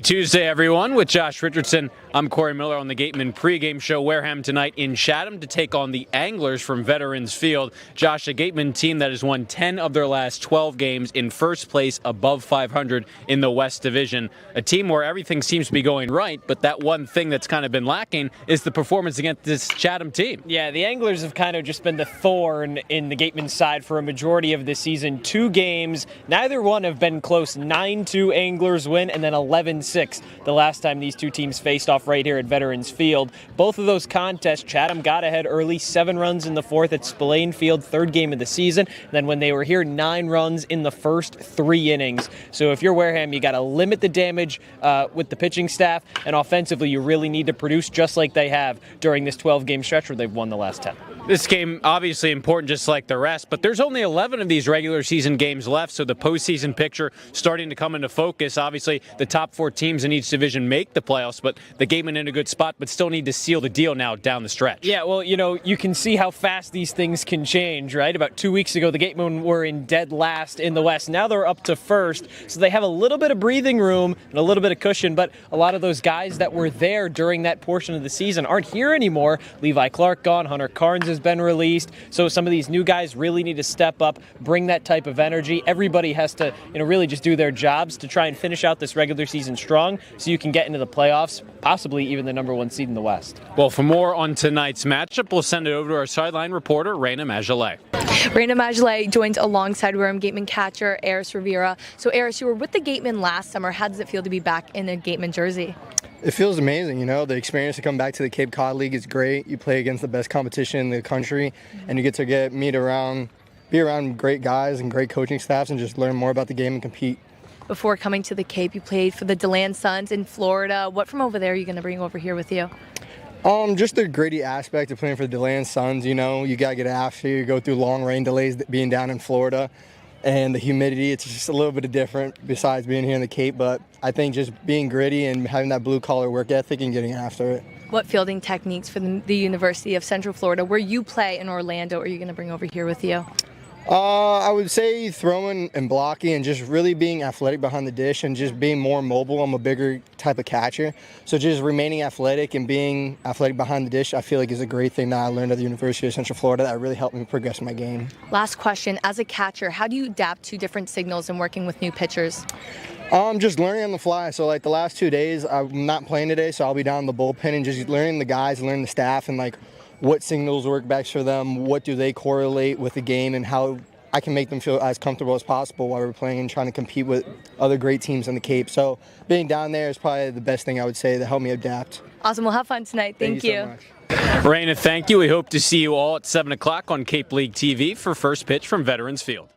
Tuesday, everyone, with Josh Richardson. I'm Cory Miller on the Gatemen pregame show. Wareham tonight in Chatham to take on the Anglers from Veterans Field. Josh, a Gatemen team that has won 10 of their last 12 games in first place above 500 in the West Division. A team where everything seems to be going right, but that one thing that's kind of been lacking is the performance against this Chatham team. Yeah, the Anglers have kind of just been the thorn in the Gatemen side for a majority of this season. 2 games, neither one have been close. 9-2 Anglers win, and then 11-6 the last time these two teams faced off right here at Veterans Field. Both of those contests, Chatham got ahead early, 7 runs in the fourth at Spillane Field, third game of the season. And then when they were here, 9 runs in the first 3 innings. So if you're Wareham, you got to limit the damage with the pitching staff, and offensively, you really need to produce just like they have during this 12-game stretch where they've won the last 10. This game obviously important just like the rest, but there's only 11 of these regular season games left, so the postseason picture starting to come into focus. Obviously, the top 4 teams in each division make the playoffs, but the Gatemen in a good spot, but still need to seal the deal now down the stretch. Yeah, well, you can see how fast these things can change, right? About 2 weeks ago, the Gatemen were in dead last in the West. Now they're up to first, so they have a little bit of breathing room and a little bit of cushion, but a lot of those guys that were there during that portion of the season aren't here anymore. Levi Clark gone, Hunter Carnes has been released, so some of these new guys really need to step up, bring that type of energy. Everybody has to really just do their jobs to try and finish out this regular season strong so you can get into the playoffs, possibly even the number 1 seed in the West. Well, for more on tonight's matchup, we'll send it over to our sideline reporter, Rayna Maggelet. Rayna Maggelet joins alongside Wareham Gatemen catcher Eris Rivera. So Eris, you were with the Gatemen last summer. How does it feel to be back in a Gatemen jersey? It feels amazing, the experience to come back to the Cape Cod League is great. You play against the best competition in the country, and you get to be around great guys and great coaching staffs and just learn more about the game and compete. Before coming to the Cape, you played for the DeLand Suns in Florida. What from over there are you going to bring over here with you? Just the gritty aspect of playing for the DeLand Suns, you got to get after you go through long rain delays being down in Florida. And the humidity, it's just a little bit different besides being here in the Cape. But I think just being gritty and having that blue-collar work ethic and getting after it. What fielding techniques for the University of Central Florida, where you play in Orlando, are you going to bring over here with you? I would say throwing and blocking and just really being athletic behind the dish and just being more mobile. I'm a bigger type of catcher. So just remaining athletic and being athletic behind the dish, I feel like is a great thing that I learned at the University of Central Florida that really helped me progress my game. Last question, as a catcher, how do you adapt to different signals and working with new pitchers? Just learning on the fly. So like the last 2 days, I'm not playing today, so I'll be down in the bullpen and just learning the guys, learning the staff, and like what signals work best for them, what do they correlate with the game, and how I can make them feel as comfortable as possible while we're playing and trying to compete with other great teams in the Cape. So being down there is probably the best thing I would say to help me adapt. Awesome. We'll have fun tonight. Thank you. So much. Rayna, thank you. We hope to see you all at 7 o'clock on Cape League TV for first pitch from Veterans Field.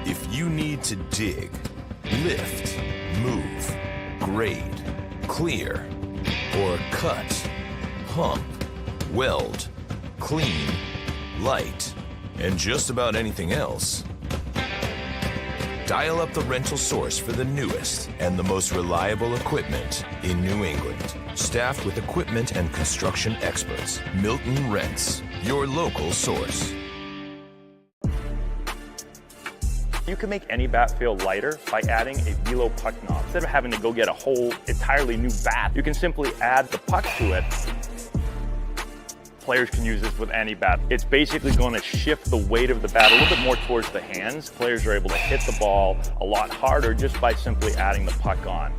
If you need to dig, lift, move, grade, clear, or cut, pump, weld, clean, light, and just about anything else, dial up the rental source for the newest and the most reliable equipment in New England. Staffed with equipment and construction experts, Milton Rents, your local source. You can make any bat feel lighter by adding a velo puck knob. Instead of having to go get a whole entirely new bat, you can simply add the puck to it. Players can use this with any bat. It's basically going to shift the weight of the bat a little bit more towards the hands. Players are able to hit the ball a lot harder just by simply adding the puck on.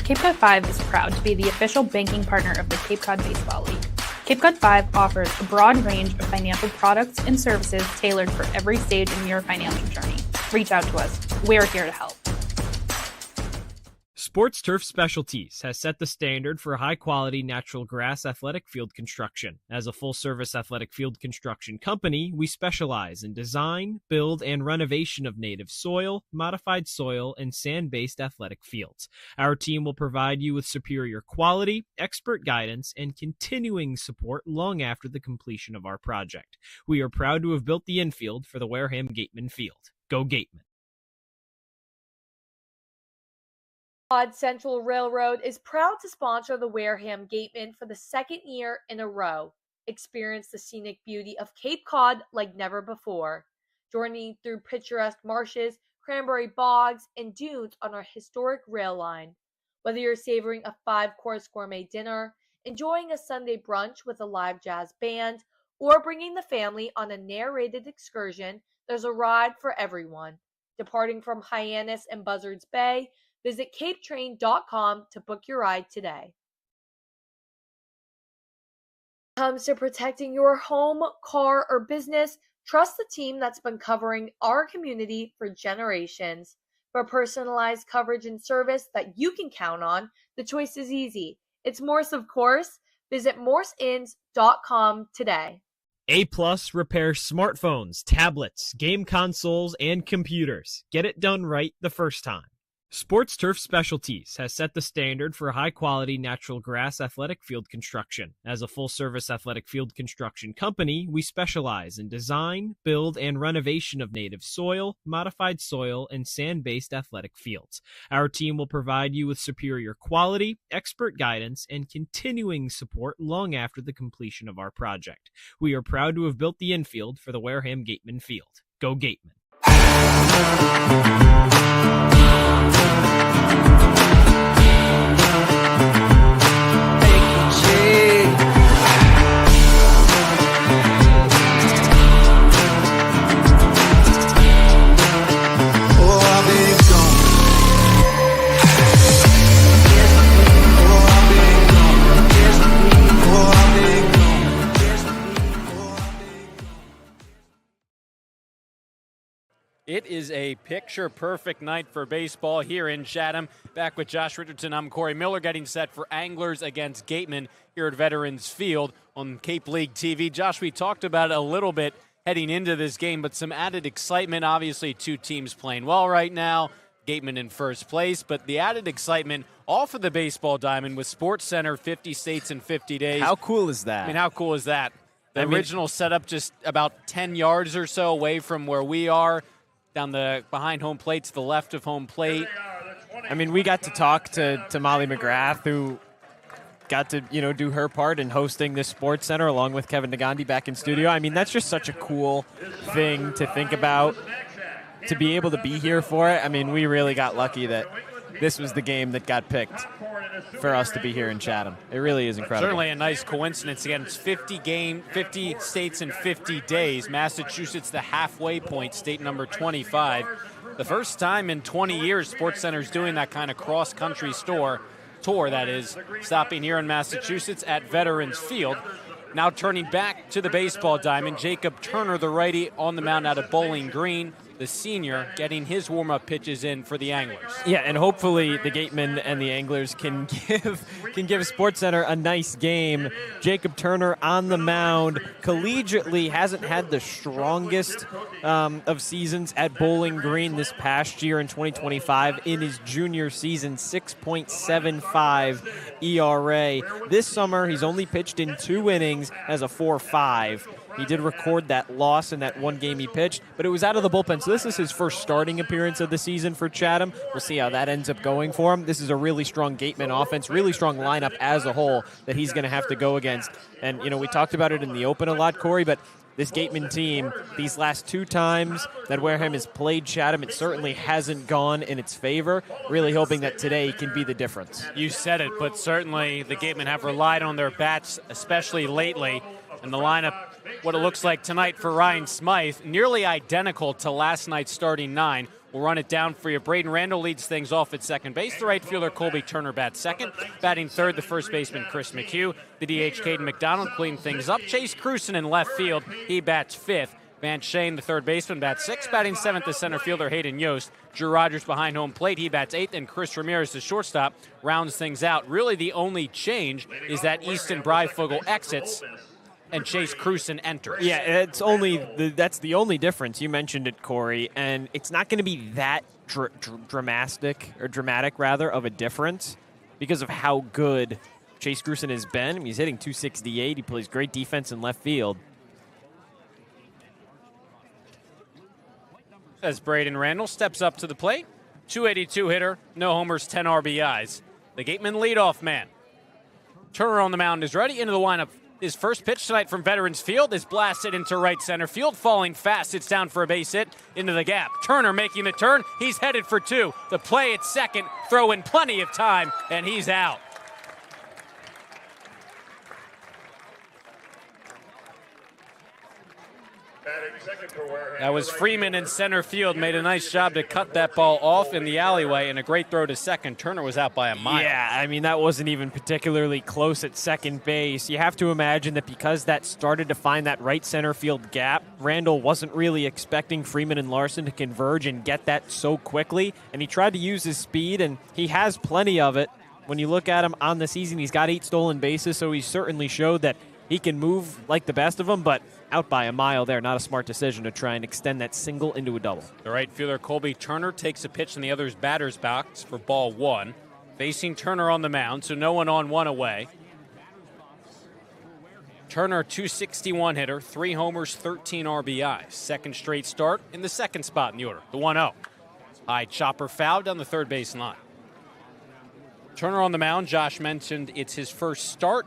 Cape Cod 5 is proud to be the official banking partner of the Cape Cod Baseball League. Cape Cod 5 offers a broad range of financial products and services tailored for every stage in your financial journey. Reach out to us. We're here to help. Sports Turf Specialties has set the standard for high-quality natural grass athletic field construction. As a full-service athletic field construction company, we specialize in design, build, and renovation of native soil, modified soil, and sand-based athletic fields. Our team will provide you with superior quality, expert guidance, and continuing support long after the completion of our project. We are proud to have built the infield for the Wareham Gatemen field. Go Gatemen! Central Railroad is proud to sponsor the Wareham Gatemen for the 2nd year in a row. Experience the scenic beauty of Cape Cod like never before. Journey through picturesque marshes, cranberry bogs, and dunes on our historic rail line. Whether you're savoring a 5-course gourmet dinner, enjoying a Sunday brunch with a live jazz band, or bringing the family on a narrated excursion, there's a ride for everyone. Departing from Hyannis and Buzzards Bay, visit capetrain.com to book your ride today. When it comes to protecting your home, car, or business, trust the team that's been covering our community for generations. For personalized coverage and service that you can count on, the choice is easy. It's Morse, of course. Visit morseins.com today. A Plus repairs smartphones, tablets, game consoles, and computers. Get it done right the first time. Sports Turf Specialties has set the standard for high-quality natural grass athletic field construction. As a full-service athletic field construction company, we specialize in design, build, and renovation of native soil, modified soil, and sand-based athletic fields. Our team will provide you with superior quality, expert guidance, and continuing support long after the completion of our project. We are proud to have built the infield for the Wareham Gatemen field. Go Gatemen! It is a picture-perfect night for baseball here in Chatham. Back with Josh Richardson, I'm Cory Miller, getting set for Anglers against Gatemen here at Veterans Field on Cape League TV. Josh, we talked about it a little bit heading into this game, but some added excitement. Obviously, two teams playing well right now. Gatemen in first place, but the added excitement off of the baseball diamond with SportsCenter, 50 states in 50 days. How cool is that? I mean, how cool is that? The original setup just about 10 yards or so away from where we are, down the behind home plate to the left of home plate. I mean, we got to talk to Molly McGrath, who got to, do her part in hosting this SportsCenter along with Kevin Nagandi back in studio. I mean, that's just such a cool thing to think about, to be able to be here for it. I mean, we really got lucky that this was the game that got picked for us to be here in Chatham. It really is incredible. Certainly a nice coincidence. Again, it's 50 states in 50 days. Massachusetts, the halfway point, state number 25. The first time in 20 years SportsCenter's doing that kind of cross-country tour, that is, stopping here in Massachusetts at Veterans Field. Now turning back to the baseball diamond, Jacob Turner, the righty, on the mound out of Bowling Green. The senior getting his warm-up pitches in for the Anglers. Yeah, and hopefully the Gatemen and the Anglers can give SportsCenter a nice game. Jacob Turner on the mound, collegiately hasn't had the strongest of seasons at Bowling Green this past year in 2025. In his junior season, 6.75 ERA. This summer, he's only pitched in 2 innings as a 4.5. He did record that loss in that one game he pitched, but it was out of the bullpen. So this is his first starting appearance of the season for Chatham. We'll see how that ends up going for him. This is a really strong Gateman offense, really strong lineup as a whole that he's going to have to go against. And, we talked about it in the open a lot, Cory, but this Gateman team, these last 2 times that Wareham has played Chatham, it certainly hasn't gone in its favor. Really hoping that today can be the difference. You said it, but certainly the Gatemen have relied on their bats, especially lately. And the lineup, what it looks like tonight for Ryan Smythe, nearly identical to last night's starting 9. We'll run it down for you. Braden Randall leads things off at second base. The right fielder, Colby Turner, bats second. Batting third, the first baseman, Chris McHugh. The DH, Caden McDonald, cleaning things up. Chase Cruson in left field. He bats fifth. Van Shane, the third baseman, bats sixth. Batting seventh, the center fielder, Hayden Yost. Drew Rogers behind home plate. He bats eighth. And Chris Ramirez, the shortstop, rounds things out. Really the only change is that Easton Breifogel exits and Chase Cruson enters. Yeah, that's the only difference. You mentioned it, Cory, and it's not going to be that dramatic of a difference because of how good Chase Cruson has been. I mean, he's hitting .268. He plays great defense in left field. As Braden Randall steps up to the plate, .282 hitter, no homers, 10 RBIs. The Gateman leadoff man. Turner on the mound is ready. Into the lineup His first pitch tonight from Veterans Field is blasted into right center field, falling fast. It's down for a base hit into the gap. Turner making the turn. He's headed for two. The play at second, throw in plenty of time, and he's out. That was Freeman in center field. Made a nice job to cut that ball off in the alleyway, and a great throw to second. Turner was out by a mile. Yeah, I mean, that wasn't even particularly close at second base. You have to imagine that because that started to find that right center field gap, Randall wasn't really expecting Freeman and Larson to converge and get that so quickly, and he tried to use his speed, and he has plenty of it. When you look at him on the season, he's got 8 stolen bases, so he certainly showed that he can move like the best of them, but out by a mile there. Not a smart decision to try and extend that single into a double. The right fielder, Colby Turner, takes a pitch in the other's batter's box for ball 1. Facing Turner on the mound, so no one on, one away. Turner, 261 hitter, 3 homers, 13 RBIs. Second straight start in the second spot in the order, the 1-0. High chopper foul down the third base line. Turner on the mound. Josh mentioned it's his first start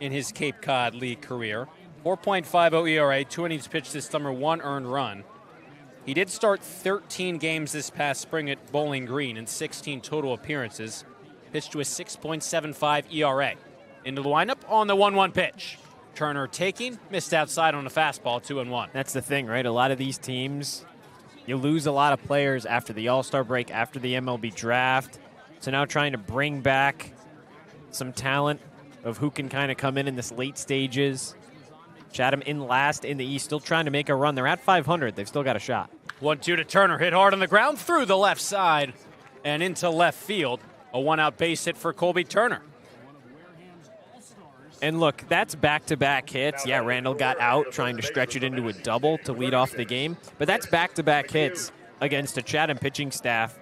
in his Cape Cod League career. 4.50 ERA, 2 innings pitched this summer, 1 earned run. He did start 13 games this past spring at Bowling Green in 16 total appearances. Pitched to a 6.75 ERA. Into the windup on the 1-1 pitch. Turner taking, missed outside on a fastball, 2-1. That's the thing, right? A lot of these teams, you lose a lot of players after the All-Star break, after the MLB draft. So now trying to bring back some talent of who can kind of come in this late stages. Chatham in last in the East, still trying to make a run. They're at 500. They've still got a shot. 1-2 to Turner. Hit hard on the ground through the left side and into left field. A 1-out base hit for Colby Turner. And look, that's back-to-back hits. Yeah, Randall got out trying to stretch it into a double to lead off the game. But that's back-to-back hits against a Chatham pitching staff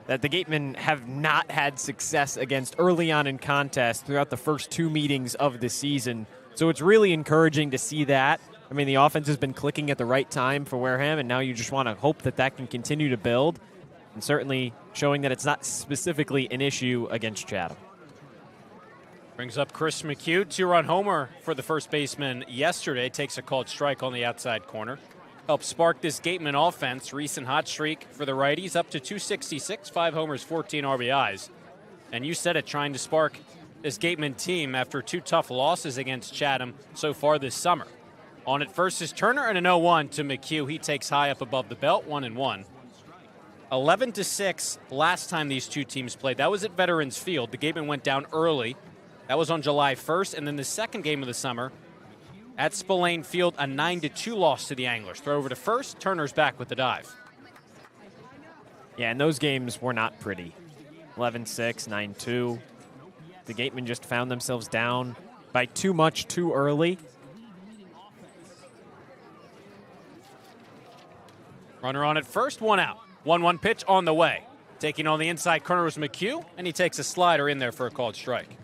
that the Gatemen have not had success against early on in contest throughout the first 2 meetings of the season. So it's really encouraging to see that. I mean, the offense has been clicking at the right time for Wareham, and now you just want to hope that that can continue to build, and certainly showing that it's not specifically an issue against Chatham. Brings up Chris McHugh, 2-run homer for the first baseman yesterday. Takes a called strike on the outside corner. Helped spark this Gateman offense. Recent hot streak for the righties up to 266, 5 homers, 14 RBIs. And you said it, trying to spark this Gateman team after 2 tough losses against Chatham so far this summer. On at first is Turner, and an 0-1 to McHugh. He takes high up above the belt, 1-1. 11-6 last time these two teams played. That was at Veterans Field. The Gatemen went down early. That was on July 1st. And then the second game of the summer at Spillane Field, a 9-2 loss to the Anglers. Throw over to first. Turner's back with the dive. Yeah, and those games were not pretty. 11-6, 9-2. The Gatemen just found themselves down by too much too early. Runner on at first, 1 out. 1-1 pitch on the way. Taking on the inside corner was McHugh, and he takes a slider in there for a called strike.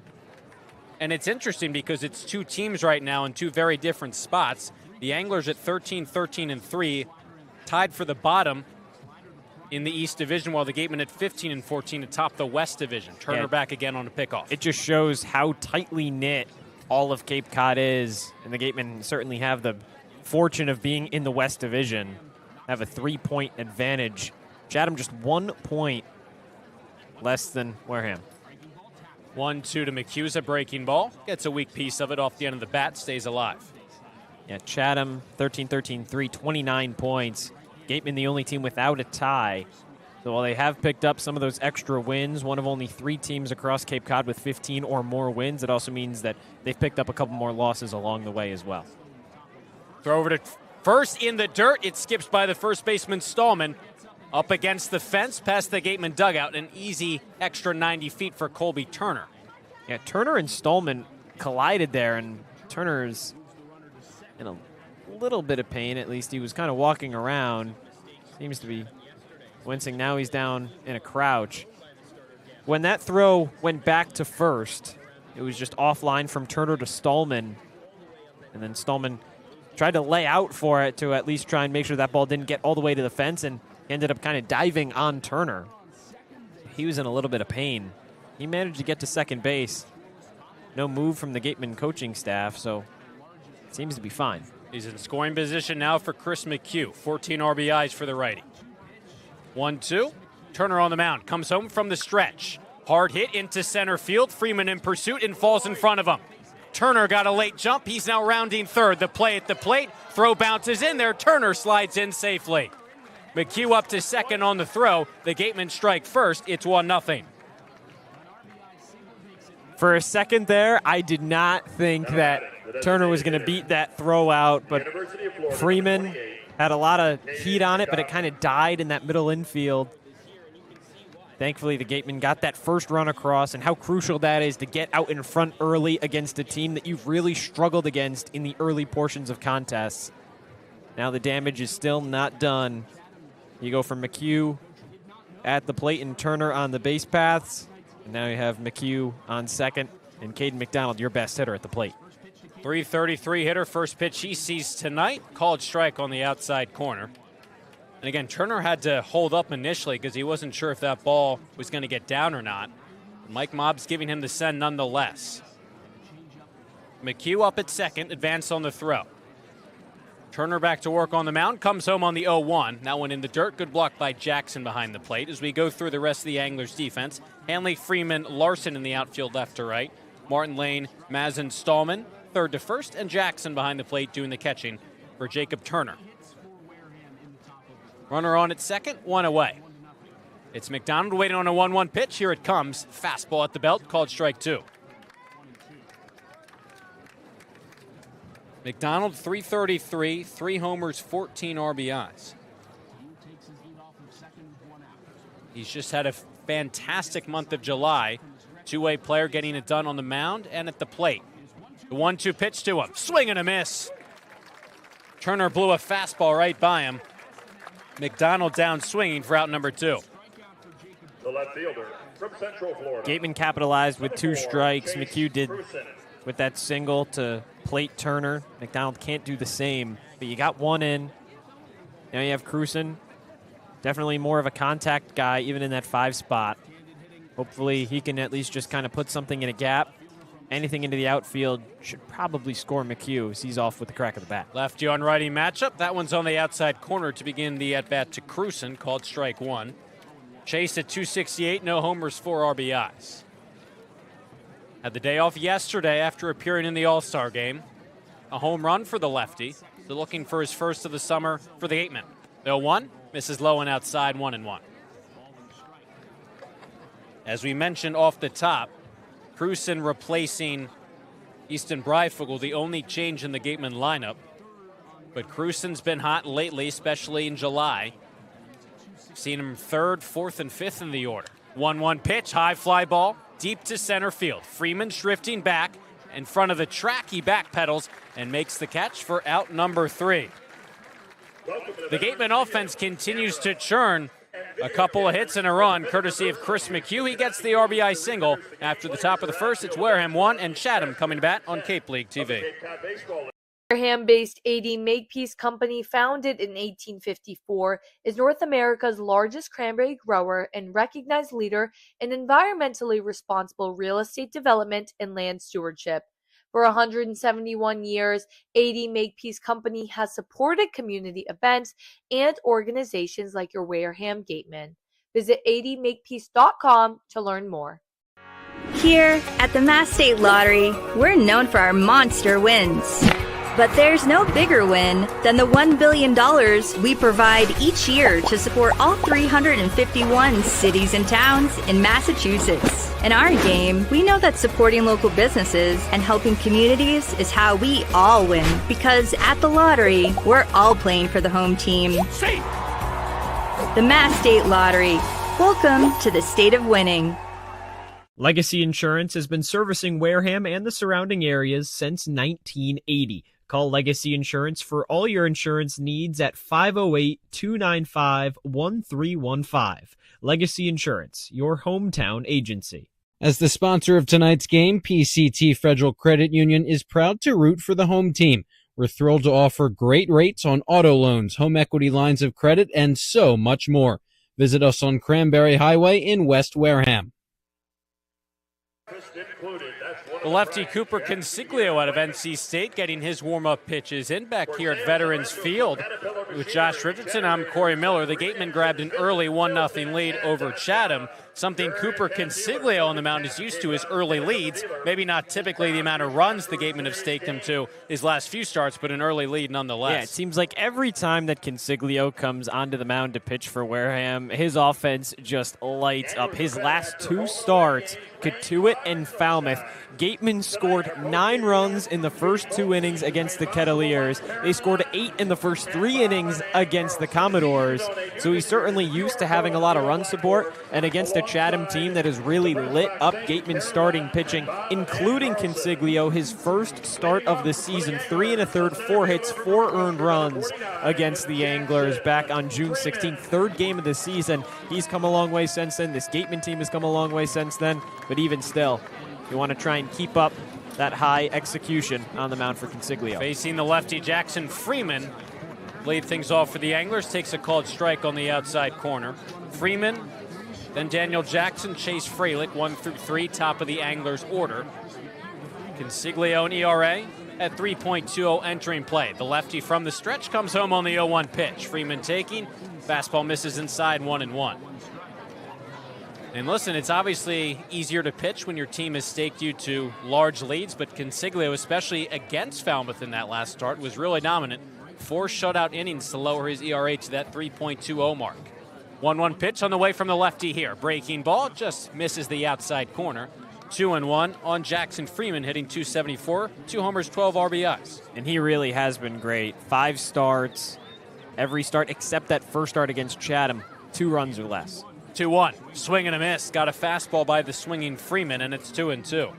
And it's interesting because it's 2 teams right now in 2 very different spots. The Anglers at 13-13-3, tied for the bottom in the East Division, while the Gatemen at 15-14 atop the West Division. Turner back again on a pickoff. It just shows how tightly knit all of Cape Cod is, and the Gatemen certainly have the fortune of being in the West Division, have a 3-point advantage. Chatham just 1 point less than Wareham. 1-2 to McHugh's a breaking ball. Gets a weak piece of it off the end of the bat, stays alive. Yeah, Chatham 13-13-3, 29 points. Gatemen the only team without a tie. So while they have picked up some of those extra wins, one of only 3 teams across Cape Cod with 15 or more wins, it also means that they've picked up a couple more losses along the way as well. Throw over to first in the dirt. It skips by the first baseman, Stallman. Up against the fence, past the Gateman dugout. An easy extra 90 feet for Colby Turner. Yeah, Turner and Stallman collided there, and Turner's in a little bit of pain. At least he was kind of walking around. Seems to be wincing. Now he's down in a crouch. When that throw went back to first, it was just offline from Turner to Stallman. And then Stallman tried to lay out for it to at least try and make sure that ball didn't get all the way to the fence, and ended up kind of diving on Turner. He was in a little bit of pain. He managed to get to second base. No move from the Gatemen coaching staff, so it seems to be fine. He's in scoring position now for Chris McHugh. 14 RBIs for the righty. 1-2. Turner on the mound. Comes home from the stretch. Hard hit into center field. Freeman in pursuit and falls in front of him. Turner got a late jump. He's now rounding third. The play at the plate. Throw bounces in there. Turner slides in safely. McHugh up to second on the throw. The Gatemen strike first. It's 1-0. For a second there, I did not think that Turner was going to beat that throw out, but Freeman had a lot of heat on it, but it kind of died in that middle infield. Thankfully, the Gatemen got that first run across, and how crucial that is to get out in front early against a team that you've really struggled against in the early portions of contests. Now the damage is still not done. You go from McHugh at the plate and Turner on the base paths. And now you have McHugh on second and Caden McDonald, your best hitter at the plate. 333 hitter, first pitch he sees tonight. Called strike on the outside corner. And again, Turner had to hold up initially because he wasn't sure if that ball was going to get down or not. Mike Mobb's giving him the send nonetheless. McHugh up at second, advanced on the throw. Turner back to work on the mound, comes home on the 0-1. That one in the dirt. Good block by Jackson behind the plate. As we go through the rest of the Anglers defense, Hanley, Freeman, Larson in the outfield left to right. Martin Lane, Mazin, Stallman, third to first, and Jackson behind the plate doing the catching for Jacob Turner. Runner on at second, one away. It's McDonald waiting on a 1-1 pitch. Here it comes. Fastball at the belt, called strike two. McDonald, 333, 3 homers, 14 RBIs. He's just had a fantastic month of July. Two-way player getting it done on the mound and at the plate. The 1-2 pitch to him. Swing and a miss. Turner blew a fastball right by him. McDonald down swinging for out number 2. The left fielder from Central Florida. Gatemen capitalized with 2 strikes. McHugh did with that single to plate Turner. McDonald can't do the same, but you got one in. Now you have Cruson. Definitely more of a contact guy, even in that 5 spot. Hopefully he can at least just kind of put something in a gap. Anything into the outfield should probably score McHugh as he's off with the crack of the bat. Lefty on righty matchup. That one's on the outside corner to begin the at-bat to Cruson, called strike 1. Chase at 268, no homers, 4 RBIs. Had the day off yesterday after appearing in the All-Star game. A home run for the lefty. So looking for his first of the summer for the Gatemen. 0-1, misses low and outside, 1-1. As we mentioned off the top, Cruson replacing Easton Breifugel, the only change in the Gatemen lineup. But Cruson's been hot lately, especially in July. Seen him 3rd, 4th, and 5th in the order. 1-1 pitch, high fly ball, deep to center field. Freeman's drifting back in front of the track. He backpedals and makes the catch for out number 3. The Gatemen offense continues to churn. A couple of hits and a run, courtesy of Chris McHugh. He gets the RBI single. After the top of the first, it's Wareham 1 and Chatham coming to bat on Cape League TV. Wareham-based AD Makepeace Company, founded in 1854, is North America's largest cranberry grower and recognized leader in environmentally responsible real estate development and land stewardship. For 171 years, AD Makepeace Company has supported community events and organizations like your Wareham Gatemen. Visit admakepeace.com to learn more. Here at the Mass State Lottery, we're known for our monster wins. But there's no bigger win than the $1 billion we provide each year to support all 351 cities and towns in Massachusetts. In our game, we know that supporting local businesses and helping communities is how we all win. Because at the lottery, we're all playing for the home team. The Mass State Lottery. Welcome to the state of winning. Legacy Insurance has been servicing Wareham and the surrounding areas since 1980. Call Legacy Insurance for all your insurance needs at 508-295-1315. Legacy Insurance, your hometown agency. As the sponsor of tonight's game, PCT Federal Credit Union is proud to root for the home team. We're thrilled to offer great rates on auto loans, home equity lines of credit, and so much more. Visit us on Cranberry Highway in West Wareham. The lefty Cooper Consiglio out of NC State getting his warm-up pitches in back here at Veterans Field. With Josh Richardson, I'm Cory Miller. The Gatemen grabbed an early 1-0 lead over Chatham. Something Cooper Consiglio on the mound is used to is early leads. Maybe not typically the amount of runs the Gatemen have staked him to his last few starts, but an early lead nonetheless. Yeah, it seems like every time that Consiglio comes onto the mound to pitch for Wareham, his offense just lights up. His last 2 starts, Katuitt and Falmouth, Gatemen scored 9 runs in the first 2 innings against the Kettleers. They scored 8 in the first 3 innings against the Commodores. So he's certainly used to having a lot of run support, and against a Chatham team that has really lit up Gateman starting pitching, including Consiglio, his first start of the season, 3 1/3, 4 hits, 4 earned runs against the Anglers back on June 16th, 3rd game of the season. He's come a long way since then. This Gateman team has come a long way since then, but even still, you want to try and keep up that high execution on the mound for Consiglio. Facing the lefty Jackson Freeman, lead things off for the Anglers, takes a called strike on the outside corner. Freeman, then Daniel Jackson, Chase Freilich, 1 through 3, top of the Anglers order. Consiglio and ERA at 3.20 entering play. The lefty from the stretch comes home on the 0-1 pitch. Freeman taking, fastball misses inside, 1-1. And listen, it's obviously easier to pitch when your team has staked you to large leads, but Consiglio, especially against Falmouth in that last start, was really dominant. 4 shutout innings to lower his ERA to that 3.20 mark. 1-1 pitch on the way from the lefty here. Breaking ball, just misses the outside corner. 2-1 on Jackson Freeman, hitting .274, 2 homers, 12 RBIs. And he really has been great. 5 starts, every start except that first start against Chatham, 2 runs or less. 2-1, swing and a miss. Got a fastball by the swinging Freeman, and it's 2-2.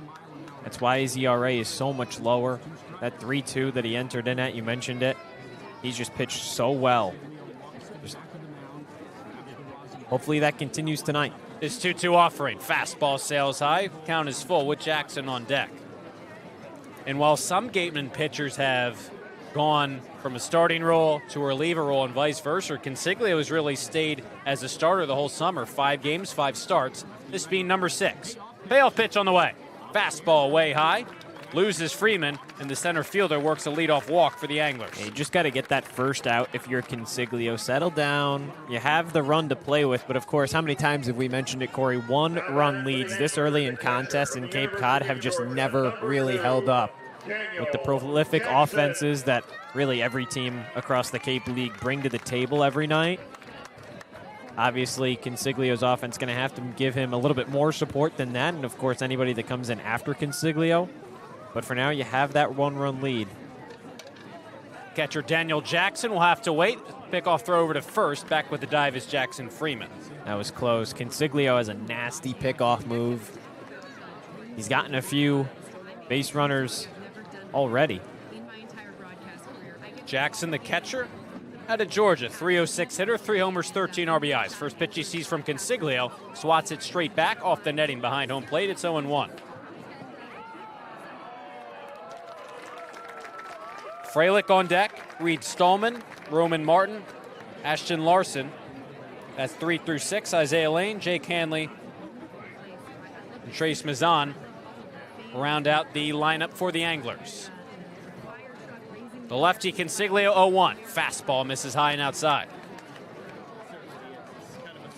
That's why his ERA is so much lower. That 3.2 that he entered in at, you mentioned it. He's just pitched so well. Hopefully that continues tonight. This 2-2 offering. Fastball sails high. Count is full with Jackson on deck. And while some Gatemen pitchers have gone from a starting role to a reliever role and vice versa, Consiglio has really stayed as a starter the whole summer. 5 games, 5 starts. This being number 6. Payoff pitch on the way. Fastball way high. Loses Freeman, and the center fielder works a leadoff walk for the Anglers. You just got to get that first out if you're Consiglio. Settle down. You have the run to play with, but of course, how many times have we mentioned it, Cory? 1-run leads this early in contests in Cape Cod have just never really held up. With the prolific offenses that really every team across the Cape League bring to the table every night, obviously, Consiglio's offense is going to have to give him a little bit more support than that, and of course, anybody that comes in after Consiglio. But for now, you have that 1-run lead. Catcher Daniel Jackson will have to wait. Pickoff throw over to first. Back with the dive is Jackson Freeman. That was close. Consiglio has a nasty pickoff move. He's gotten a few base runners already. Jackson, the catcher, out of Georgia. 306 hitter, 3 homers, 13 RBIs. First pitch he sees from Consiglio. Swats it straight back off the netting behind home plate. It's 0-1. Freilich on deck, Reed Stallman, Roman Martin, Ashton Larson. That's 3 through 6. Isaiah Lane, Jake Hanley, and Trace Mazan round out the lineup for the Anglers. The lefty Consiglio 0-1. Fastball misses high and outside.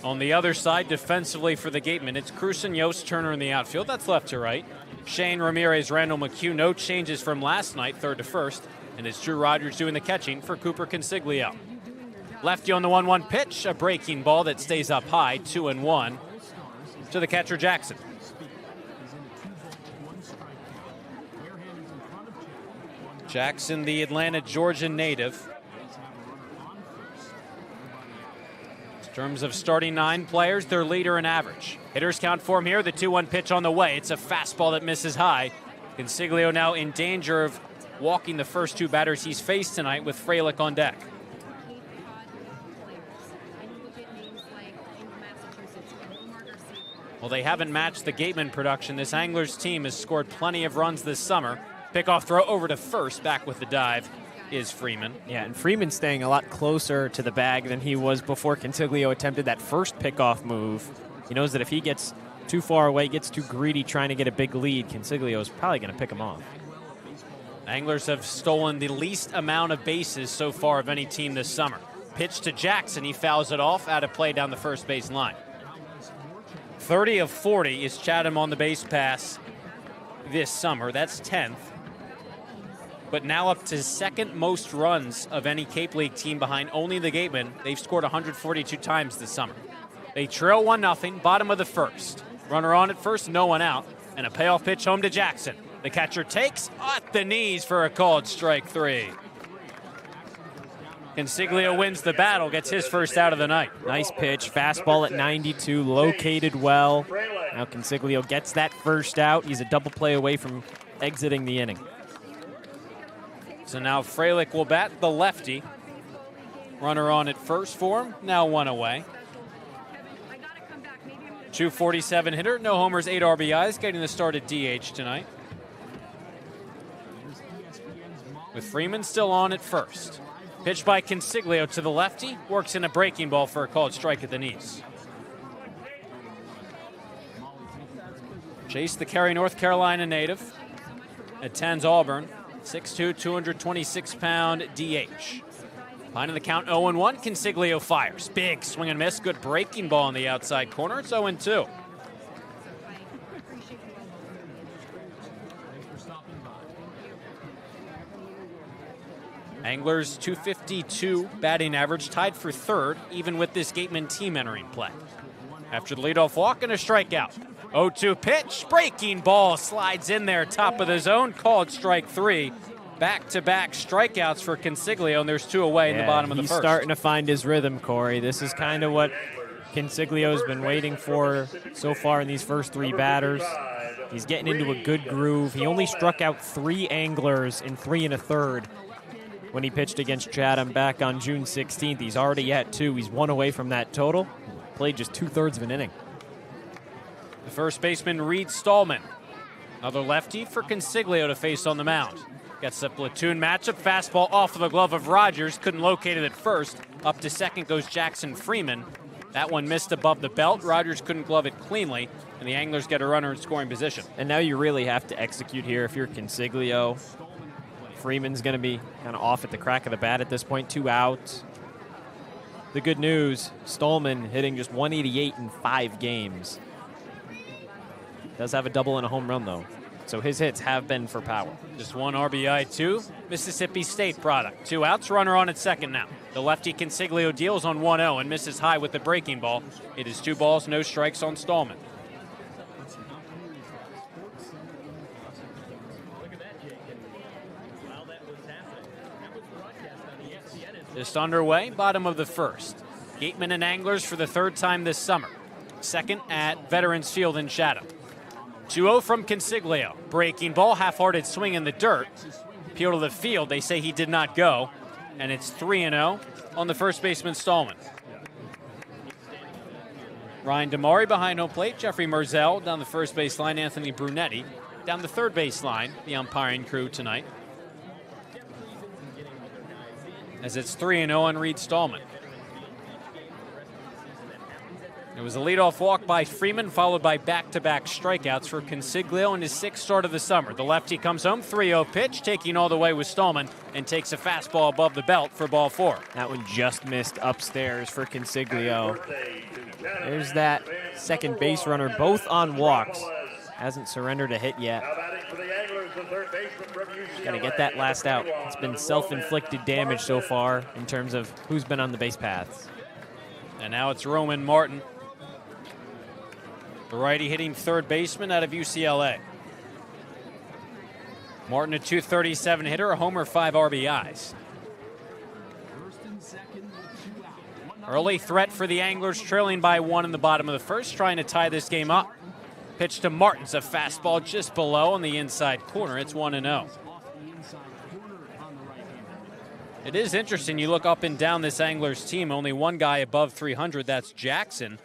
On the other side, defensively for the Gatemen, it's Cruz and Yost Turner in the outfield. That's left to right. Shane Ramirez, Randall McHugh, no changes from last night, 3rd to 1st. And it's Drew Rogers doing the catching for Cooper Consiglio. Lefty on the 1-1 pitch, a breaking ball that stays up high, 2-1 to the catcher Jackson. Jackson, the Atlanta, Georgia native. In terms of starting 9 players, their leader in average. Hitters count for him here, the 2-1 pitch on the way. It's a fastball that misses high. Consiglio now in danger of walking the first 2 batters he's faced tonight with Freilich on deck. Well, they haven't matched the Gatemen production. This Anglers team has scored plenty of runs this summer. Pickoff throw over to first, back with the dive is Freeman. Yeah, and Freeman's staying a lot closer to the bag than he was before Consiglio attempted that first pickoff move. He knows that if he gets too far away, gets too greedy trying to get a big lead. Consiglio is probably going to pick him off. Anglers have stolen the least amount of bases so far of any team this summer. Pitch to Jackson, he fouls it off, out of play down the first base line. 30 of 40 is Chatham on the base pass this summer. That's 10th. But now up to second most runs of any Cape League team behind only the Gatemen. They've scored 142 times this summer. They trail 1-0, bottom of the first. Runner on at first, no one out, and a payoff pitch home to Jackson. The catcher takes at the knees for a called strike 3. Consiglio wins the battle, gets his first out of the night. Nice pitch, fastball at 92, located well. Now Consiglio gets that first out. He's a double play away from exiting the inning. So now Freilich will bat the lefty. Runner on at first for him, now one away. 247 hitter, no homers, 8 RBIs, getting the start at DH tonight. With Freeman still on at first. Pitch by Consiglio to the lefty, works in a breaking ball for a called strike at the knees. Chase, the Cary, North Carolina native, attends Auburn. 6'2", 226-pound DH. Behind in the count 0-1, Consiglio fires. Big swing and miss, good breaking ball in the outside corner. It's 0-2. Anglers 252 batting average, tied for third, even with this Gatemen team entering play. After the leadoff walk and a strikeout. 0-2 pitch, breaking ball slides in there, top of the zone, called strike 3. Back-to-back strikeouts for Consiglio, and there's 2 away in the bottom of the first. He's starting to find his rhythm, Cory. This is kind of what Consiglio's been waiting for so far in these first 3 batters. He's getting into a good groove. He only struck out 3 Anglers in 3 1/3 when he pitched against Chatham back on June 16th. He's already at 2. He's 1 away from that total. Played just 2/3 of an inning. The first baseman, Reed Stallman. Another lefty for Consiglio to face on the mound. Gets a platoon matchup, fastball off of the glove of Rogers. Couldn't locate it at first. Up to second goes Jackson Freeman. That one missed above the belt. Rogers couldn't glove it cleanly, and the Anglers get a runner in scoring position. And now you really have to execute here if you're Consiglio. Freeman's going to be kind of off at the crack of the bat at this point, 2 outs. The good news, Stallman hitting just 188 in 5 games. Does have a double and a home run, though. So his hits have been for power. Just 1 RBI, 2 Mississippi State product. 2 outs, runner on at second now. The lefty Consiglio deals on 1-0 and misses high with the breaking ball. It is 2 balls, no strikes on Stallman. Just underway, bottom of the first. Gatemen and Anglers for the 3rd time this summer. Second at Veterans Field in Chatham. 2-0 from Consiglio. Breaking ball, half-hearted swing in the dirt. Appeal to the field, they say he did not go. And it's 3-0 on the first baseman, Stallman. Ryan Damari behind home plate. Jeffrey Merzel down the first base line. Anthony Brunetti down the third base line. The umpiring crew tonight. As it's 3-0 on Reed Stallman. It was a leadoff walk by Freeman, followed by back-to-back strikeouts for Consiglio in his 6th start of the summer. The lefty comes home, 3-0 pitch, taking all the way with Stallman, and takes a fastball above the belt for ball 4. That one just missed upstairs for Consiglio. There's that second base runner, both on walks. Hasn't surrendered a hit yet. Got to get that last out. It's been self-inflicted damage so far in terms of who's been on the base paths. And now it's Roman Martin, the righty hitting third baseman out of UCLA. Martin, a 237 hitter, a homer, 5 RBIs. Early threat for the Anglers, trailing by 1 in the bottom of the first, trying to tie this game up. Pitch to Martin's a fastball just below on the inside corner. It's 1-0. It is interesting. You look up and down this Anglers team, only one guy above 300. That's Jackson.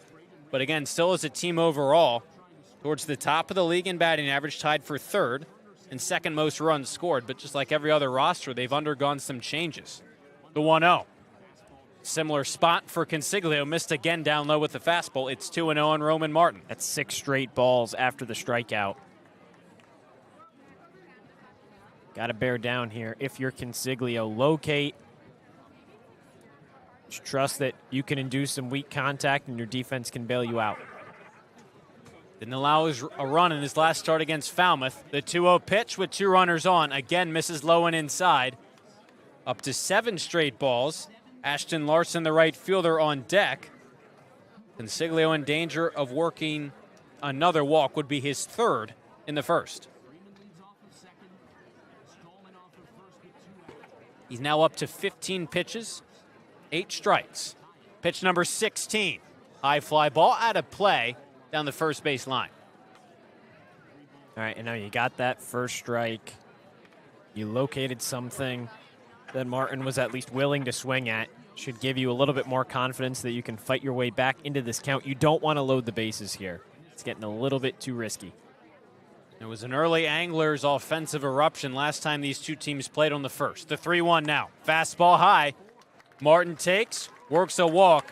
But again, still as a team overall, towards the top of the league in batting average, tied for 3rd and 2nd most runs scored. But just like every other roster, they've undergone some changes. The 1-0. Similar spot for Consiglio. Missed again down low with the fastball. It's 2-0 on Roman Martin. That's 6 straight balls after the strikeout. Got to bear down here if you're Consiglio. Locate. Just trust that you can induce some weak contact and your defense can bail you out. Didn't allow a run in his last start against Falmouth. The 2-0 pitch with 2 runners on. Again, misses low and inside. Up to 7 straight balls. Ashton Larson, the right fielder, on deck. Consiglio in danger of working another walk. Would be his 3rd in the first. He's now up to 15 pitches, 8 strikes. Pitch number 16. High fly ball out of play down the first base line. All right, and now you got that first strike. You located something that Martin was at least willing to swing at. Should give you a little bit more confidence that you can fight your way back into this count. You don't want to load the bases here. It's getting a little bit too risky. It was an early Anglers offensive eruption last time these two teams played on the first. The 3-1 now. Fastball high. Martin takes, works a walk.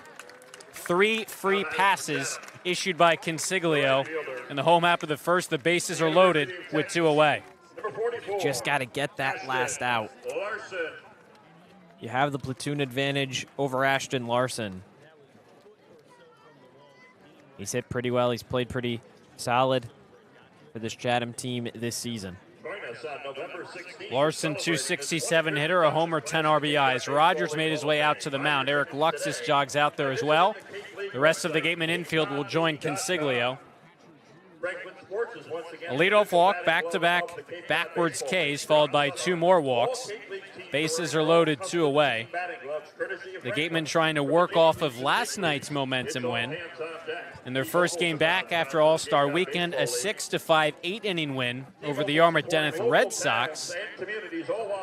3 free passes issued by Consiglio. And the home half of the first, the bases are loaded with 2 away. Just got to get that last out. You have the platoon advantage over Ashton Larson. He's hit pretty well. He's played pretty solid for this Chatham team this season. Larson, 267 hitter, a homer, 10 RBIs. Rogers made his way out to the mound. Eric Luxus jogs out there as well. The rest of the Gatemen infield will join Consiglio. A leadoff walk, back-to-back backwards Ks, followed by 2 more walks. Bases are loaded, 2 away. The Gatemen trying to work off of last night's momentum win. In their first game back after All-Star Weekend, a 6-5 8-inning win over the Yarmouth-Deneth Red Sox,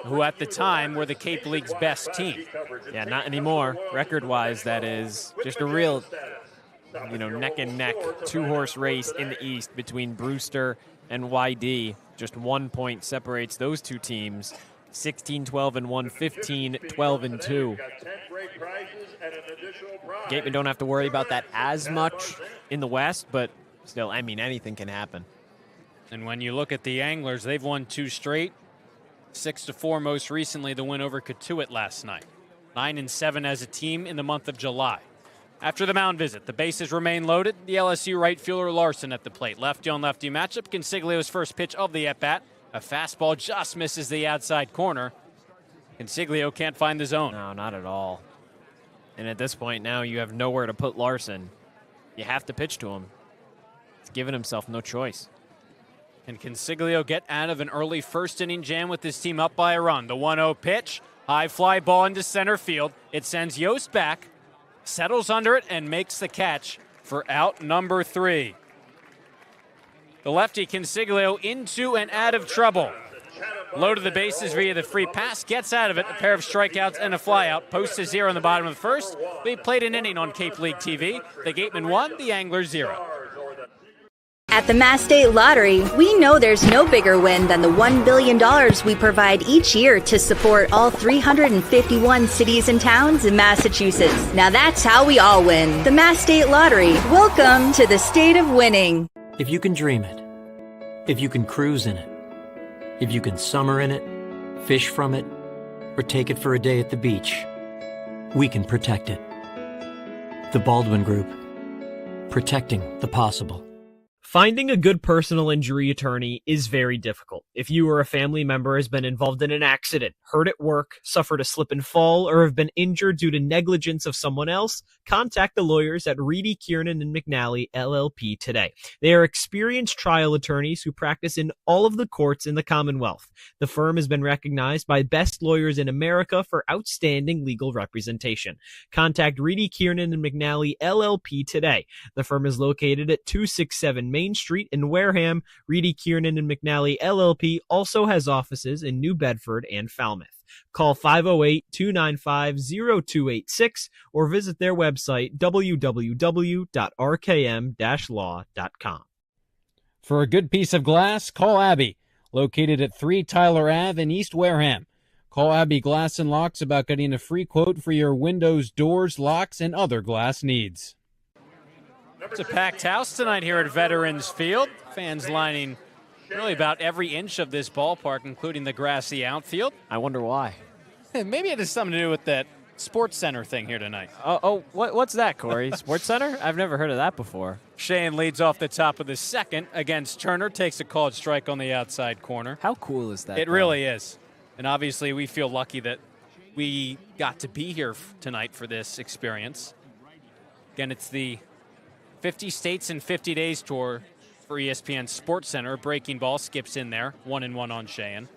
who at the time were the Cape League's best team. Yeah, not anymore. Record-wise, that is just a real, neck-and-neck 2-horse race in the East between Brewster and YD. Just 1 point separates those two teams. 16-12-1, 15-12-2. Gatemen don't have to worry about that as much in the West, but still, anything can happen. And when you look at the Anglers, they've won 2 straight. 6-4 most recently, the win over Cotuit last night. 9-7 as a team in the month of July. After the mound visit, the bases remain loaded. The LSU right fielder Larson at the plate. Lefty-on-lefty matchup. Consiglio's first pitch of the at-bat. A fastball just misses the outside corner. Consiglio can't find the zone. No, not at all. And at this point now, you have nowhere to put Larson. You have to pitch to him. He's given himself no choice. Can Consiglio get out of an early first-inning jam with his team up by a run? The 1-0 pitch. High fly ball into center field. It sends Yost back, settles under it, and makes the catch for out number 3. The lefty Consiglio into and out of trouble. Low to the bases via the free pass, gets out of it, a pair of strikeouts and a flyout. Post to 0 in the bottom of the first. They played an inning on Cape League TV. The Gatemen 1, the Anglers 0. At the Mass State Lottery, we know there's no bigger win than the $1 billion we provide each year to support all 351 cities and towns in Massachusetts. Now that's how we all win. The Mass State Lottery. Welcome to the state of winning. If you can dream it, if you can cruise in it, if you can summer in it, fish from it, or take it for a day at the beach, we can protect it. The Baldwin Group. Protecting the possible. Finding a good personal injury attorney is very difficult. If you or a family member has been involved in an accident, hurt at work, suffered a slip and fall, or have been injured due to negligence of someone else, contact the lawyers at Reedy, Kiernan, and McNally, LLP today. They are experienced trial attorneys who practice in all of the courts in the Commonwealth. The firm has been recognized by Best Lawyers in America for outstanding legal representation. Contact Reedy, Kiernan, and McNally, LLP today. The firm is located at 267 Main Street in Wareham. Reedy, Kiernan, and McNally LLP also has offices in New Bedford and Falmouth. Call 508-295-0286 or visit their website www.rkm-law.com. For a good piece of glass, call Abby, located at 3 Tyler Ave in East Wareham. Call Abby Glass and Locks about getting a free quote for your windows, doors, locks, and other glass needs. It's a packed house tonight here at Veterans Field. Fans lining really about every inch of this ballpark, including the grassy outfield. I wonder why. Maybe it has something to do with that SportsCenter thing here tonight. What's that, Cory? SportsCenter? I've never heard of that before. Shane leads off the top of the second against Turner, takes a called strike on the outside corner. How cool is that? It really is. And obviously we feel lucky that we got to be here tonight for this experience. Again, it's the 50 States in 50 Days tour for ESPN SportsCenter. Breaking ball skips in there, 1-1 on Cheyenne.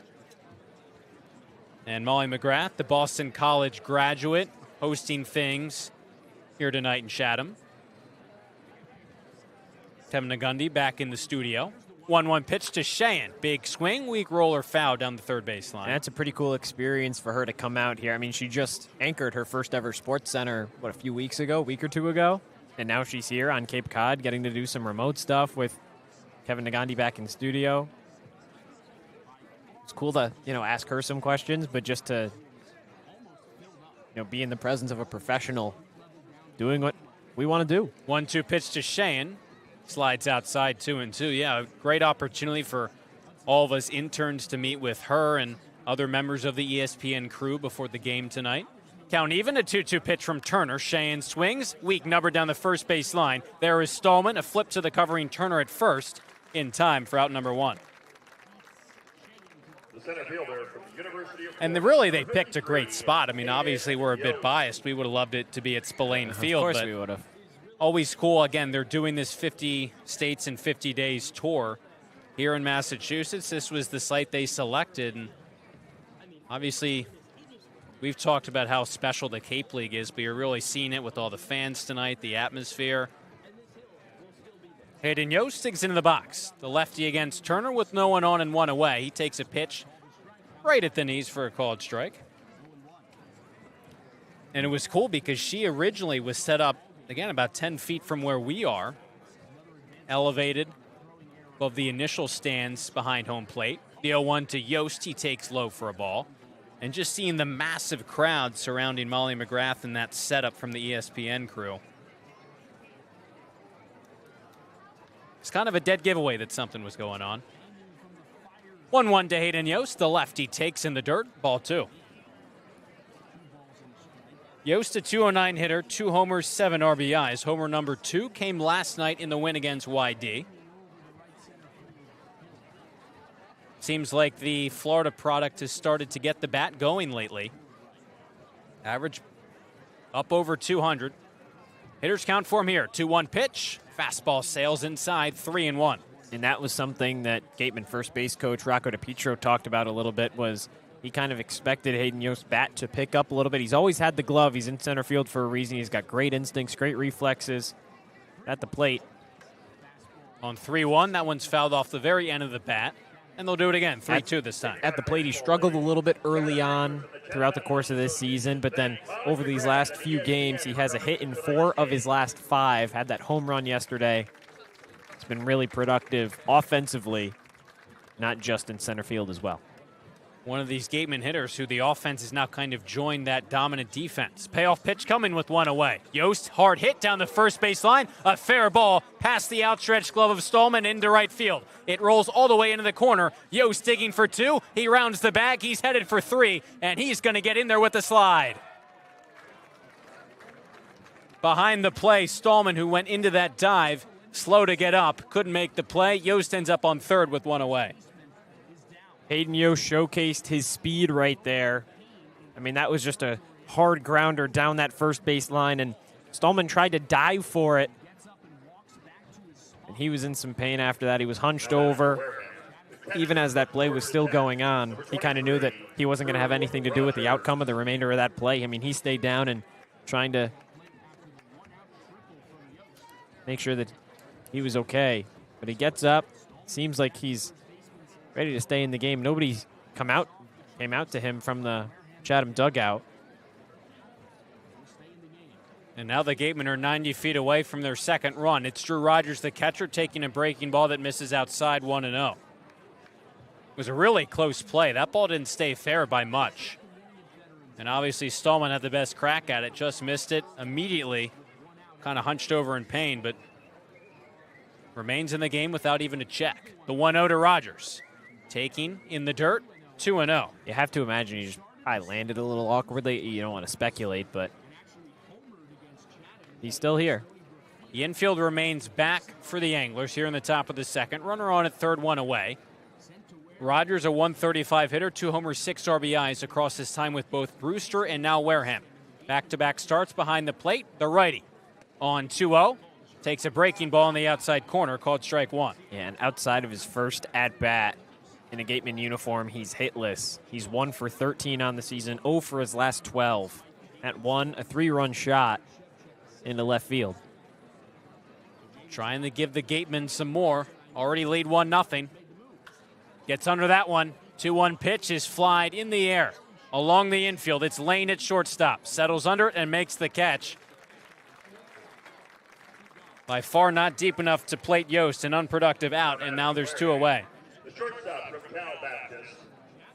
And Molly McGrath, the Boston College graduate, hosting things here tonight in Chatham. Kevin Nagundi back in the studio. 1-1 pitch to Cheyenne. Big swing, weak roller foul down the third base line. That's a pretty cool experience for her to come out here. I mean, she just anchored her first ever SportsCenter, a few weeks ago, week or two ago? And now she's here on Cape Cod getting to do some remote stuff with Kevin Nagundi back in the studio. It's cool to, ask her some questions, but just to, be in the presence of a professional doing what we want to do. 1-2 pitch to Cheyenne. Slides outside 2-2. Yeah, a great opportunity for all of us interns to meet with her and other members of the ESPN crew before the game tonight. Count even, a 2-2 pitch from Turner. Cheyenne swings, weak number down the first base line. There is Stallman, a flip to the covering Turner at first, in time for out number one. And really, they picked a great spot. I mean, obviously, we're a bit biased. We would have loved it to be at Spillane Field. Of course we would have. Always cool. Again, they're doing this 50 States in 50 Days tour here in Massachusetts. This was the site they selected. And obviously, we've talked about how special the Cape League is, but you're really seeing it with all the fans tonight, the atmosphere. Hayden Yost digs into the box. The lefty against Turner with no one on and one away. He takes a pitch right at the knees for a called strike. And it was cool because she originally was set up, again, about 10 feet from where we are, elevated above the initial stands behind home plate. The 0-1 to Yost. He takes low for a ball. And just seeing the massive crowd surrounding Molly McGrath and that setup from the ESPN crew. It's kind of a dead giveaway that something was going on. 1-1 to Hayden Yost. The lefty takes in the dirt. Ball two. Yost, a 209 hitter, 2 homers, 7 RBIs. Homer number 2 came last night in the win against YD. Seems like the Florida product has started to get the bat going lately. Average up over 200. Hitters count for him here. 2-1 pitch. Fastball sails inside, 3-1. And that was something that Gatemen first base coach Rocco DiPietro talked about a little bit, was he kind of expected Hayden Yost's bat to pick up a little bit. He's always had the glove. He's in center field for a reason. He's got great instincts, great reflexes at the plate. On 3-1, that one's fouled off the very end of the bat. And they'll do it again, 3-2 this time. At the plate, he struggled a little bit early on throughout the course of this season, but then over these last few games, he has a hit in 4 of his last 5, had that home run yesterday. It's been really productive offensively, not just in center field as well. One of these Gatemen hitters who the offense has now kind of joined that dominant defense. Payoff pitch coming with one away. Yost, hard hit down the first base line. A fair ball past the outstretched glove of Stallman into right field. It rolls all the way into the corner. Yost digging for 2. He rounds the bag. He's headed for 3, and he's going to get in there with the slide. Behind the play, Stallman, who went into that dive, slow to get up, couldn't make the play. Yost ends up on third with one away. Hayden Yost showcased his speed right there. I mean, that was just a hard grounder down that first base line, and Stallman tried to dive for it. And he was in some pain after that. He was hunched over. Even as that play was still going on, he kind of knew that he wasn't going to have anything to do with the outcome of the remainder of that play. I mean, he stayed down and trying to make sure that he was okay. But he gets up. Seems like he's ready to stay in the game. Nobody came out to him from the Chatham dugout. And now the Gatemen are 90 feet away from their second run. It's Drew Rogers, the catcher, taking a breaking ball that misses outside 1-0. It was a really close play. That ball didn't stay fair by much. And obviously Stallman had the best crack at it, just missed it immediately. Kind of hunched over in pain, but remains in the game without even a check. The 1-0 to Rogers. Taking in the dirt, 2-0. You have to imagine he just probably landed a little awkwardly. You don't want to speculate, but he's still here. The infield remains back for the Anglers here in the top of the second. Runner on at third, one away. Rogers, a 135 hitter, 2 homers, 6 RBIs across his time with both Brewster and now Wareham. Back-to-back starts behind the plate. The righty on 2-0. Takes a breaking ball in the outside corner, called strike one. Yeah, and outside of his first at-bat in a Gateman uniform, he's hitless. He's 1 for 13 on the season, 0 for his last 12. At one, a 3-run shot into left field. Trying to give the Gatemen some more. Already lead 1-0. Gets under that one. 2-1 pitch is flied in the air along the infield. It's Lane at shortstop. Settles under it and makes the catch. By far not deep enough to plate Yost, an unproductive out, and now there's 2 away.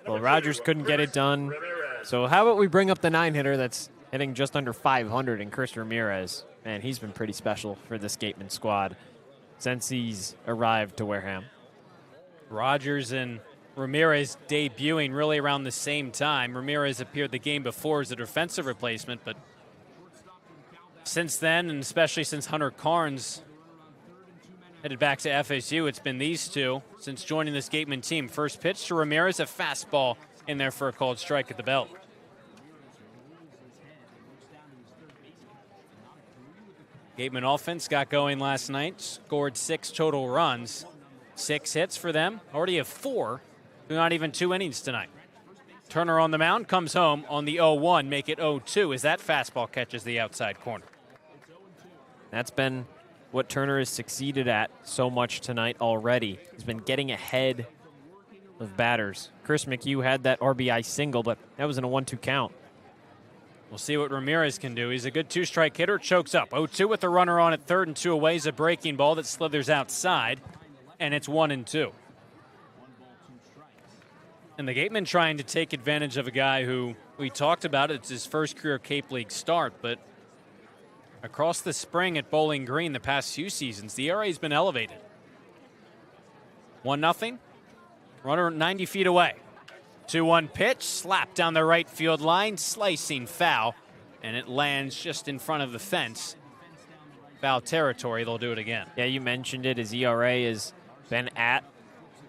Well, Rogers couldn't get it done. So how about we bring up the 9-hitter that's hitting just under 500 in Chris Ramirez. Man, he's been pretty special for this Gateman squad since he's arrived to Wareham. Rogers and Ramirez debuting really around the same time. Ramirez appeared the game before as a defensive replacement, but since then, and especially since Hunter Carnes headed back to FSU, it's been these two since joining this Gateman team. First pitch to Ramirez, a fastball in there for a called strike at the belt. Gateman offense got going last night, scored 6 total runs. 6 hits for them. Already have 4 through not even 2 innings tonight. Turner on the mound, comes home on the 0-1, make it 0-2 as that fastball catches the outside corner. That's been what Turner has succeeded at so much tonight already. He's been getting ahead of batters. Chris McHugh had that RBI single, but that was in a 1-2 count. We'll see what Ramirez can do. He's a good 2-strike hitter, chokes up. 0-2 with the runner on at third and 2 away is a breaking ball that slithers outside, and it's 1-2. And the Gatemen trying to take advantage of a guy who we talked about. It's his first career Cape League start, but across the spring at Bowling Green the past few seasons, the ERA has been elevated. 1-0. Runner 90 feet away. 2-1 pitch, slapped down the right field line, slicing foul, and it lands just in front of the fence. Foul territory, they'll do it again. Yeah, you mentioned it. His ERA has been at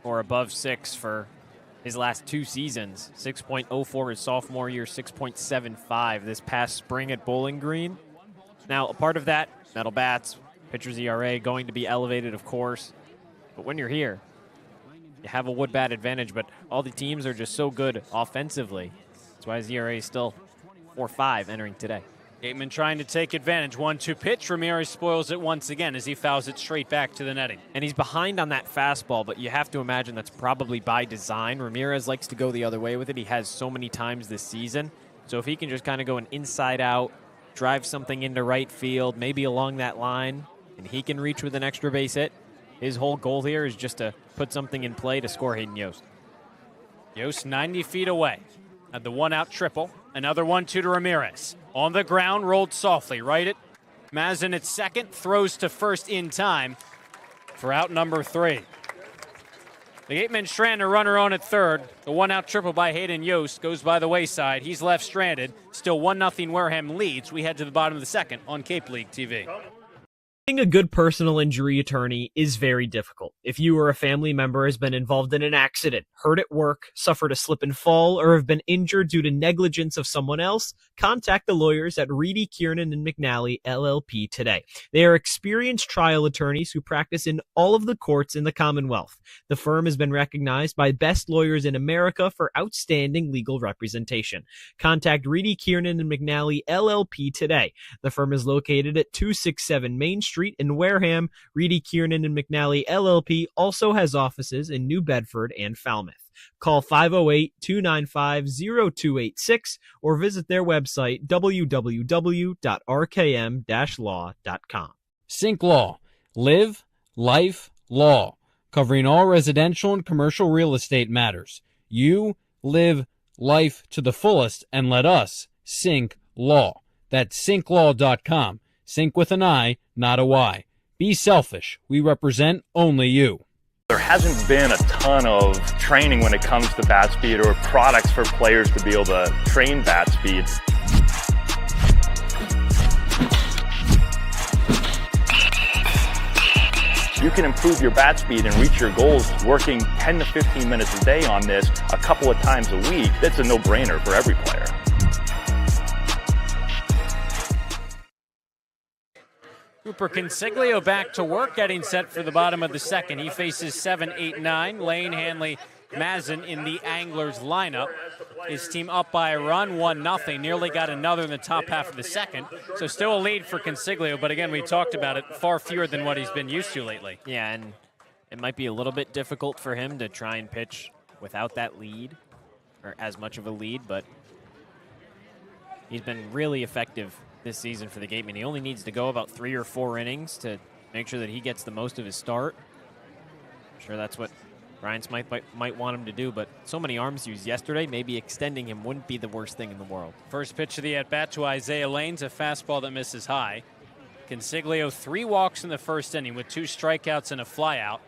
or above 6 for his last 2 seasons. 6.04 his sophomore year, 6.75 this past spring at Bowling Green. Now, a part of that, metal bats, pitcher's ERA going to be elevated, of course. But when you're here, you have a wood bat advantage, but all the teams are just so good offensively. That's why his ERA is still 4.5 entering today. Gateman trying to take advantage. 1-2 pitch. Ramirez spoils it once again as he fouls it straight back to the netting. And he's behind on that fastball, but you have to imagine that's probably by design. Ramirez likes to go the other way with it. He has so many times this season. So if he can just kind of go an inside out, drive something into right field, maybe along that line, and he can reach with an extra base hit, his whole goal here is just to put something in play to score Hayden Yost. Yost 90 feet away at the 1-out triple. Another 1-2 to Ramirez. On the ground, rolled softly. Right at Mazin at second. Throws to first in time for out number 3. The Gatemen strand a runner on at third. The 1-out triple by Hayden Yost goes by the wayside. He's left stranded. Still 1-0 Wareham leads. We head to the bottom of the second on Cape League TV. Being a good personal injury attorney is very difficult. If you or a family member has been involved in an accident, hurt at work, suffered a slip and fall, or have been injured due to negligence of someone else, contact the lawyers at Reedy, Kiernan, and McNally, LLP today. They are experienced trial attorneys who practice in all of the courts in the Commonwealth. The firm has been recognized by Best Lawyers in America for outstanding legal representation. Contact Reedy, Kiernan, and McNally, LLP today. The firm is located at 267 Main Street in Wareham. Reedy, Kiernan, and McNally LLP also has offices in New Bedford and Falmouth. Call 508-295-0286 or visit their website www.rkm-law.com. Sync Law. Live, life, law. Covering all residential and commercial real estate matters. You live life to the fullest and let us Sync Law. That's synclaw.com. Sync with an I, not a Y. Be selfish. We represent only you. There hasn't been a ton of training when it comes to bat speed or products for players to be able to train bat speed. You can improve your bat speed and reach your goals working 10 to 15 minutes a day on this a couple of times a week. That's a no-brainer for every player. Cooper Consiglio back to work, getting set for the bottom of the second. He faces 7, 8, 9. Lane, Hanley, Mazin in the Anglers lineup. His team up by a run, 1-0. Nearly got another in the top half of the second. So still a lead for Consiglio, but again, we talked about it, far fewer than what he's been used to lately. Yeah, and it might be a little bit difficult for him to try and pitch without that lead, or as much of a lead, but he's been really effective this season for the Gatemen. He only needs to go about 3 or 4 innings to make sure that he gets the most of his start. I'm sure that's what Brian Smythe might want him to do, but so many arms used yesterday, maybe extending him wouldn't be the worst thing in the world. First pitch of the at-bat to Isaiah Lanes, a fastball that misses high. Consiglio 3 walks in the first inning with 2 strikeouts and a flyout.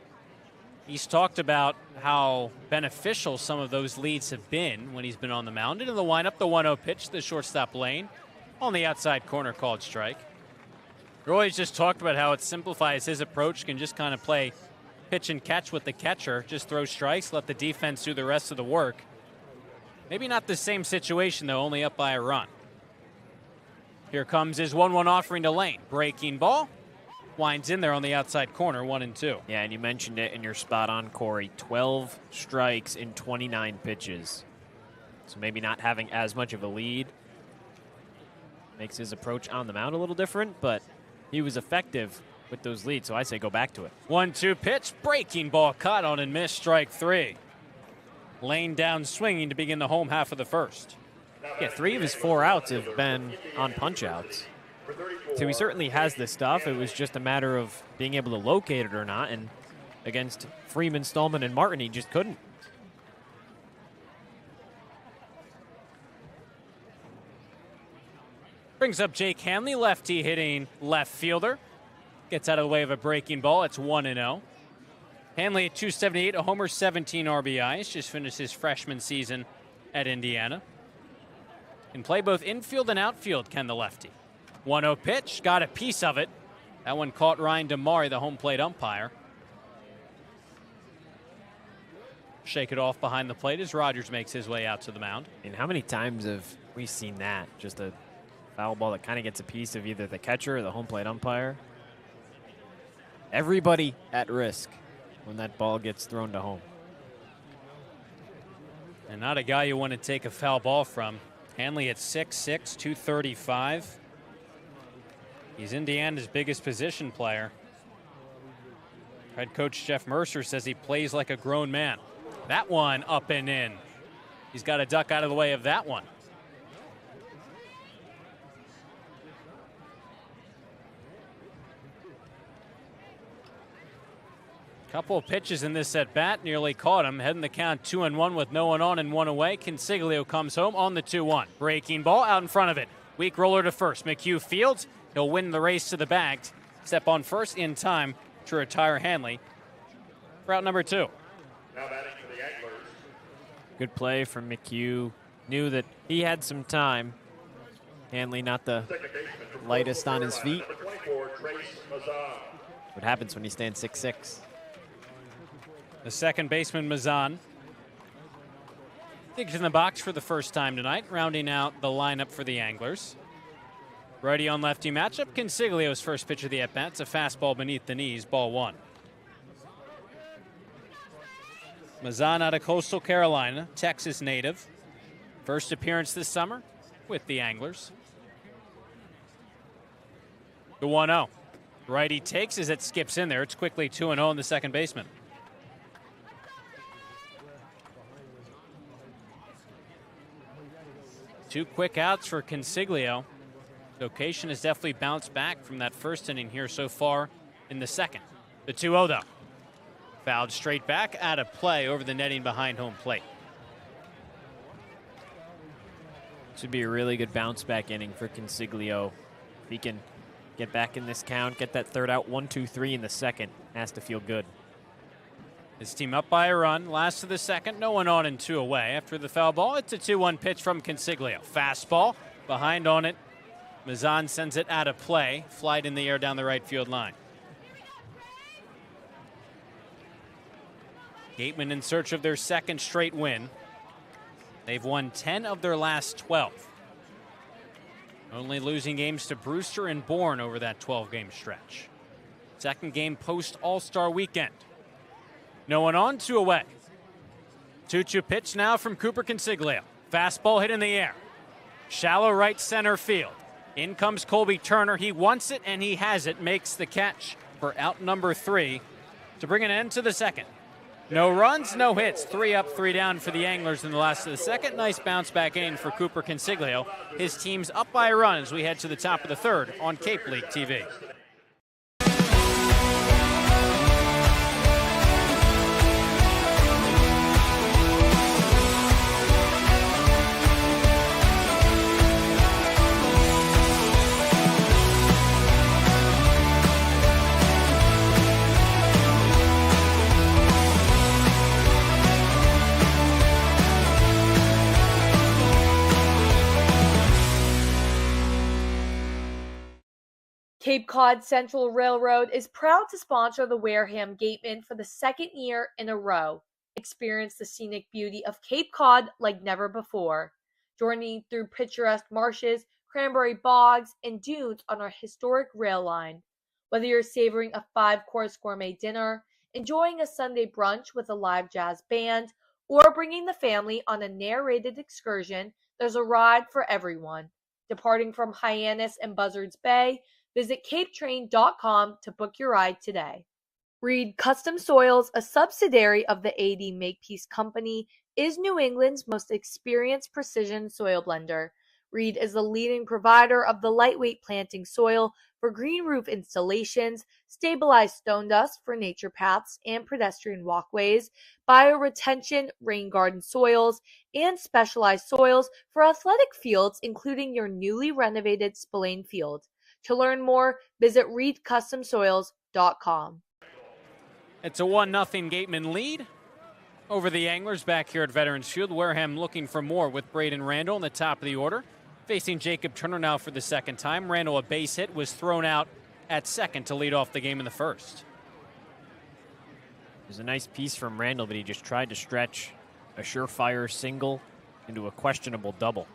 He's talked about how beneficial some of those leads have been when he's been on the mound. Into the windup, the 1-0 pitch to the shortstop Lane. On the outside corner, called strike. Roy's just talked about how it simplifies his approach, can just kind of play pitch and catch with the catcher, just throw strikes, let the defense do the rest of the work. Maybe not the same situation, though, only up by a run. Here comes his 1-1 offering to Lane. Breaking ball. Winds in there on the outside corner, 1-2. Yeah, and you mentioned it, and you're spot on, Cory. 12 strikes in 29 pitches. So maybe not having as much of a lead makes his approach on the mound a little different, but he was effective with those leads, so I say go back to it. 1-2 pitch, breaking ball caught on and missed, strike 3. Lane down swinging to begin the home half of the first. Yeah, 3 of his 4 outs have been on punch-outs. So he certainly has the stuff. It was just a matter of being able to locate it or not, and against Freeman, Stallman, and Martin, he just couldn't. Brings up Jake Hanley, lefty hitting left fielder. Gets out of the way of a breaking ball. It's 1-0. Hanley at 278, a homer, 17 RBIs. Just finished his freshman season at Indiana. Can play both infield and outfield, can the lefty. 1-0 pitch, got a piece of it. That one caught Ryan Damari, the home plate umpire. Shake it off behind the plate as Rogers makes his way out to the mound. And how many times have we seen that? Just a foul ball that kind of gets a piece of either the catcher or the home plate umpire. Everybody at risk when that ball gets thrown to home. And not a guy you want to take a foul ball from. Hanley at 6'6", 235. He's Indiana's biggest position player. Head coach Jeff Mercer says he plays like a grown man. That one up and in. He's got to duck out of the way of that one. Couple of pitches in this at bat, nearly caught him. Heading the count 2-1 with no one on and one away. Consiglio comes home on the 2-1. Breaking ball out in front of it. Weak roller to first. McHugh fields. He'll win the race to the bag. Step on first in time to retire Hanley. Route number 2. Now batting for the Anglers. Good play from McHugh. Knew that he had some time. Hanley not the lightest on his feet. What happens when you stand 6'6"? The second baseman, Mazan, digs in the box for the first time tonight, rounding out the lineup for the Anglers. Righty on lefty matchup. Consiglio's first pitch of the at-bat. It's a fastball beneath the knees, ball 1. Mazan out of Coastal Carolina, Texas native. First appearance this summer with the Anglers. The 1-0. Righty takes as it skips in there. It's quickly 2-0 in the second baseman. Two quick outs for Consiglio. Location has definitely bounced back from that first inning here so far in the second. The 2-0 though. Fouled straight back, out of play over the netting behind home plate. Should be a really good bounce back inning for Consiglio. If he can get back in this count, get that third out, 1-2-3 in the second, has to feel good. His team up by a run, last of the second, no one on and 2 away. After the foul ball, it's a 2-1 pitch from Consiglio. Fastball, behind on it. Mazan sends it out of play, flight in the air down the right field line. Gatemen in search of their second straight win. They've won 10 of their last 12. Only losing games to Brewster and Bourne over that 12-game stretch. Second game post All-Star weekend. No one on, 2 away. 2-2 pitch now from Cooper Consiglio. Fastball hit in the air. Shallow right center field. In comes Colby Turner. He wants it and he has it. Makes the catch for out number 3 to bring an end to the second. No runs, no hits. 3 up, 3 down for the Anglers in the last of the second. Nice bounce back inning for Cooper Consiglio. His team's up by a run as we head to the top of the third on Cape League TV. Cape Cod Central Railroad is proud to sponsor the Wareham Gatemen for the second year in a row. Experience the scenic beauty of Cape Cod like never before. Journey through picturesque marshes, cranberry bogs, and dunes on our historic rail line. Whether you're savoring a 5-course gourmet dinner, enjoying a Sunday brunch with a live jazz band, or bringing the family on a narrated excursion, there's a ride for everyone. Departing from Hyannis and Buzzards Bay, visit capetrain.com to book your ride today. Reed Custom Soils, a subsidiary of the AD Makepeace Company, is New England's most experienced precision soil blender. Reed is the leading provider of the lightweight planting soil for green roof installations, stabilized stone dust for nature paths and pedestrian walkways, bioretention rain garden soils, and specialized soils for athletic fields, including your newly renovated Spillane Field. To learn more, visit reedcustomsoils.com. It's a 1-0 Gateman lead over the Anglers back here at Veterans Field. Wareham looking for more with Braden Randall in the top of the order. Facing Jacob Turner now for the second time. Randall, a base hit, was thrown out at second to lead off the game in the first. It was a nice piece from Randall, but he just tried to stretch a surefire single into a questionable double.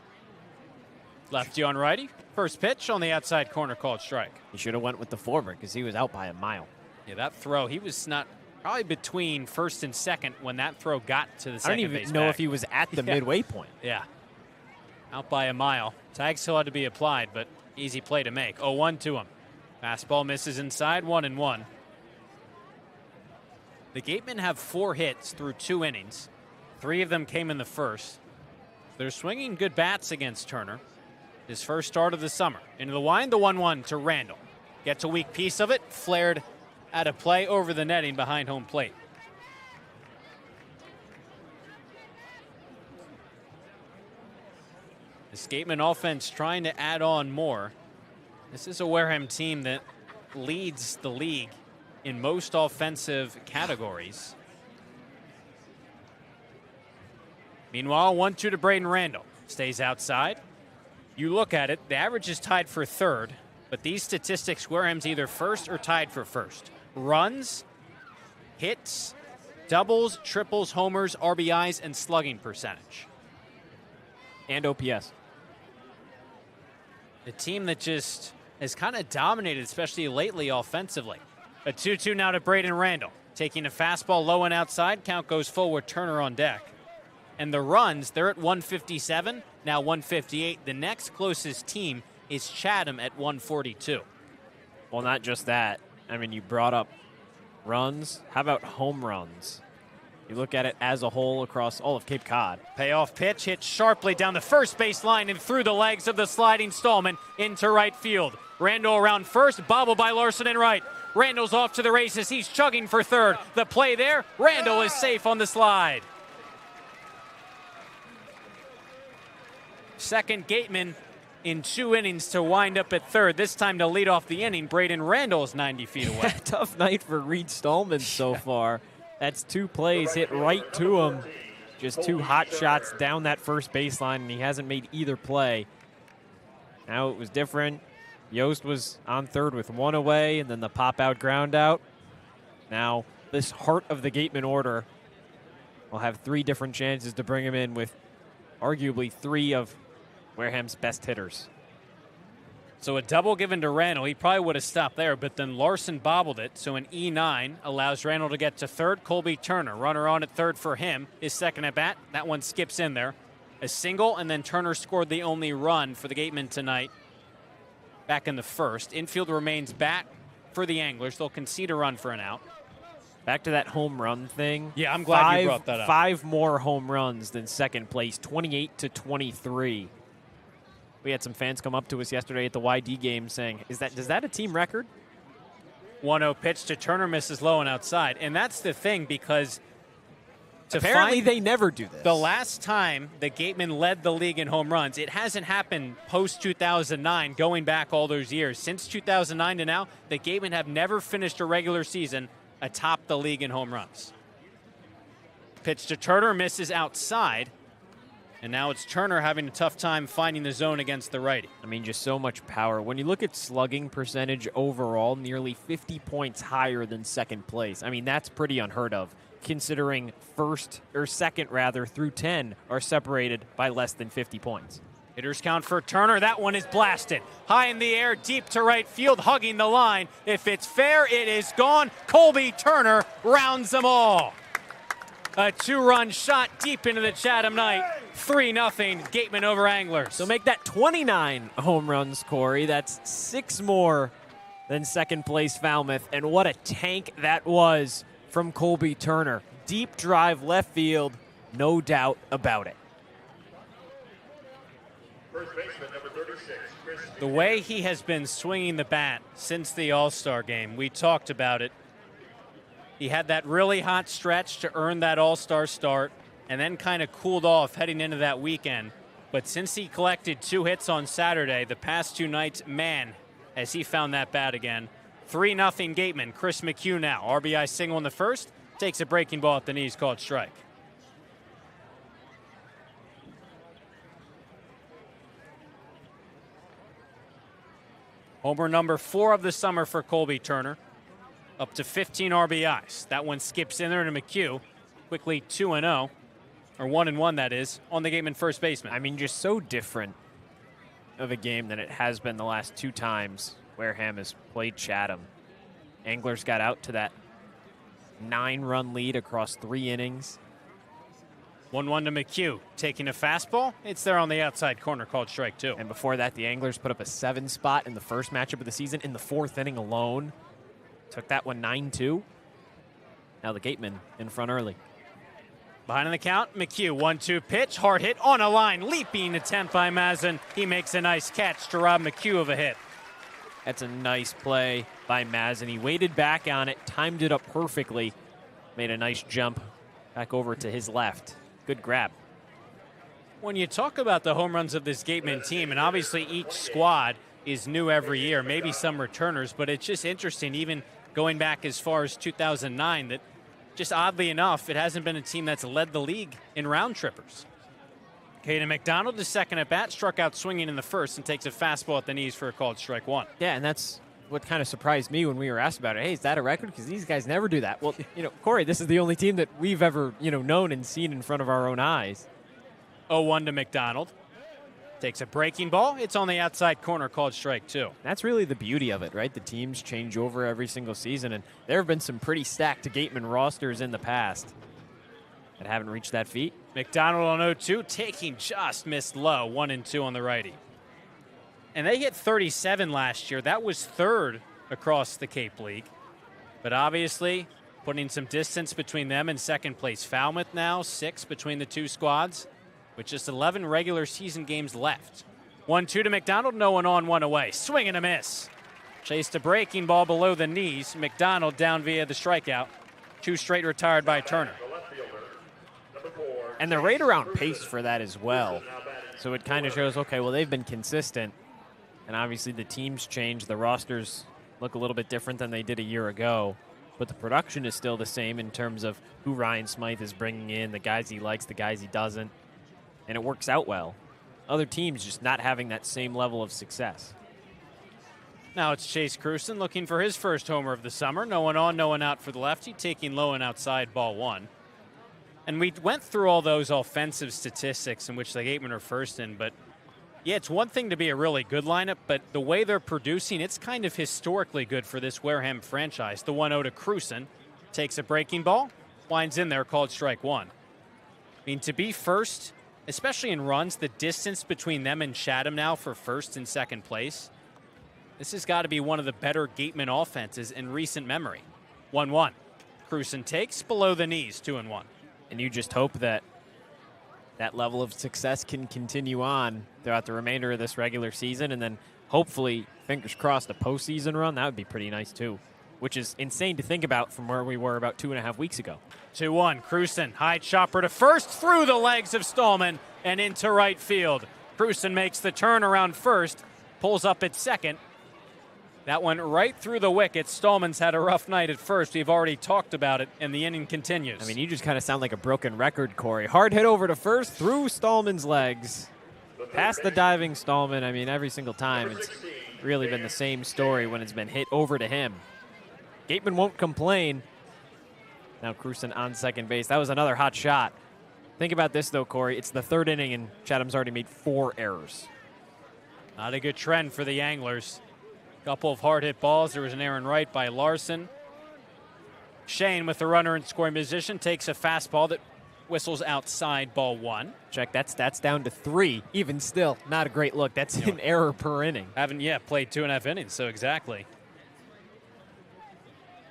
Lefty on righty. First pitch on the outside corner, called strike. He should have went with the former because he was out by a mile. Yeah, that throw, he was not probably between first and second when that throw got to the second base. I don't even know if he was at the midway point. Yeah. Out by a mile. Tag still had to be applied, but easy play to make. 0-1 to him. Fastball misses inside, 1-1. The Gatemen have 4 hits through 2 innings. 3 of them came in the first. They're swinging good bats against Turner. His first start of the summer. Into the wind, the 1-1 to Randall. Gets a weak piece of it, flared out of play over the netting behind home plate. The Gatemen offense trying to add on more. This is a Wareham team that leads the league in most offensive categories. Meanwhile, 1-2 to Braden Randall. Stays outside. You look at it, the average is tied for third, but these statistics, Wareham's either first or tied for first. Runs, hits, doubles, triples, homers, RBIs, and slugging percentage. And OPS. The team that just has kind of dominated, especially lately offensively. A 2-2 now to Braden Randall. Taking a fastball low and outside. Count goes full with Turner on deck. And the runs, they're at 157, now 158. The next closest team is Chatham at 142. Well, not just that. I mean, you brought up runs. How about home runs? You look at it as a whole across all of Cape Cod. Payoff pitch hit sharply down the first base line and through the legs of the sliding Stallman into right field. Randall around first, bobbled by Larson in right. Randall's off to the races. He's chugging for third. The play there, Randall is safe on the slide. Second Gatemen in 2 innings to wind up at third. This time to lead off the inning, Braden Randall's 90 feet away. Tough night for Reed Stallman so far. That's 2 plays hit right to him. Just 2 hot shots down that first baseline, and he hasn't made either play. Now it was different. Yost was on third with 1 away, and then the pop-out ground out. Now this heart of the Gatemen order will have 3 different chances to bring him in with arguably 3 of Wareham's best hitters. So a double given to Randall. He probably would have stopped there, but then Larson bobbled it. So an E9 allows Randall to get to third. Colby Turner, runner on at third for him. His second at bat. That one skips in there. A single, and then Turner scored the only run for the Gatemen tonight back in the first. Infield remains back for the Anglers. They'll concede a run for an out. Back to that home run thing. Yeah, I'm glad you brought that up. 5 more home runs than second place, 28-23. We had some fans come up to us yesterday at the YD game saying, is that a team record? 1-0 pitch to Turner, misses low and outside. And that's the thing, because apparently they never do this. The last time the Gatemen led the league in home runs, it hasn't happened post-2009, going back all those years. Since 2009 to now, the Gatemen have never finished a regular season atop the league in home runs. Pitch to Turner, misses outside. And now it's Turner having a tough time finding the zone against the righty. I mean, just so much power. When you look at slugging percentage overall, nearly 50 points higher than second place. I mean, that's pretty unheard of, considering second through 10 are separated by less than 50 points. Hitters count for Turner. That one is blasted. High in the air, deep to right field, hugging the line. If it's fair, it is gone. Colby Turner rounds them all. A 2-run shot deep into the Chatham night. 3-0 Gatemen over Anglers. So make that 29 home runs, Cory. That's 6 more than second place Falmouth. And what a tank that was from Colby Turner. Deep drive left field, no doubt about it. First baseman, number 36, Chris. The way he has been swinging the bat since the All-Star game, we talked about it. He had that really hot stretch to earn that All-Star start and then kind of cooled off heading into that weekend. But since he collected 2 hits on Saturday, the past 2 nights, man, has he found that bat again. 3-0 Gatemen. Chris McHugh now. RBI single in the first. Takes a breaking ball at the knees, called strike. Homer number 4 of the summer for Colby Turner. Up to 15 RBIs. That one skips in there to McHugh. Quickly 2-0, or 1-1 that is, on the Gatemen first baseman. I mean, just so different of a game than it has been the last 2 times Wareham has played Chatham. Anglers got out to that 9-run lead across 3 innings. 1-1 to McHugh. Taking a fastball. It's there on the outside corner, called strike 2. And before that, the Anglers put up a 7 spot in the first matchup of the season in the 4th inning alone. Took that one 9-2. Now the Gatemen in front early. Behind on the count, McHugh, 1-2 pitch, hard hit on a line, leaping attempt by Mazin. He makes a nice catch to rob McHugh of a hit. That's a nice play by Mazin. He waited back on it, timed it up perfectly, made a nice jump back over to his left. Good grab. When you talk about the home runs of this Gatemen team, and obviously each squad is new every year, maybe some returners, but it's just interesting, even going back as far as 2009, that just oddly enough, it hasn't been a team that's led the league in round trippers. Caden McDonald, the second at bat, struck out swinging in the first and takes a fastball at the knees for a called strike 1. Yeah, and that's what kind of surprised me when we were asked about it. Hey, is that a record? Because these guys never do that. Well, Cory, this is the only team that we've ever, known and seen in front of our own eyes. 0-1 to McDonald. Takes a breaking ball. It's on the outside corner, called strike 2. That's really the beauty of it, right? The teams change over every single season, and there have been some pretty stacked Gatemen rosters in the past that haven't reached that feat. McDonald on 0-2, taking just missed low, 1-2 on the righty. And they hit 37 last year. That was 3rd across the Cape League. But obviously, putting some distance between them and second place. Falmouth now, 6 between the 2 squads, with just 11 regular season games left. 1-2 to McDonald, no one on, 1 away. Swing and a miss. Chased a breaking ball below the knees. McDonald down via the strikeout. 2 straight retired by Turner. And they're right around pace for that as well. So it kind of shows, okay, well, they've been consistent, and obviously the teams change. The rosters look a little bit different than they did a year ago, but the production is still the same in terms of who Ryan Smythe is bringing in, the guys he likes, the guys he doesn't, and it works out well. Other teams just not having that same level of success. Now it's Chase Cruson looking for his first homer of the summer. No one on, no one out for the lefty, taking low and outside, ball one. And we went through all those offensive statistics in which the Gatemen are first in, but yeah, it's one thing to be a really good lineup, but the way they're producing, it's kind of historically good for this Wareham franchise. The 1-0 to Cruson, takes a breaking ball, winds in there, called strike one. I mean, to be first, especially in runs, the distance between them and Chatham now for first and second place, this has got to be one of the better Gatemen offenses in recent memory. 1-1. Cruson takes below the knees, 2-1. And you just hope that that level of success can continue on throughout the remainder of this regular season, and then hopefully, fingers crossed, a postseason run. That would be pretty nice too, which is insane to think about from where we were about 2.5 weeks ago. 2-1. Cruson, high chopper to first, through the legs of Stallman and into right field. Cruson makes the turn around first, pulls up at second. That went right through the wickets. Stallman's had a rough night at first. We've already talked about it, and the inning continues. I mean, you just kind of sound like a broken record, Cory. Hard hit over to first, through Stallman's legs, past the diving Stallman. I mean, every single time it's really been the same story when it's been hit over to him. Gatemen won't complain. Now Cruson on second base. That was another hot shot. Think about this, though, Cory. It's the third inning, and Chatham's already made 4 errors. Not a good trend for the Anglers. Couple of hard hit balls. There was an error in right by Larson. Shane with the runner in scoring position takes a fastball that whistles outside, ball one. Check that stats down to 3. Even still, not a great look. That's an error per inning. Haven't yet played 2.5 innings, so exactly.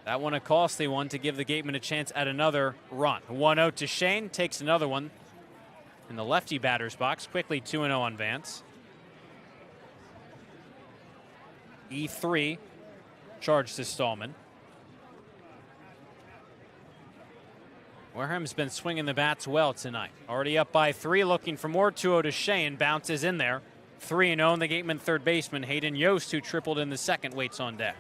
That one a costly one to give the Gatemen a chance at another run. 1-0 to Shane, takes another one in the lefty batter's box. Quickly 2-0 on Vance. E3 charged to Stallman. Wareham's been swinging the bats well tonight. Already up by 3, looking for more. 2-0 to Shane, bounces in there. 3-0, and the Gateman third baseman, Hayden Yost, who tripled in the second, waits on deck.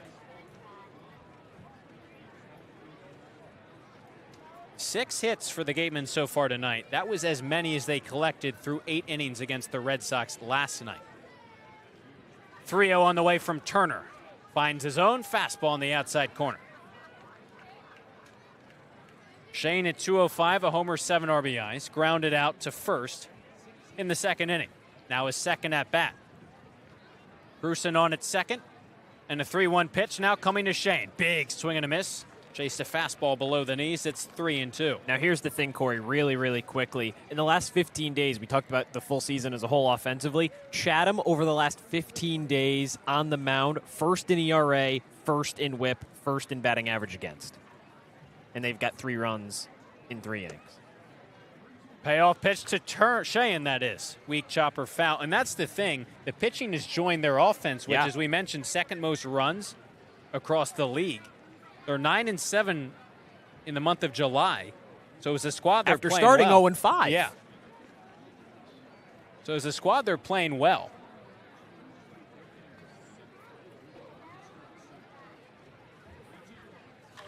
6 hits for the Gatemen so far tonight. That was as many as they collected through 8 innings against the Red Sox last night. 3-0 on the way from Turner. Finds his own fastball in the outside corner. Shane at 205, a homer, 7 RBIs. Grounded out to first in the second inning. Now his second at bat. Cruson on at second. And a 3-1 pitch now coming to Shane. Big swing and a miss. Chased a fastball below the knees. It's 3-2. Now here's the thing, Cory, really, really quickly. In the last 15 days, we talked about the full season as a whole offensively. Chatham over the last 15 days on the mound, first in ERA, first in WHIP, first in batting average against. And they've got 3 runs in 3 innings. Payoff pitch to Shane, that is. Weak chopper foul. And that's the thing. The pitching has joined their offense, which, as we mentioned, second most runs across the league. They're 9-7 in the month of July. So as a squad, they're after playing starting well. 0-5. Yeah. So as a squad, they're playing well.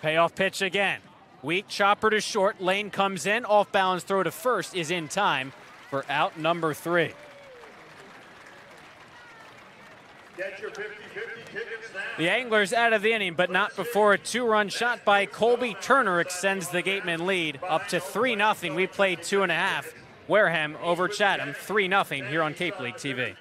Payoff pitch again. Weak chopper to short. Lane comes in. Off balance throw to first is in time for out number 3. Get your 50-50 tickets now. The Anglers out of the inning, but not before a 2-run shot by Colby Turner extends the Gatemen lead up to 3-0. We played 2.5. Wareham over Chatham, 3-0 here on Cape League TV. When it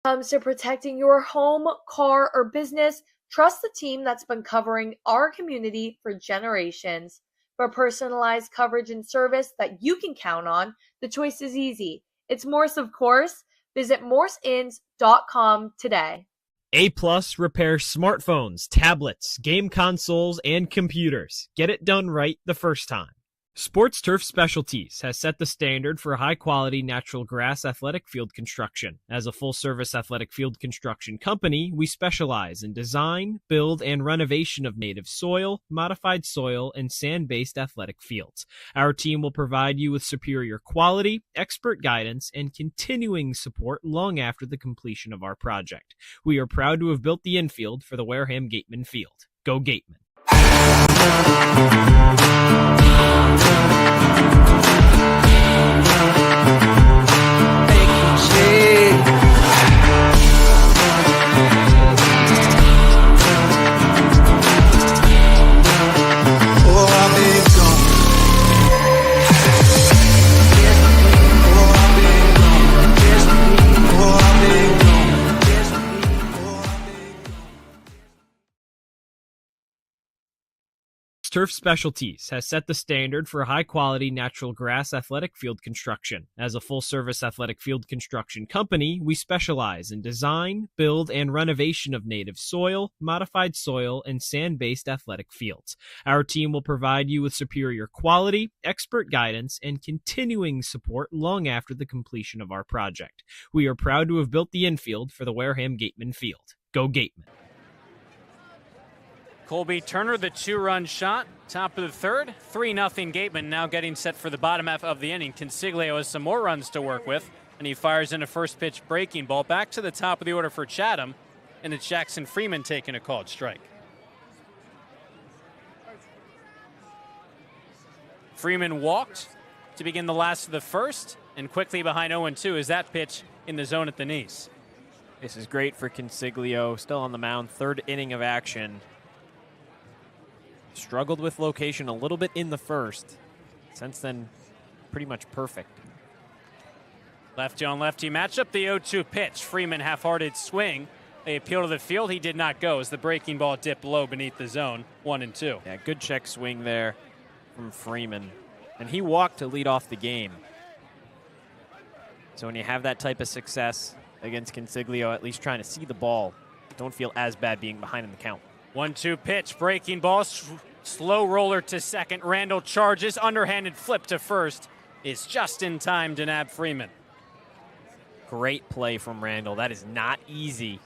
comes to protecting your home, car, or business, trust the team that's been covering our community for generations. For personalized coverage and service that you can count on, the choice is easy. It's Morse, of course. Visit morseins.com today. A+ repairs smartphones, tablets, game consoles, and computers. Get it done right the first time. Sports Turf Specialties has set the standard for high-quality natural grass athletic field construction. As a full-service athletic field construction company, we specialize in design, build, and renovation of native soil, modified soil, and sand-based athletic fields. Our team will provide you with superior quality, expert guidance, and continuing support long after the completion of our project. We are proud to have built the infield for the Wareham Gatemen field. Go Gatemen! Turf Specialties has set the standard for high-quality natural grass athletic field construction. As a full-service athletic field construction company, we specialize in design, build, and renovation of native soil, modified soil, and sand-based athletic fields. Our team will provide you with superior quality, expert guidance, and continuing support long after the completion of our project. We are proud to have built the infield for the Wareham Gatemen field. Go Gatemen! Colby Turner, the two-run shot, top of the third, 3-0 Gatemen, now getting set for the bottom half of the inning. Consiglio has some more runs to work with, and he fires in a first pitch breaking ball back to the top of the order for Chatham, and it's Jackson Freeman taking a called strike. Freeman walked to begin the last of the first, and quickly behind 0-2 is that pitch in the zone at the knees. This is great for Consiglio, still on the mound, third inning of action. Struggled with location a little bit in the first. Since then, pretty much perfect. Lefty on lefty matchup, the 0-2 pitch. Freeman half-hearted swing. They appeal to the field. He did not go as the breaking ball dipped low beneath the zone. 1-2. Yeah, good check swing there from Freeman. And he walked to lead off the game. So when you have that type of success against Consiglio, at least trying to see the ball, don't feel as bad being behind in the count. 1-2 pitch, breaking ball, slow roller to second. Randall charges, underhanded flip to first. Is just in time to nab Freeman. Great play from Randall. That is not easy,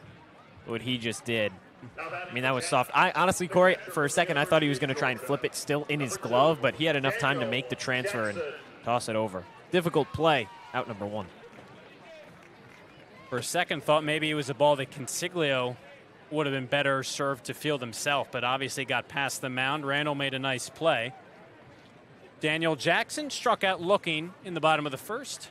what he just did. I mean, that was soft. I honestly, Corey, for a second, I thought he was going to try and flip it still in his glove, but he had enough time to make the transfer and toss it over. Difficult play, out number one. For a second, thought maybe it was a ball that Consiglio would have been better served to field himself, but obviously got past the mound. Randall made a nice play. Daniel Jackson struck out looking in the bottom of the first.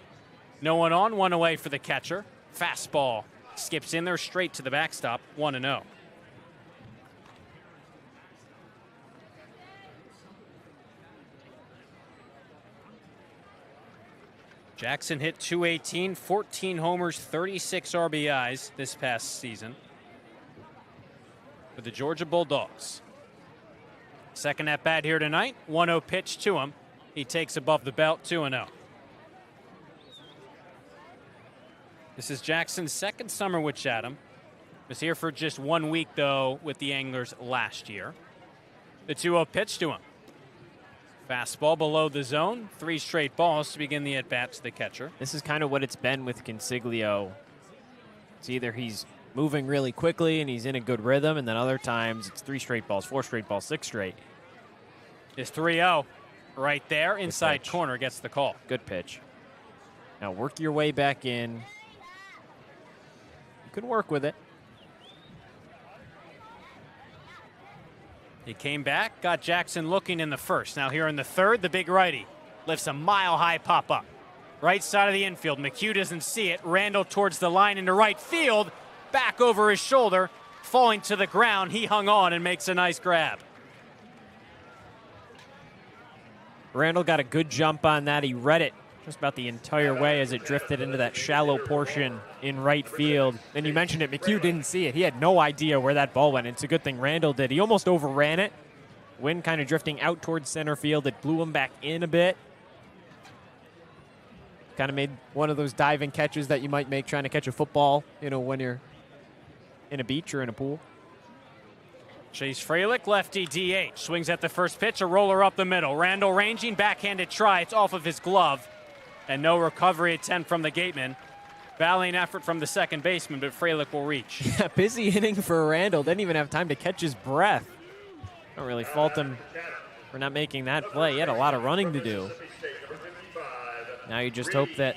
No one on, one away for the catcher. Fastball skips in there straight to the backstop, 1-0. Jackson hit .218, 14 homers, 36 RBIs this past season for the Georgia Bulldogs. Second at bat here tonight, 1-0 pitch to him. He takes above the belt, 2-0. This is Jackson's second summer with Chatham. Was here for just 1 week, though, with the Anglers last year. The 2-0 pitch to him. Fastball below the zone, 3 straight balls to begin the at-bat to the catcher. This is kind of what it's been with Consiglio. It's either he's moving really quickly and he's in a good rhythm, and then other times it's 3 straight balls, 4 straight balls, 6 straight. It's 3-0 right there, inside corner, gets the call. Good pitch. Now work your way back in. You can work with it. He came back, got Jackson looking in the first. Now here in the third, the big righty lifts a mile-high pop-up. Right side of the infield. McHugh doesn't see it. Randall towards the line into right field. Back over his shoulder, falling to the ground. He hung on and makes a nice grab. Randall got a good jump on that. He read it just about the entire way as it drifted into that shallow portion in right field. And you mentioned it, McHugh didn't see it. He had no idea where that ball went. It's a good thing Randall did. He almost overran it. Wind kind of drifting out towards center field. It blew him back in a bit. Kind of made one of those diving catches that you might make trying to catch a football, you know, when you're in a beach or in a pool. Chase Freilich, lefty DH. Swings at the first pitch, a roller up the middle. Randall ranging, backhanded try. It's off of his glove. And no recovery attempt from the Gatemen. Valiant effort from the second baseman, but Freilich will reach. Yeah, busy inning for Randall. Didn't even have time to catch his breath. Don't really fault him for not making that play. He had a lot of running to do. Now you just hope that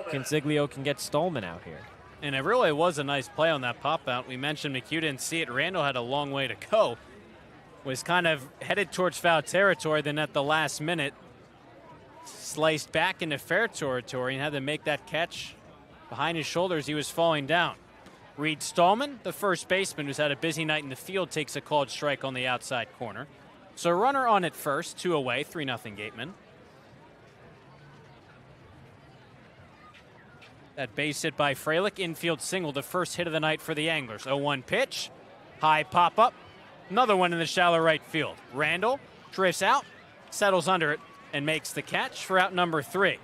Consiglio can get Stolman out here. And it really was a nice play on that pop out. We mentioned McHugh didn't see it. Randall had a long way to go. Was kind of headed towards foul territory, then at the last minute, sliced back into fair territory and had to make that catch. Behind his shoulders, he was falling down. Reed Stallman, the first baseman who's had a busy night in the field, takes a called strike on the outside corner. So runner on at first, 2 away, 3-0 Gatemen. That base hit by Freilich, infield single, the first hit of the night for the Anglers. 0-1 pitch, high pop up, another one in the shallow right field. Randall drifts out, settles under it, and makes the catch for out number 3.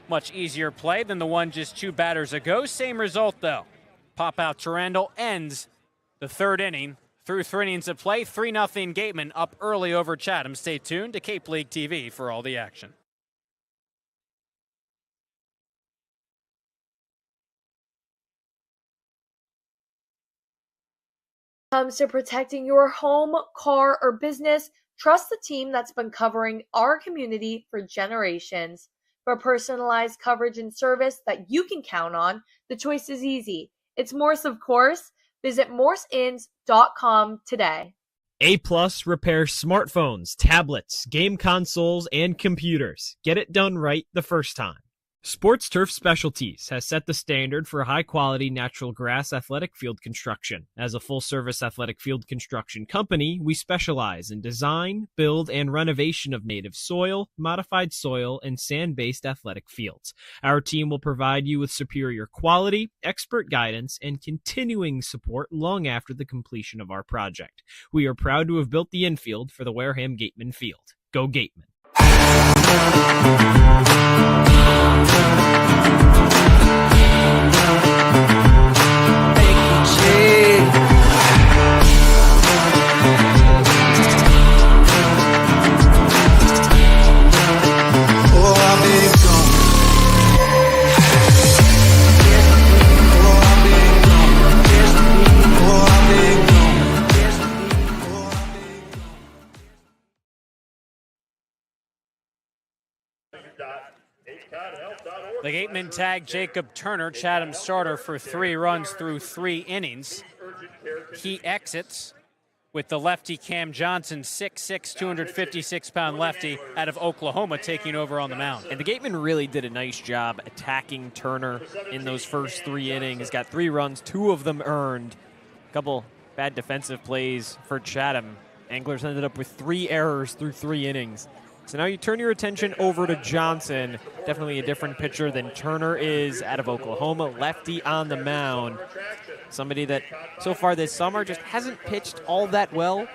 Much easier play than the one just 2 batters ago. Same result though. Pop out to Randall ends the 3rd inning. Through 3 innings of play, 3-0 Gatemen up early over Chatham. Stay tuned to Cape League TV for all the action. Comes to protecting your home, car, or business, trust the team that's been covering our community for generations. For personalized coverage and service that you can count on, the choice is easy. It's Morse, of course. Visit morseins.com today. A-Plus repairs smartphones, tablets, game consoles, and computers. Get it done right the first time. Sports Turf Specialties has set the standard for high-quality natural grass athletic field construction. As a full-service athletic field construction company, we specialize in design, build, and renovation of native soil, modified soil, and sand-based athletic fields. Our team will provide you with superior quality, expert guidance, and continuing support long after the completion of our project. We are proud to have built the infield for the Wareham Gatemen field. Go Gatemen! The Gatemen tag Jacob Turner, Chatham starter, for 3 runs through 3 innings. He exits with the lefty Cam Johnson, 6'6", 256-pound lefty out of Oklahoma, taking over on the mound. And the Gatemen really did a nice job attacking Turner in those first 3 innings. Got 3 runs, 2 of them earned. A couple bad defensive plays for Chatham. Anglers ended up with 3 errors through 3 innings. So now you turn your attention over to Johnson. Definitely a different pitcher than Turner is out of Oklahoma. Lefty on the mound. Somebody that so far this summer just hasn't pitched all that well.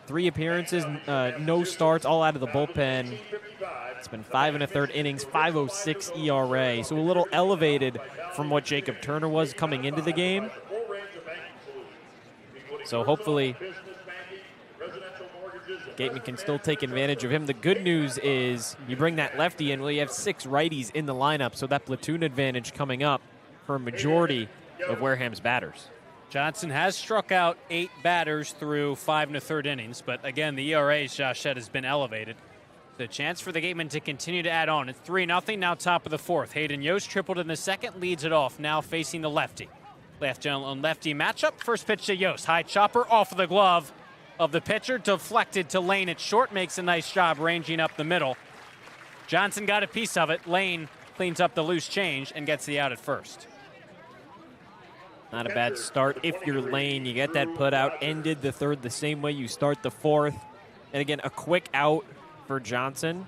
3 appearances, no starts, all out of the bullpen. It's been 5 1/3 innings, 5.06 ERA. So a little elevated from what Jacob Turner was coming into the game. So hopefully Gatemen can still take advantage of him. The good news is you bring that lefty in, well, you have 6 righties in the lineup, so that platoon advantage coming up for a majority of Wareham's batters. Johnson has struck out 8 batters through 5 1/3 innings, but again, the ERA, as Josh said, has been elevated. The chance for the Gatemen to continue to add on. It's 3-0, now top of the 4th. Hayden Yost tripled in the 2nd, leads it off, now facing the lefty. Left on lefty matchup, first pitch to Yost. High chopper off of the glove of the pitcher, deflected to Lane at short, makes a nice job ranging up the middle. Johnson got a piece of it. Lane cleans up the loose change and gets the out at first. Not a bad start if you're Lane. You get that put out, ended the 3rd the same way you start the 4th. And again, a quick out for Johnson.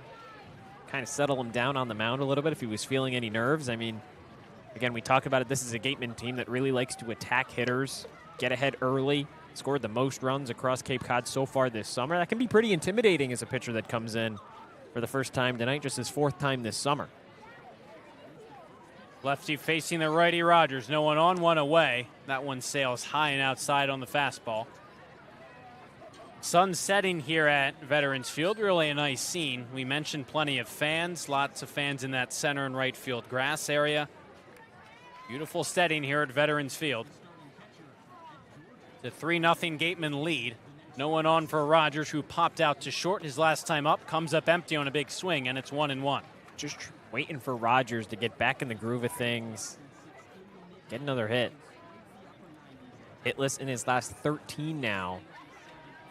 Kind of settle him down on the mound a little bit if he was feeling any nerves. I mean, again, we talk about it. This is a Gatemen team that really likes to attack hitters, get ahead early. Scored the most runs across Cape Cod so far this summer. That can be pretty intimidating as a pitcher that comes in for the first time tonight, just his 4th time this summer. Lefty facing the righty Rogers. No one on, one away. That one sails high and outside on the fastball. Sun setting here at Veterans Field, really a nice scene. We mentioned plenty of fans, lots of fans in that center and right field grass area. Beautiful setting here at Veterans Field. The 3-0 Gatemen lead. No one on for Rogers, who popped out to short his last time up, comes up empty on a big swing, and it's 1-1. Just waiting for Rogers to get back in the groove of things. Get another hit. Hitless in his last 13 now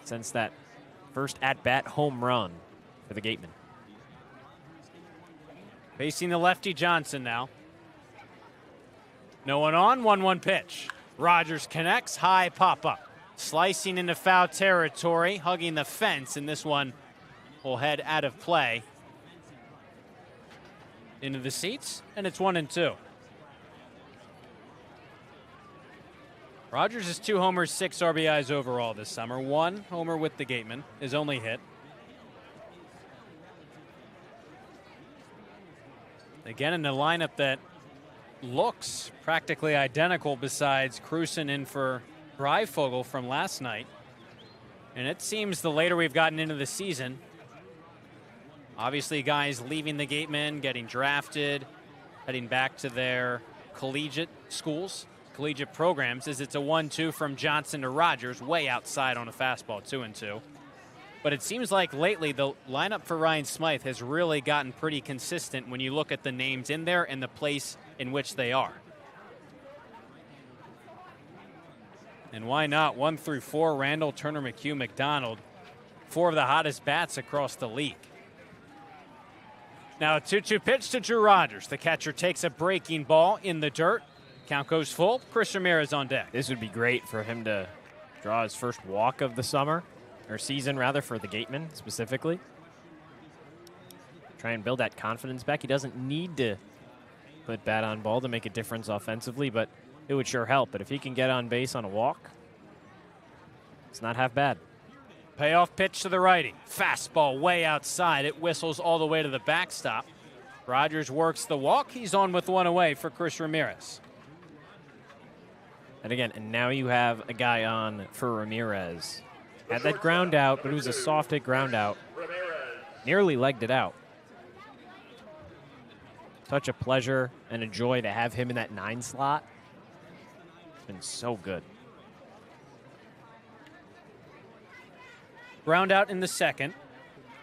since that first at-bat home run for the Gatemen. Facing the lefty Johnson now. No one on, 1-1 pitch. Rogers connects, high pop-up. Slicing into foul territory, hugging the fence, and this one will head out of play. Into the seats, and it's 1-2. Rogers is 2 homers, 6 RBIs overall this summer. 1 homer with the Gatemen, his only hit. Again, in a lineup that looks practically identical besides Cruson in for Greifvogel from last night. And it seems the later we've gotten into the season, obviously guys leaving the Gatemen, getting drafted, heading back to their collegiate schools, collegiate programs, is it's a 1-2 from Johnson to Rogers, way outside on a fastball, 2-2. But it seems like lately the lineup for Ryan Smythe has really gotten pretty consistent when you look at the names in there and the place in which they are. And why not? 1 through 4, Randall, Turner, McHugh, McDonald. 4 of the hottest bats across the league. Now a 2-2 pitch to Drew Rogers. The catcher takes a breaking ball in the dirt. Count goes full. Chris Ramirez on deck. This would be great for him to draw his first walk of the summer, or season rather, for the Gatemen specifically. Try and build that confidence back. He doesn't need to put bat on ball to make a difference offensively, but it would sure help. But if he can get on base on a walk, it's not half bad. Payoff pitch to the righty. Fastball way outside. It whistles all the way to the backstop. Rogers works the walk. He's on with 1 away for Chris Ramirez. And again, and now you have a guy on for Ramirez. Had that ground out, but it was a soft hit ground out. Nearly legged it out. Such a pleasure and a joy to have him in that 9 slot. It's been so good. Ground out in the second.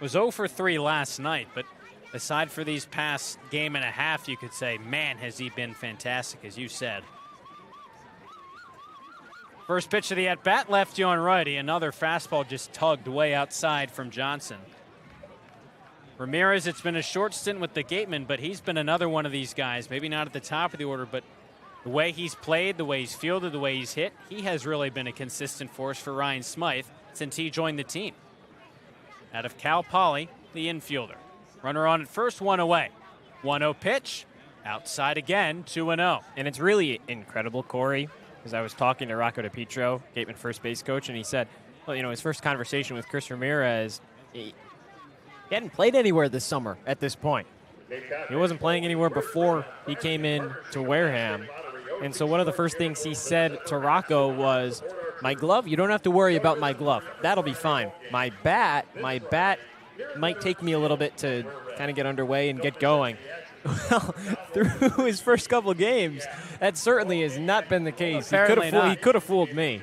Was 0 for 3 last night, but aside for these past game and a half, you could say, man, has he been fantastic, as you said. First pitch of the at-bat, lefty on righty. Another fastball just tugged way outside from Johnson. Ramirez, it's been a short stint with the Gatemen, but he's been another one of these guys, maybe not at the top of the order, but the way he's played, the way he's fielded, the way he's hit, he has really been a consistent force for Ryan Smythe since he joined the team. Out of Cal Poly, the infielder. Runner on at first, 1 away. 1-0 pitch, outside again, 2-0. And it's really incredible, Cory, because I was talking to Rocco DiPietro, Gateman first base coach, and he said, well, you know, his first conversation with Chris Ramirez, he hadn't played anywhere this summer at this point. He wasn't playing anywhere before he came in to Wareham. And so one of the first things he said to Rocco was, my glove, you don't have to worry about my glove. That'll be fine. My bat might take me a little bit to kind of get underway and get going. Well, through his first couple of games, that certainly has not been the case. He could have fooled me.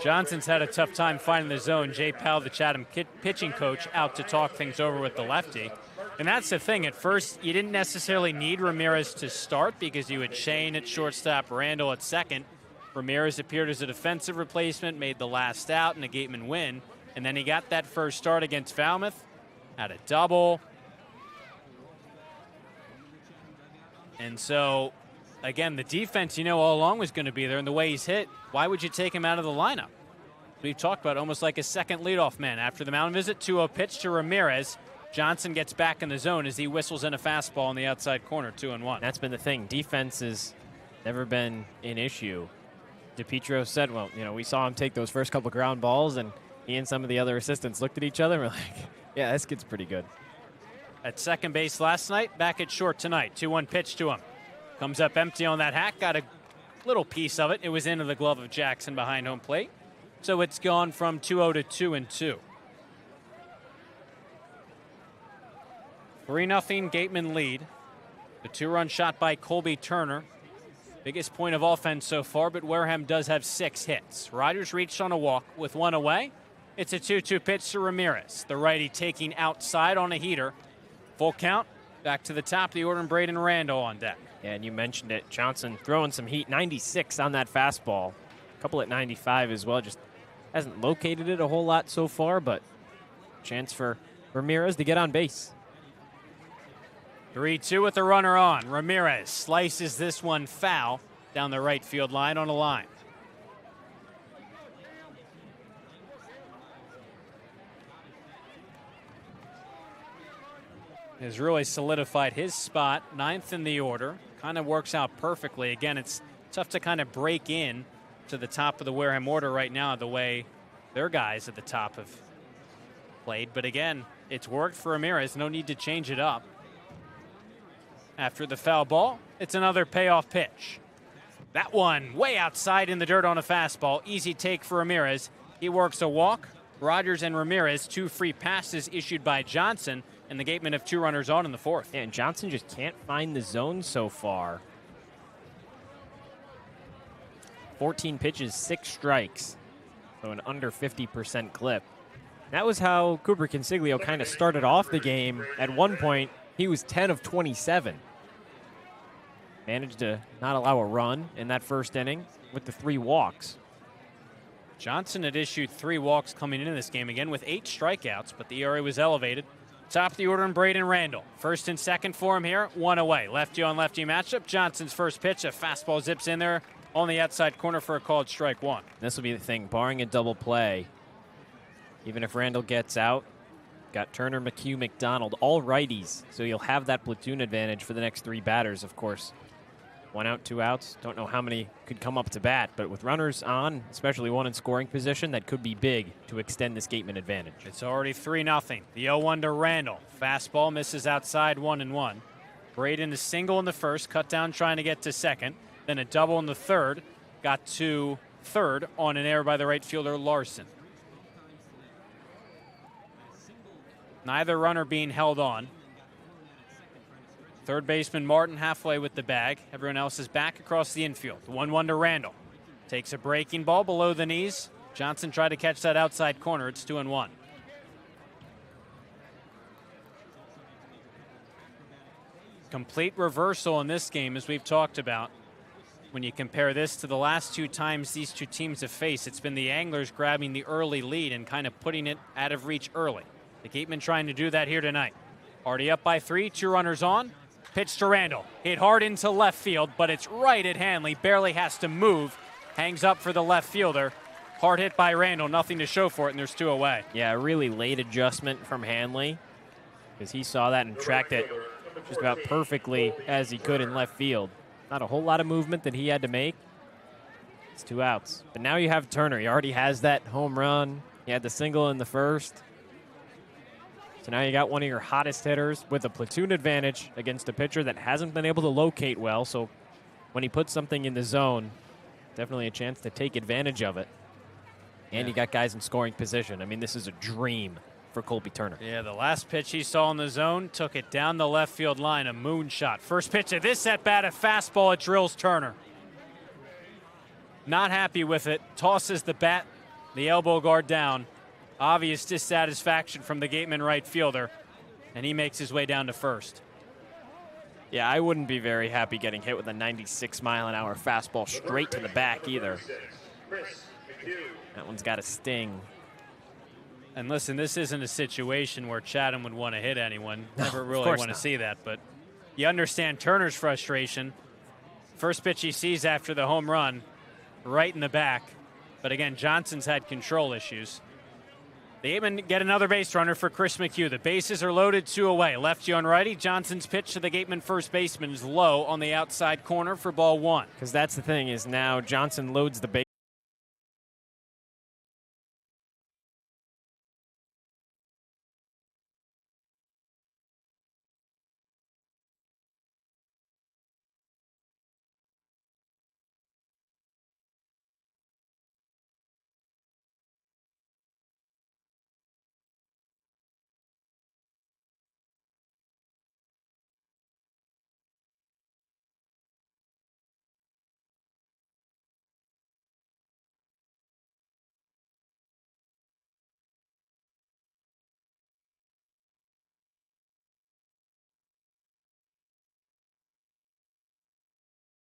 Johnson's had a tough time finding the zone. Jay Powell, the Chatham pitching coach, out to talk things over with the lefty. And that's the thing. At first, you didn't necessarily need Ramirez to start because you had Shane at shortstop, Randall at second. Ramirez appeared as a defensive replacement, made the last out, and the Gatemen win. And then he got that first start against Falmouth, had a double. And so, again, the defense, you know, all along was going to be there, and the way he's hit, why would you take him out of the lineup? We've talked about almost like a second leadoff man. After the mound visit, 2-0 pitch to Ramirez. Johnson gets back in the zone as he whistles in a fastball in the outside corner, 2-1. That's been the thing. Defense has never been an issue. DiPietro said, well, you know, we saw him take those first couple ground balls, and he and some of the other assistants looked at each other and were like, yeah, this kid's pretty good. At second base last night, back at short tonight. 2-1 pitch to him. Comes up empty on that hack, got a little piece of it. It was into the glove of Jackson behind home plate. So it's gone from 2-0 to 2-2. 3-0 Gatemen lead. The 2-run shot by Colby Turner. Biggest point of offense so far, but Wareham does have 6 hits. Rogers reached on a walk with 1 away. It's a 2-2 pitch to Ramirez. The righty taking outside on a heater. Full count. Back to the top of the order, and Braden Randall on deck. Yeah, and you mentioned it. Johnson throwing some heat. 96 on that fastball. A couple at 95 as well. Just hasn't located it a whole lot so far, but chance for Ramirez to get on base. 3-2 with the runner on. Ramirez slices this one foul down the right field line on a line. Has really solidified his spot, 9th in the order. Kind of works out perfectly. Again, it's tough to kind of break in to the top of the Wareham order right now the way their guys at the top have played. But again, it's worked for Ramirez. No need to change it up. After the foul ball, it's another payoff pitch. That one way outside in the dirt on a fastball. Easy take for Ramirez. He works a walk. Rogers and Ramirez, 2 free passes issued by Johnson, and the Gatemen have 2 runners on in the 4th. Yeah, and Johnson just can't find the zone so far. 14 pitches, 6 strikes. So an under 50% clip. That was how Cooper Consiglio kind of started off the game. At one point, he was 10 of 27. Managed to not allow a run in that first inning with the 3 walks. Johnson had issued 3 walks coming into this game, again with 8 strikeouts, but the ERA was elevated. Top of the order, and Braden Randall. First and second for him here, 1 away. Lefty on lefty matchup. Johnson's first pitch, a fastball zips in there on the outside corner for a called strike 1. This will be the thing, barring a double play. Even if Randall gets out, got Turner, McHugh, McDonald, all righties. So you'll have that platoon advantage for the next 3 batters, of course. 1 out, 2 outs. Don't know how many could come up to bat, but with runners on, especially one in scoring position, that could be big to extend this Gateman advantage. It's already 3-0. The 0-1 to Randall. Fastball misses outside, 1-1. Braden is single in the first, cut down trying to get to second. Then a double in the third. Got to third on an error by the right fielder, Larson. Neither runner being held on. Third baseman Martin halfway with the bag. Everyone else is back across the infield. 1-1 to Randall. Takes a breaking ball below the knees. Johnson tried to catch that outside corner. It's 2-1. Complete reversal in this game, as we've talked about. When you compare this to the last 2 times these 2 teams have faced, it's been the Anglers grabbing the early lead and kind of putting it out of reach early. The Gatemen trying to do that here tonight. Already up by 3, 2 runners on. Pitch to Randall. Hit hard into left field, but it's right at Hanley. Barely has to move. Hangs up for the left fielder. Hard hit by Randall. Nothing to show for it, and there's 2 away. Yeah, a really late adjustment from Hanley, because he saw that and tracked it just about perfectly as he could in left field. Not a whole lot of movement that he had to make. It's 2 outs. But now you have Turner. He already has that home run. He had the single in the first. So now you got one of your hottest hitters with a platoon advantage against a pitcher that hasn't been able to locate well. So when he puts something in the zone, definitely a chance to take advantage of it. And you got guys in scoring position. I mean, this is a dream for Colby Turner. Yeah, the last pitch he saw in the zone took it down the left field line, a moonshot. First pitch of this at-bat, a fastball, it drills Turner. Not happy with it, tosses the bat, the elbow guard down. Obvious dissatisfaction from the Gateman right fielder, and he makes his way down to first. Yeah, I wouldn't be very happy getting hit with a 96-mile-an-hour fastball straight to the back either. That one's got a sting. And listen, this isn't a situation where Chatham would want to hit anyone. Never really want to see that, but you understand Turner's frustration. First pitch he sees after the home run, right in the back. But again, Johnson's had control issues. The Gatemen get another base runner for Chris McHugh. The bases are loaded, 2 away. Lefty on righty. Johnson's pitch to the Gatemen first baseman is low on the outside corner for ball 1. Because that's the thing, is now Johnson loads the base.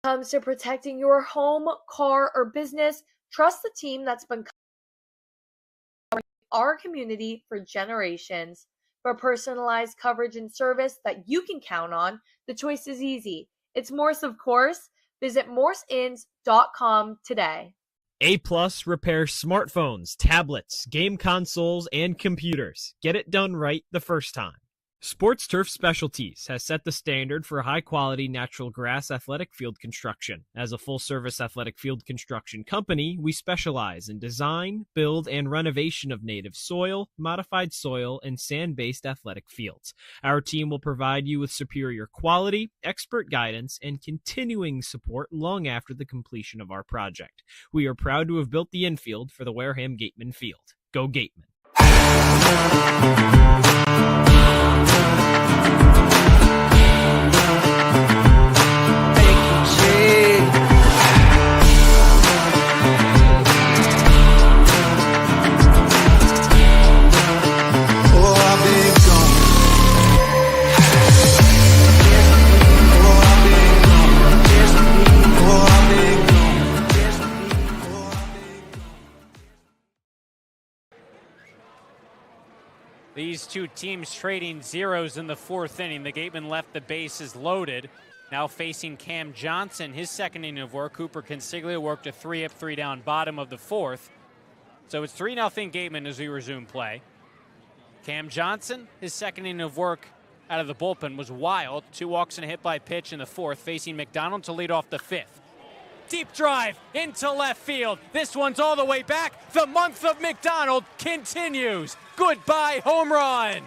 comes to protecting your home, car, or business, trust the team that's been covering our community for generations. For personalized coverage and service that you can count on, the choice is easy. It's Morse, of course. Visit morseins.com today. A-Plus repairs smartphones, tablets, game consoles, and computers. Get it done right the first time. Sports Turf Specialties has set the standard for high-quality natural grass athletic field construction. As a full-service athletic field construction company, we specialize in design, build, and renovation of native soil, modified soil, and sand-based athletic fields. Our team will provide you with superior quality, expert guidance, and continuing support long after the completion of our project. We are proud to have built the infield for the Wareham Gatemen field. Go Gatemen! These two teams trading zeros in the fourth inning. The Gatemen left the bases loaded. Now facing Cam Johnson, his second inning of work. Cooper Consiglio worked a 3-up, 3-down bottom of the fourth. So it's 3-0 Gatemen as we resume play. Cam Johnson, his second inning of work out of the bullpen was wild. 2 walks and a hit by pitch in the fourth, facing McDonald to lead off the fifth. Deep drive into left field. This one's all the way back. The month of McDonald continues. Goodbye home run.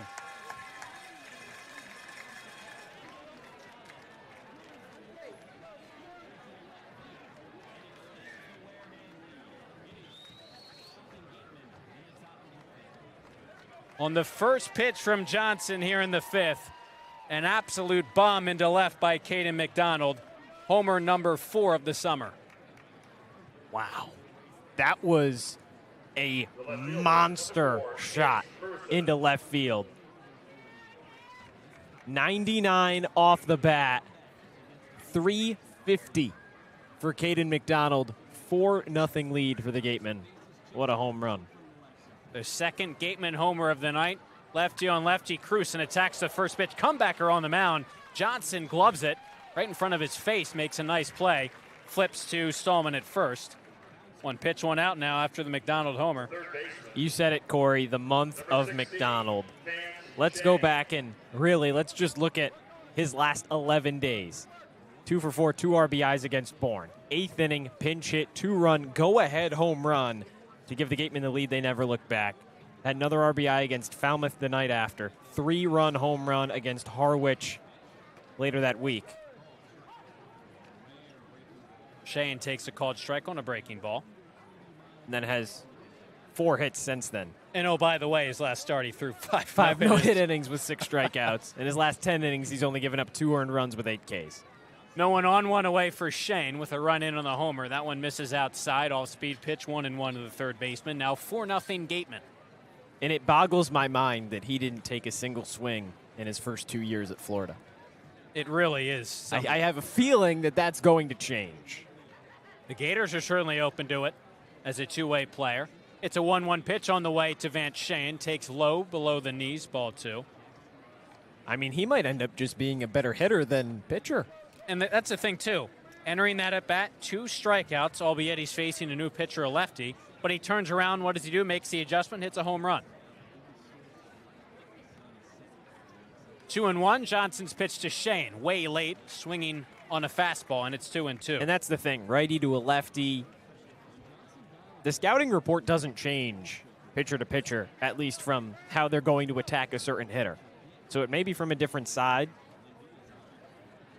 On the first pitch from Johnson here in the fifth, an absolute bomb into left by Caden McDonald. Homer number 4 of the summer. Wow. That was a monster shot into left field. 99 off the bat. 350 for Caden McDonald. 4-0 lead for the Gatemen. What a home run. The second Gateman homer of the night. Lefty on lefty. Cruson attacks the first pitch. Comebacker on the mound. Johnson gloves it right in front of his face. Makes a nice play. Flips to Stallman at first. 1 pitch, 1 out now after the McDonald homer. You said it, Cory, the month of McDonald. Let's go back and really, let's just look at his last 11 days. 2 for 4, 2 RBIs against Bourne. 8th inning, pinch hit, 2-run, go-ahead home run to give the Gatemen the lead. They never looked back. Had another RBI against Falmouth the night after. 3-run home run against Harwich later that week. Shane takes a called strike on a breaking ball. And then has 4 hits since then. And oh, by the way, his last start, he threw 5 no-hit innings with 6 strikeouts. In his last 10 innings, he's only given up 2 earned runs with 8 Ks. No one on, 1 away for Shane with a run in on the homer. That one misses outside. Off-speed pitch, 1-1 to the third baseman. Now 4-0 Gatemen. And it boggles my mind that he didn't take a single swing in his first 2 years at Florida. It really is. I have a feeling that that's going to change. The Gators are certainly open to it as a two-way player. It's a 1-1 pitch on the way to Vance Shane. Takes low below the knees, ball 2. I mean, he might end up just being a better hitter than pitcher. And that's the thing, too. Entering that at bat, 2 strikeouts, albeit he's facing a new pitcher, a lefty. But he turns around, what does he do? Makes the adjustment, hits a home run. 2-1, Johnson's pitch to Shane. Way late, swinging on a fastball, and it's 2-2. And that's the thing, righty to a lefty. The scouting report doesn't change pitcher to pitcher, at least from how they're going to attack a certain hitter. So it may be from a different side,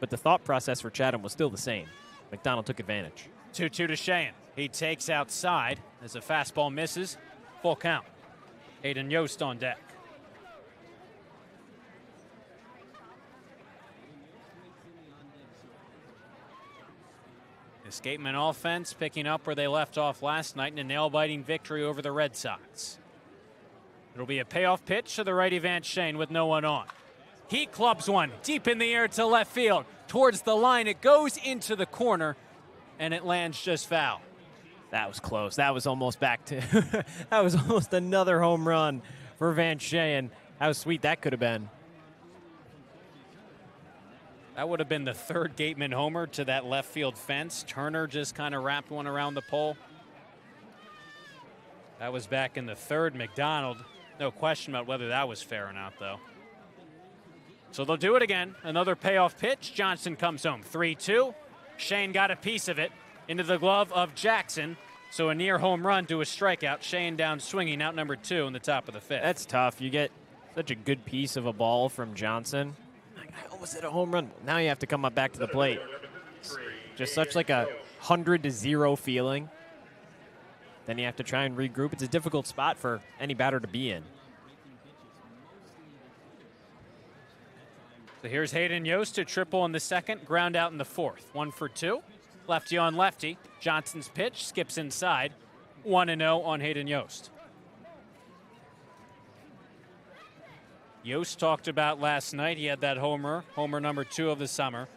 but the thought process for Chatham was still the same. McDonald took advantage. 2-2 to Shane. He takes outside as a fastball misses. Full count. Hayden Yost on deck. This Gatemen offense picking up where they left off last night in a nail-biting victory over the Red Sox. It'll be a payoff pitch to the righty Vance Shane with no one on. He clubs one deep in the air to left field. Towards the line, it goes into the corner, and it lands just foul. That was close. That was almost back to that was almost another home run for Van Sheen. How sweet that could have been. That would have been the third Gatemen homer to that left field fence. Turner just kind of wrapped one around the pole. That was back in the third. McDonald, no question about whether that was fair or not, though. So they'll do it again. Another payoff pitch. Johnson comes home. 3-2. Shane got a piece of it into the glove of Jackson. So a near home run to a strikeout. Shane down swinging, out number 2 in the top of the 5th. That's tough. You get such a good piece of a ball from Johnson. I almost hit a home run. Now you have to come up back to the plate. Just such like a 100-0 feeling. Then you have to try and regroup. It's a difficult spot for any batter to be in. So here's Hayden Yost to triple in the second, ground out in the 4th. 1 for 2. Lefty on lefty. Johnson's pitch skips inside. 1-0 on Hayden Yost. Yost talked about last night. He had that homer number 2 of the summer.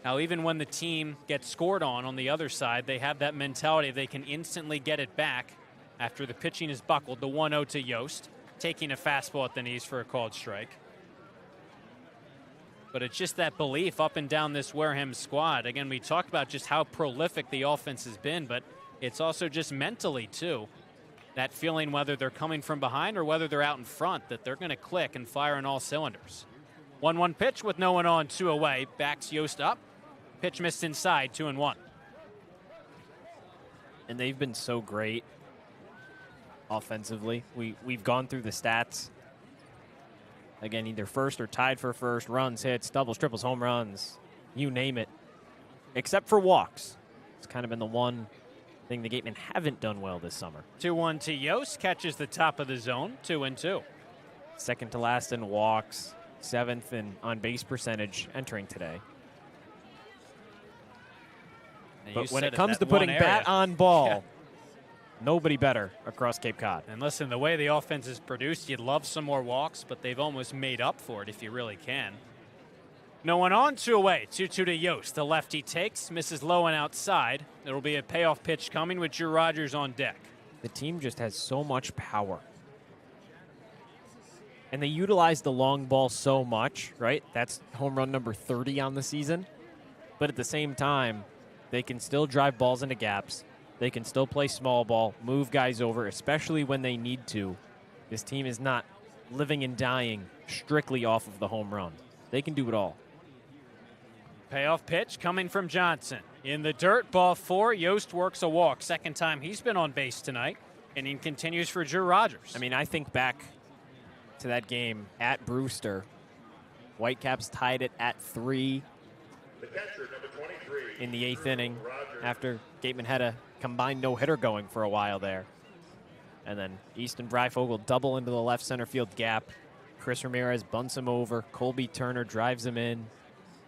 Now, even when the team gets scored on the other side, they have that mentality they can instantly get it back after the pitching is buckled. The 1-0 to Yost, taking a fastball at the knees for a called strike. But it's just that belief up and down this Wareham squad. Again, we talked about just how prolific the offense has been, but it's also just mentally, too. That feeling, whether they're coming from behind or whether they're out in front, that they're going to click and fire on all cylinders. 1-1 pitch with no one on, 2 away. Backs Yost up. Pitch missed inside, 2-1. And they've been so great offensively. We've gone through the stats. Again, either first or tied for first, runs, hits, doubles, triples, home runs, you name it. Except for walks. It's kind of been the one thing the Gatemen haven't done well this summer. 2-1 to Yost, catches the top of the zone, 2-2. Second to last in walks, 7th in on-base percentage entering today. But when it comes to putting bat on ball, nobody better across Cape Cod. And listen, the way the offense is produced, you'd love some more walks, but they've almost made up for it if you really can. No one on, 2 away. 2-2 to Yost. The lefty takes, misses low and outside. There will be a payoff pitch coming with Drew Rogers on deck. The team just has so much power. And they utilize the long ball so much, right? That's home run number 30 on the season. But at the same time, they can still drive balls into gaps. They can still play small ball, move guys over, especially when they need to. This team is not living and dying strictly off of the home run. They can do it all. Payoff pitch coming from Johnson. In the dirt, ball 4. Yost works a walk. Second time he's been on base tonight. Inning continues for Drew Rogers. I mean, I think back to that game at Brewster. Whitecaps tied it at 3 in the 8th inning after Gatemen had a combined no-hitter going for a while there. And then Easton Breifogel double into the left center field gap. Chris Ramirez bunts him over. Colby Turner drives him in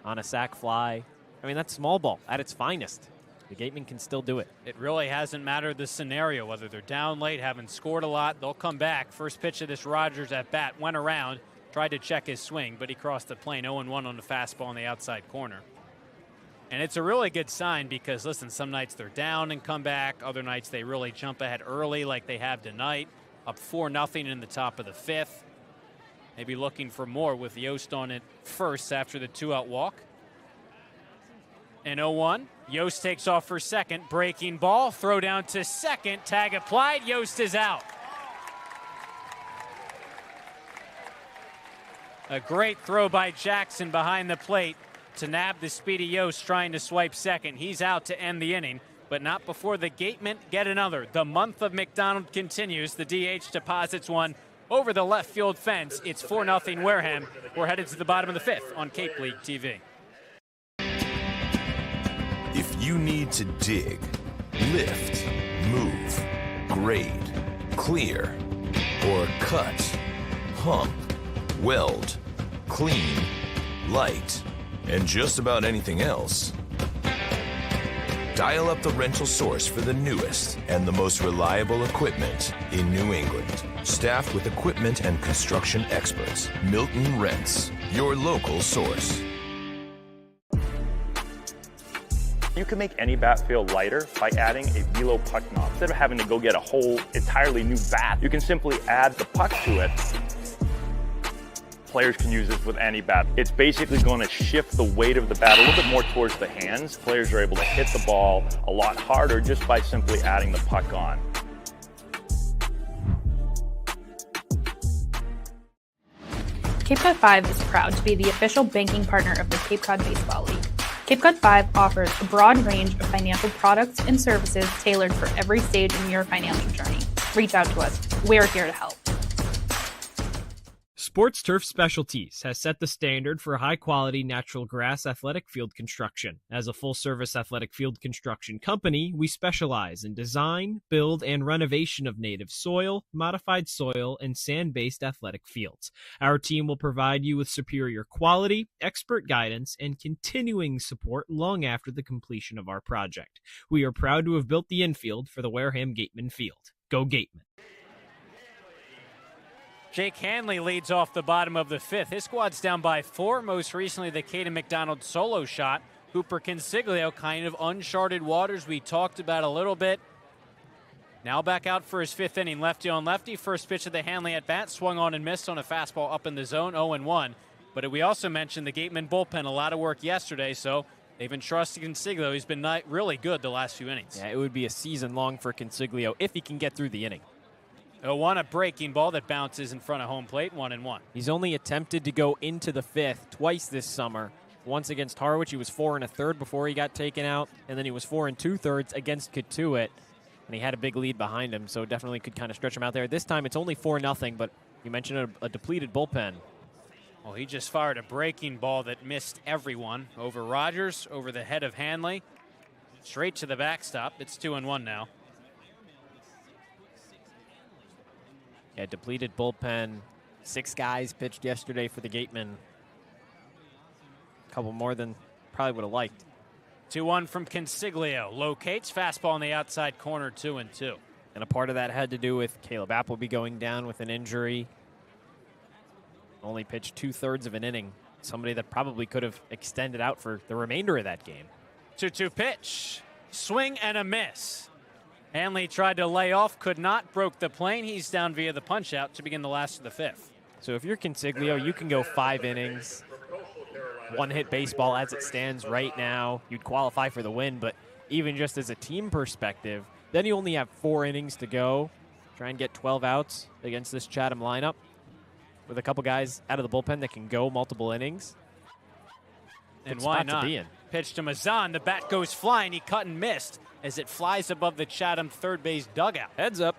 on a sac fly. I mean, that's small ball at its finest. The Gatemen can still do it. It really hasn't mattered the scenario, whether they're down late, haven't scored a lot, they'll come back. First pitch of this Rogers at bat went around, tried to check his swing, but he crossed the plane. 0-1 on the fastball in the outside corner. And it's a really good sign because, listen, some nights they're down and come back. Other nights they really jump ahead early like they have tonight. Up 4-0 in the top of the 5th. Maybe looking for more with Yost on it first after the 2-out walk. And 0-1. Yost takes off for second. Breaking ball. Throw down to second. Tag applied. Yost is out. A great throw by Jackson behind the plate to nab the speedy Yost trying to swipe second. He's out to end the inning, but not before the Gatemen get another. The month of McDonald continues. The DH deposits one over the left field fence. It's 4-0 Wareham. We're headed to the bottom of the 5th on Cape League TV. If you need to dig, lift, move, grade, clear, or cut, pump, weld, clean, light, and just about anything else, dial up the rental source for the newest and the most reliable equipment in New England. Staffed with equipment and construction experts. Milton Rents, your local source. You can make any bat feel lighter by adding a velo puck knob. Instead of having to go get a whole entirely new bat, you can simply add the puck to it. Players can use this with any bat. It's basically going to shift the weight of the bat a little bit more towards the hands. Players are able to hit the ball a lot harder just by simply adding the puck on. Cape Cod 5 is proud to be the official banking partner of the Cape Cod Baseball League. Cape Cod 5 offers a broad range of financial products and services tailored for every stage in your financial journey. Reach out to us. We're here to help. Sports Turf Specialties has set the standard for high-quality natural grass athletic field construction. As a full-service athletic field construction company, we specialize in design, build, and renovation of native soil, modified soil, and sand-based athletic fields. Our team will provide you with superior quality, expert guidance, and continuing support long after the completion of our project. We are proud to have built the infield for the Wareham Gatemen field. Go Gatemen! Jake Hanley leads off the bottom of the fifth. His squad's down by 4. Most recently, the Caden McDonald solo shot. Hooper Consiglio, kind of uncharted waters we talked about a little bit. Now back out for his 5th inning. Lefty on lefty. First pitch of the Hanley at bat. Swung on and missed on a fastball up in the zone, 0-1. But we also mentioned the Gateman bullpen. A lot of work yesterday, so they've entrusted Consiglio. He's been really good the last few innings. Yeah, it would be a season long for Consiglio if he can get through the inning. 0-1, a breaking ball that bounces in front of home plate, 1-1. He's only attempted to go into the 5th twice this summer. Once against Harwich, he was 4 1/3 before he got taken out, and then he was 4 2/3 against Katuitt, and he had a big lead behind him, so definitely could kind of stretch him out there. This time it's only 4-0, but you mentioned a depleted bullpen. Well, he just fired a breaking ball that missed everyone. Over Rogers, over the head of Hanley, straight to the backstop. It's 2-1 now. Yeah, depleted bullpen. 6 guys pitched yesterday for the Gatemen. A couple more than probably would have liked. 2-1 from Consiglio. Locates, fastball on the outside corner, 2-2. And a part of that had to do with Caleb Appleby going down with an injury. Only pitched 2/3 of an inning. Somebody that probably could have extended out for the remainder of that game. 2-2 pitch. Swing and a miss. Hanley tried to lay off, could not, broke the plane. He's down via the punch-out to begin the last of the 5th. So if you're Consiglio, you can go 5 innings. 1-hit baseball as it stands right now. You'd qualify for the win, but even just as a team perspective, then you only have 4 innings to go. Try and get 12 outs against this Chatham lineup with a couple guys out of the bullpen that can go multiple innings. And why not? To be in. Pitch to Mazan. The bat goes flying. He cut and missed as it flies above the Chatham third base dugout. Heads up.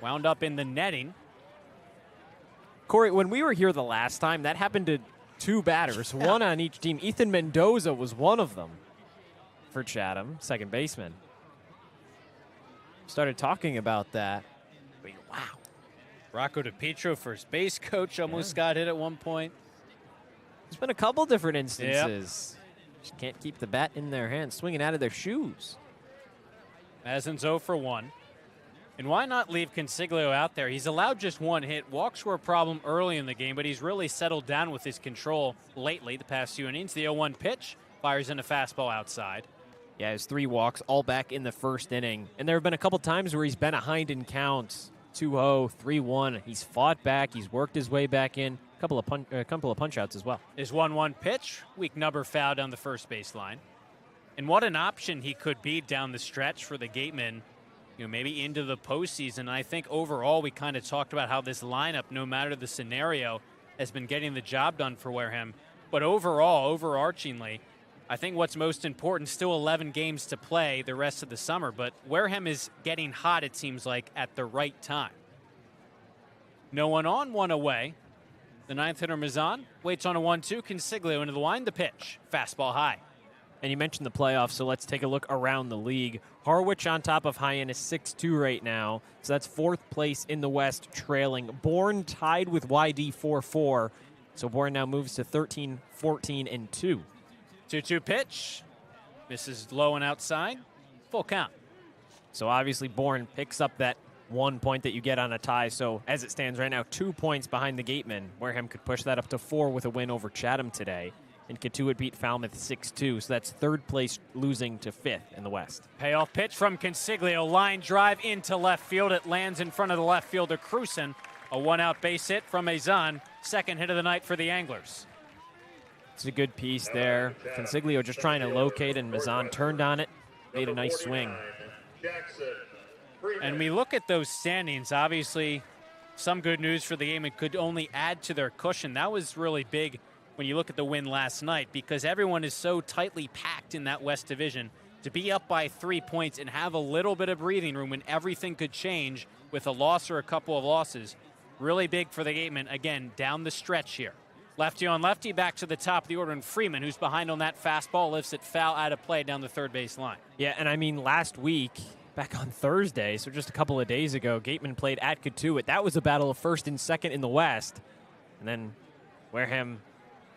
Wound up in the netting. Cory, when we were here the last time, that happened to 2 batters, one on each team. Ethan Mendoza was one of them for Chatham, second baseman. Started talking about that. Wow. Rocco DiPietro, first base coach, almost got hit at one point. There's been a couple different instances. Just can't keep the bat in their hands, swinging out of their shoes. Mazin's 0 for 1. And why not leave Consiglio out there? He's allowed just 1 hit. Walks were a problem early in the game, but he's really settled down with his control lately, the past few innings. The 0-1 pitch fires in a fastball outside. Yeah, his 3 walks, all back in the first inning. And there have been a couple times where he's been behind in counts. 2-0, 3-1. He's fought back. He's worked his way back in. A couple of punch-outs as well. His 1-1 pitch, weak number foul down the first baseline. And what an option he could be down the stretch for the Gatemen, maybe into the postseason. I think overall we kind of talked about how this lineup, no matter the scenario, has been getting the job done for Wareham. But overall, overarchingly, I think what's most important, still 11 games to play the rest of the summer, but Wareham is getting hot, it seems like, at the right time. No one on, 1 away. The 9th hitter, Mazan, waits on a 1-2. Consiglio into the wind, the pitch. Fastball high. And you mentioned the playoffs, so let's take a look around the league. Harwich on top of Hyannis, 6-2 right now. So that's 4th place in the West, trailing. Bourne tied with YD 4-4. So Bourne now moves to 13, 14, and 2. 2-2 pitch. Misses low and outside. Full count. So obviously Bourne picks up that 1 point that you get on a tie. So as it stands right now, 2 points behind the Gatemen. Wareham could push that up to 4 with a win over Chatham today. And Cotuit beat Falmouth 6-2, so that's third place losing to fifth in the West. Payoff pitch from Consiglio. Line drive into left field. It lands in front of the left fielder, Cruzen. A one-out base hit from Mazan. Second hit of the night for the Anglers. It's a good piece there. Consiglio just trying to locate, and Mazan turned on it, made a nice swing. And we look at those standings. Obviously, some good news for the game. It could only add to their cushion. That was really big when you look at the win last night, because everyone is so tightly packed in that West Division. To be up by 3 points and have a little bit of breathing room when everything could change with a loss or a couple of losses, really big for the Gatemen, again, down the stretch here. Lefty on lefty, back to the top of the order, and Freeman, who's behind on that fastball, lifts it foul out of play down the third base line. Yeah, and I mean, last week, back on Thursday, so just a couple of days ago, Gatemen played at Cotuit. That was a battle of first and second in the West. And then Wareham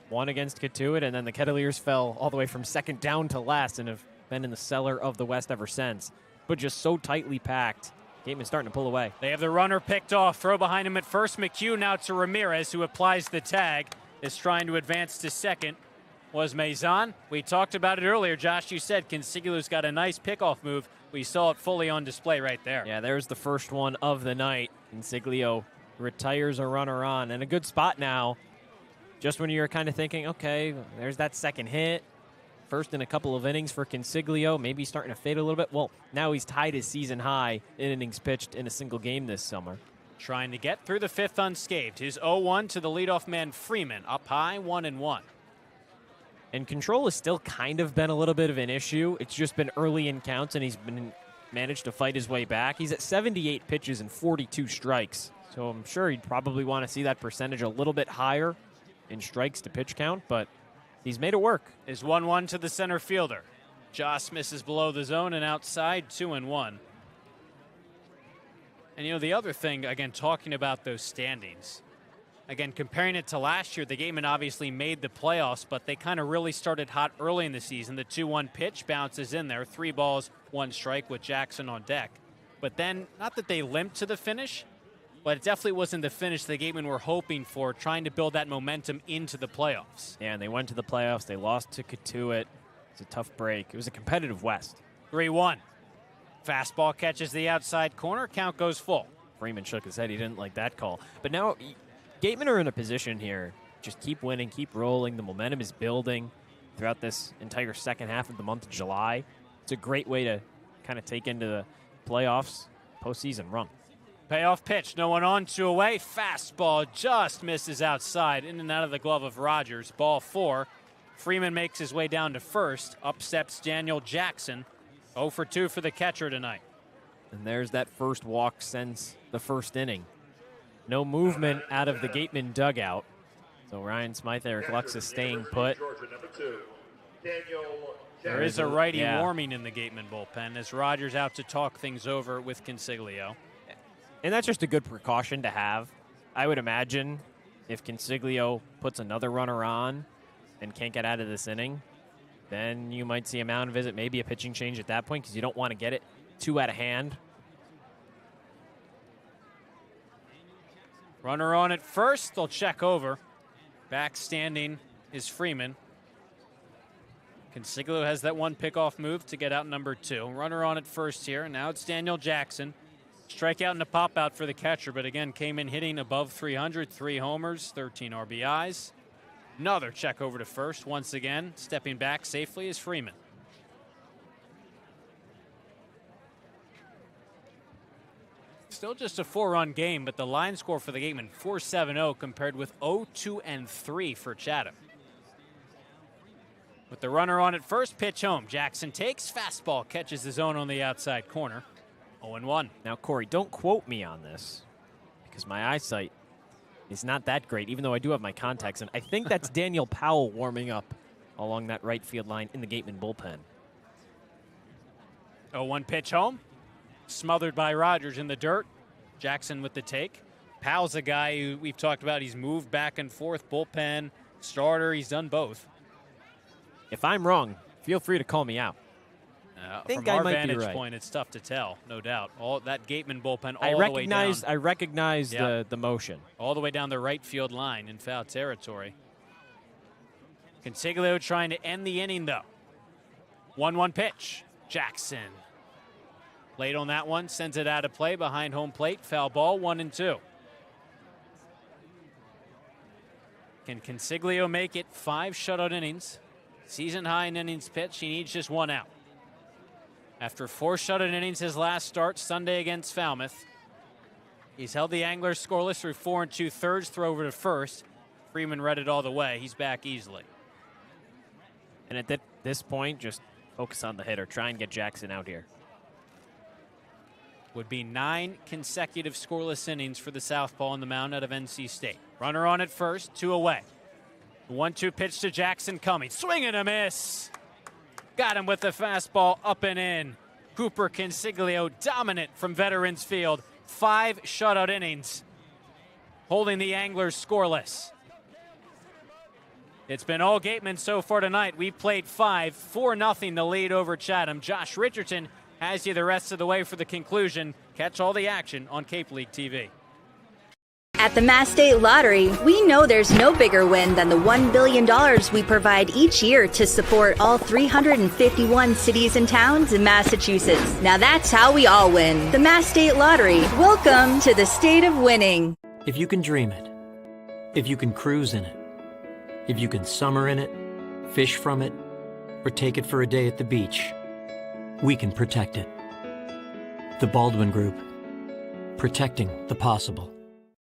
won against Cotuit, and then the Kettleers fell all the way from second down to last and have been in the cellar of the West ever since. But just so tightly packed. Gateman starting to pull away. They have the runner picked off. Throw behind him at first. McHugh now to Ramirez, who applies the tag. Is trying to advance to second. Was Mazan. We talked about it earlier. Josh, you said Consiglio's got a nice pickoff move. We saw it fully on display right there. Yeah, there's the first one of the night. Consiglio retires a runner on. And a good spot now. Just when you're kind of thinking, okay, there's that second hit. First in a couple of innings for Consiglio, maybe starting to fade a little bit. Well, now he's tied his season high in innings pitched in a single game this summer. Trying to get through the fifth unscathed. His 0-1 to the leadoff man Freeman, up high, 1-1. And control has still kind of been a little bit of an issue. It's just been early in counts, and he's been managed to fight his way back. He's at 78 pitches and 42 strikes. So I'm sure he'd probably want to see that percentage a little bit higher in strikes to pitch count, but he's made it work. Is 1-1 to the center fielder. Joss misses below the zone and outside, 2-1. And, you know, the other thing, again, talking about those standings, again, comparing it to last year, the Gatemen obviously made the playoffs, but they kind of really started hot early in the season. The 2-1 pitch bounces in there, 3 balls, 1 strike with Jackson on deck. But then, not that they limped to the finish, but it definitely wasn't the finish the Gatemen were hoping for, trying to build that momentum into the playoffs. Yeah, and they went to the playoffs. They lost to Cotuit. It's a tough break. It was a competitive West. 3-1. Fastball catches the outside corner. Count goes full. Freeman shook his head. He didn't like that call. But now, Gatemen are in a position here. Just keep winning, keep rolling. The momentum is building throughout this entire second half of the month of July. It's a great way to kind of take into the playoffs, postseason run. Payoff pitch, no one on, 2 away. Fastball just misses outside, in and out of the glove of Rogers. Ball 4. Freeman makes his way down to first. Up steps Daniel Jackson. 0 for 2 for the catcher tonight. And there's that first walk since the first inning. No movement out of the Gatemen dugout. So Ryan Smythe, Eric Luxus staying put. There is a righty warming in the Gatemen bullpen as Rogers out to talk things over with Consiglio. And that's just a good precaution to have. I would imagine if Consiglio puts another runner on and can't get out of this inning, then you might see a mound visit, maybe a pitching change at that point because you don't want to get it too out of hand. Runner on at first, they'll check over. Back standing is Freeman. Consiglio has that one pickoff move to get out number 2. Runner on at first here, now it's Daniel Jackson. Strikeout and a pop-out for the catcher, but again, came in hitting above 300, 3 homers, 13 RBIs. Another check over to first. Once again, stepping back safely is Freeman. Still just a 4-run game, but the line score for the Gatemen, 4-7-0, compared with 0-2-3 for Chatham. With the runner on at first, pitch home. Jackson takes, fastball, catches the zone on the outside corner. 0-1. Now, Cory, don't quote me on this because my eyesight is not that great, even though I do have my contacts in. I think that's Daniel Powell warming up along that right field line in the Gatemen bullpen. 0-1 pitch home. Smothered by Rogers in the dirt. Jackson with the take. Powell's a guy who we've talked about. He's moved back and forth, bullpen, starter. He's done both. If I'm wrong, feel free to call me out. think from I our might be vantage right. point, it's tough to tell, no doubt. All that Gatemen bullpen all the way down. I recognize the motion. All the way down the right field line in foul territory. Consiglio trying to end the inning, though. 1-1 pitch. Jackson. Late on that one, sends it out of play behind home plate. Foul ball, 1-2. Can Consiglio make it 5 shutout innings? Season high in innings pitched. He needs just 1 out. After 4 shutout innings his last start Sunday against Falmouth. He's held the Anglers scoreless through 4 2/3, throw over to first. Freeman read it all the way. He's back easily. And at this point, just focus on the hitter. Try and get Jackson out here. Would be 9 consecutive scoreless innings for the southpaw on the mound out of NC State. Runner on at first, 2 away. 1-2 pitch to Jackson coming. Swing and a miss. Got him with the fastball up and in. Cooper Consiglio dominant from Veterans Field. 5 shutout innings, holding the Anglers scoreless. It's been all Gatemen so far tonight. We've played 5, 4-0 the lead over Chatham. Josh Richardson has you the rest of the way for the conclusion. Catch all the action on Cape League TV. At the Mass State Lottery, we know there's no bigger win than the $1 billion we provide each year to support all 351 cities and towns in Massachusetts. Now that's how we all win. The Mass State Lottery. Welcome to the state of winning. If you can dream it, if you can cruise in it, if you can summer in it, fish from it, or take it for a day at the beach, we can protect it. The Baldwin Group. Protecting the possible.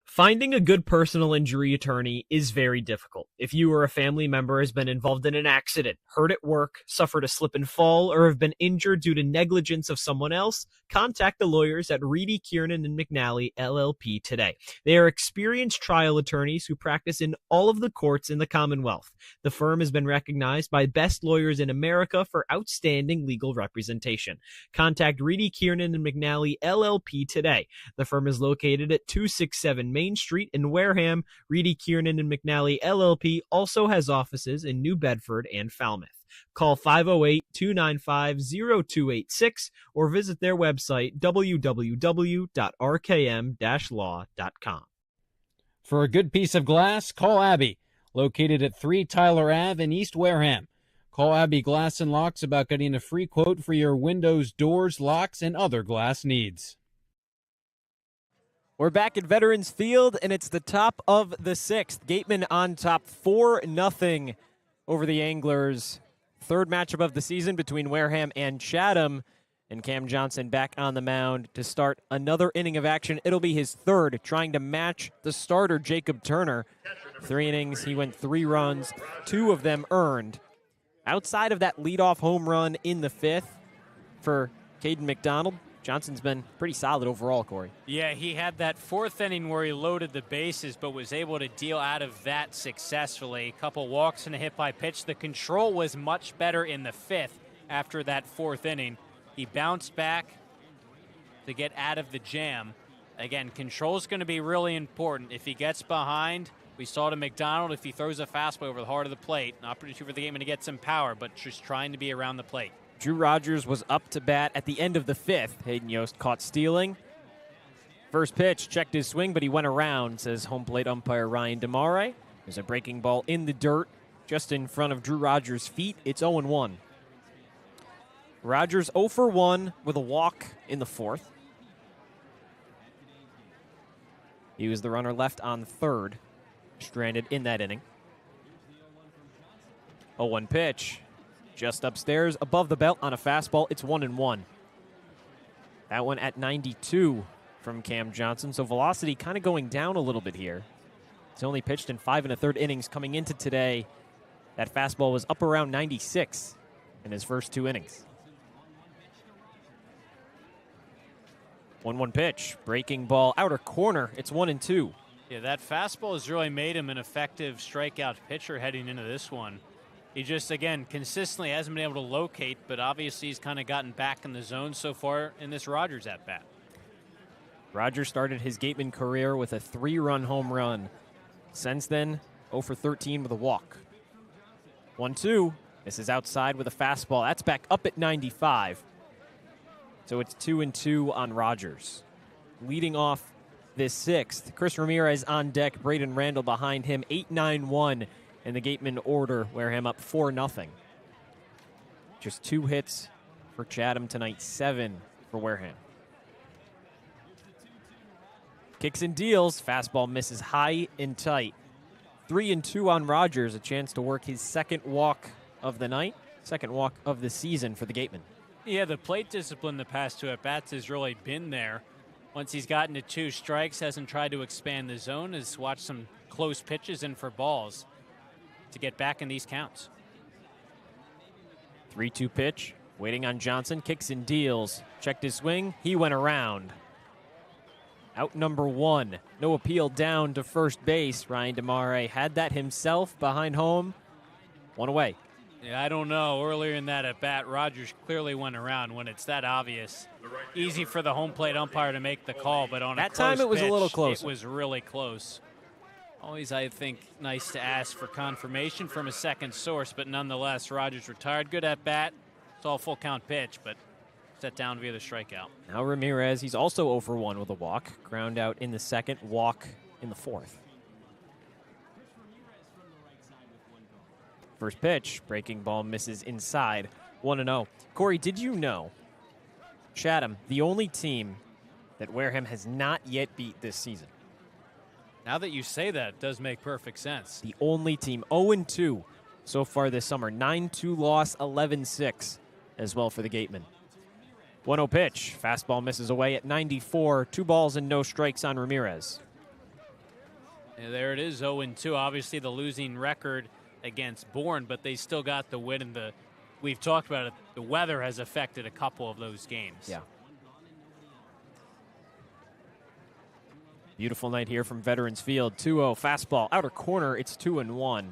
Finding a good personal injury attorney is very difficult. If you or a family member has been involved in an accident, hurt at work, suffered a slip and fall, or have been injured due to negligence of someone else, contact the lawyers at Reedy, Kiernan, and McNally, LLP today. They are experienced trial attorneys who practice in all of the courts in the Commonwealth. The firm has been recognized by Best Lawyers in America for outstanding legal representation. Contact Reedy, Kiernan, and McNally, LLP today. The firm is located at 267 Main Street in Wareham. Reedy, Kiernan, and McNally LLP also has offices in New Bedford and Falmouth. Call 508-295-0286 or visit their website www.rkm-law.com. For a good piece of glass, call Abby, located at 3 Tyler Ave in East Wareham. Call Abby Glass and Locks about getting a free quote for your windows, doors, locks, and other glass needs. We're back at Veterans Field, and it's the top of the 6th. Gatemen on top 4-0 over the Anglers. Third matchup of the season between Wareham and Chatham. And Cam Johnson back on the mound to start another inning of action. It'll be his third, trying to match the starter, Jacob Turner. 3 innings, he went 3 runs, 2 of them earned. Outside of that leadoff home run in the 5th for Caden McDonald, Johnson's been pretty solid overall, Corey. Yeah, he had that 4th inning where he loaded the bases, but was able to deal out of that successfully. A couple walks and a hit by pitch. The control was much better in the 5th after that 4th inning. He bounced back to get out of the jam. Again, control's going to be really important. If he gets behind, we saw to McDonald, if he throws a fastball over the heart of the plate, an opportunity for the Gatemen to get some power, but just trying to be around the plate. Drew Rogers was up to bat at the end of the 5th. Hayden Yost caught stealing. First pitch, checked his swing, but he went around, says home plate umpire Ryan DeMare. There's a breaking ball in the dirt just in front of Drew Rogers' feet. It's 0-1. Rogers 0 for 1 with a walk in the 4th. He was the runner left on third, stranded in that inning. 0-1 pitch. Just upstairs, above the belt on a fastball. It's 1-1. That one at 92 from Cam Johnson. So velocity kind of going down a little bit here. He's only pitched in 5 1/3 innings coming into today. That fastball was up around 96 in his first 2 innings. 1-1 pitch. Breaking ball, outer corner. It's 1-2. Yeah, that fastball has really made him an effective strikeout pitcher heading into this one. He just, again, consistently hasn't been able to locate, but obviously he's kind of gotten back in the zone so far in this Rogers at-bat. Rogers started his Gateman career with a 3-run home run. Since then, 0 for 13 with a walk. 1-2, This is outside with a fastball. That's back up at 95. So it's 2-2 on Rogers. Leading off this sixth, Chris Ramirez on deck, Braden Randall behind him, 8-9-1 in the Gatemen order, Wareham up 4-0. Just 2 hits for Chatham tonight, 7 for Wareham. Kicks and deals, fastball misses high and tight. 3-2 on Rogers, a chance to work his second walk of the night, second walk of the season for the Gatemen. Yeah, the plate discipline the past 2 at-bats has really been there. Once he's gotten to 2 strikes, hasn't tried to expand the zone, has watched some close pitches in for balls to get back in these counts. 3-2 pitch, waiting on Johnson, kicks and deals. Checked his swing, he went around. Out number 1, no appeal down to first base. Ryan DeMare had that himself behind home. 1 away. Yeah, I don't know. Earlier in that at-bat, Rogers clearly went around when it's that obvious. Easy for the home plate umpire to make the call, but on that a close time it was pitch, a little closer. It was really close. Always, I think, nice to ask for confirmation from a second source, but nonetheless, Rogers retired. Good at-bat. It's all full count pitch, but set down via the strikeout. Now Ramirez, he's also 0 for 1 with a walk. Ground out in the second, walk in the fourth. First pitch, breaking ball misses inside, 1-0. Cory, did you know Chatham, the only team that Wareham has not yet beat this season? Now that you say that, it does make perfect sense. The only team, 0-2 so far this summer. 9-2 loss, 11-6 as well for the Gatemen. 1-0 pitch, fastball misses away at 94. 2 balls and no strikes on Ramirez. Yeah, there it is, 0-2. Obviously the losing record against Bourne, but they still got the win, and we've talked about it, the weather has affected a couple of those games. Yeah. Beautiful night here from Veterans Field. 2-0 fastball, outer corner, it's 2-1.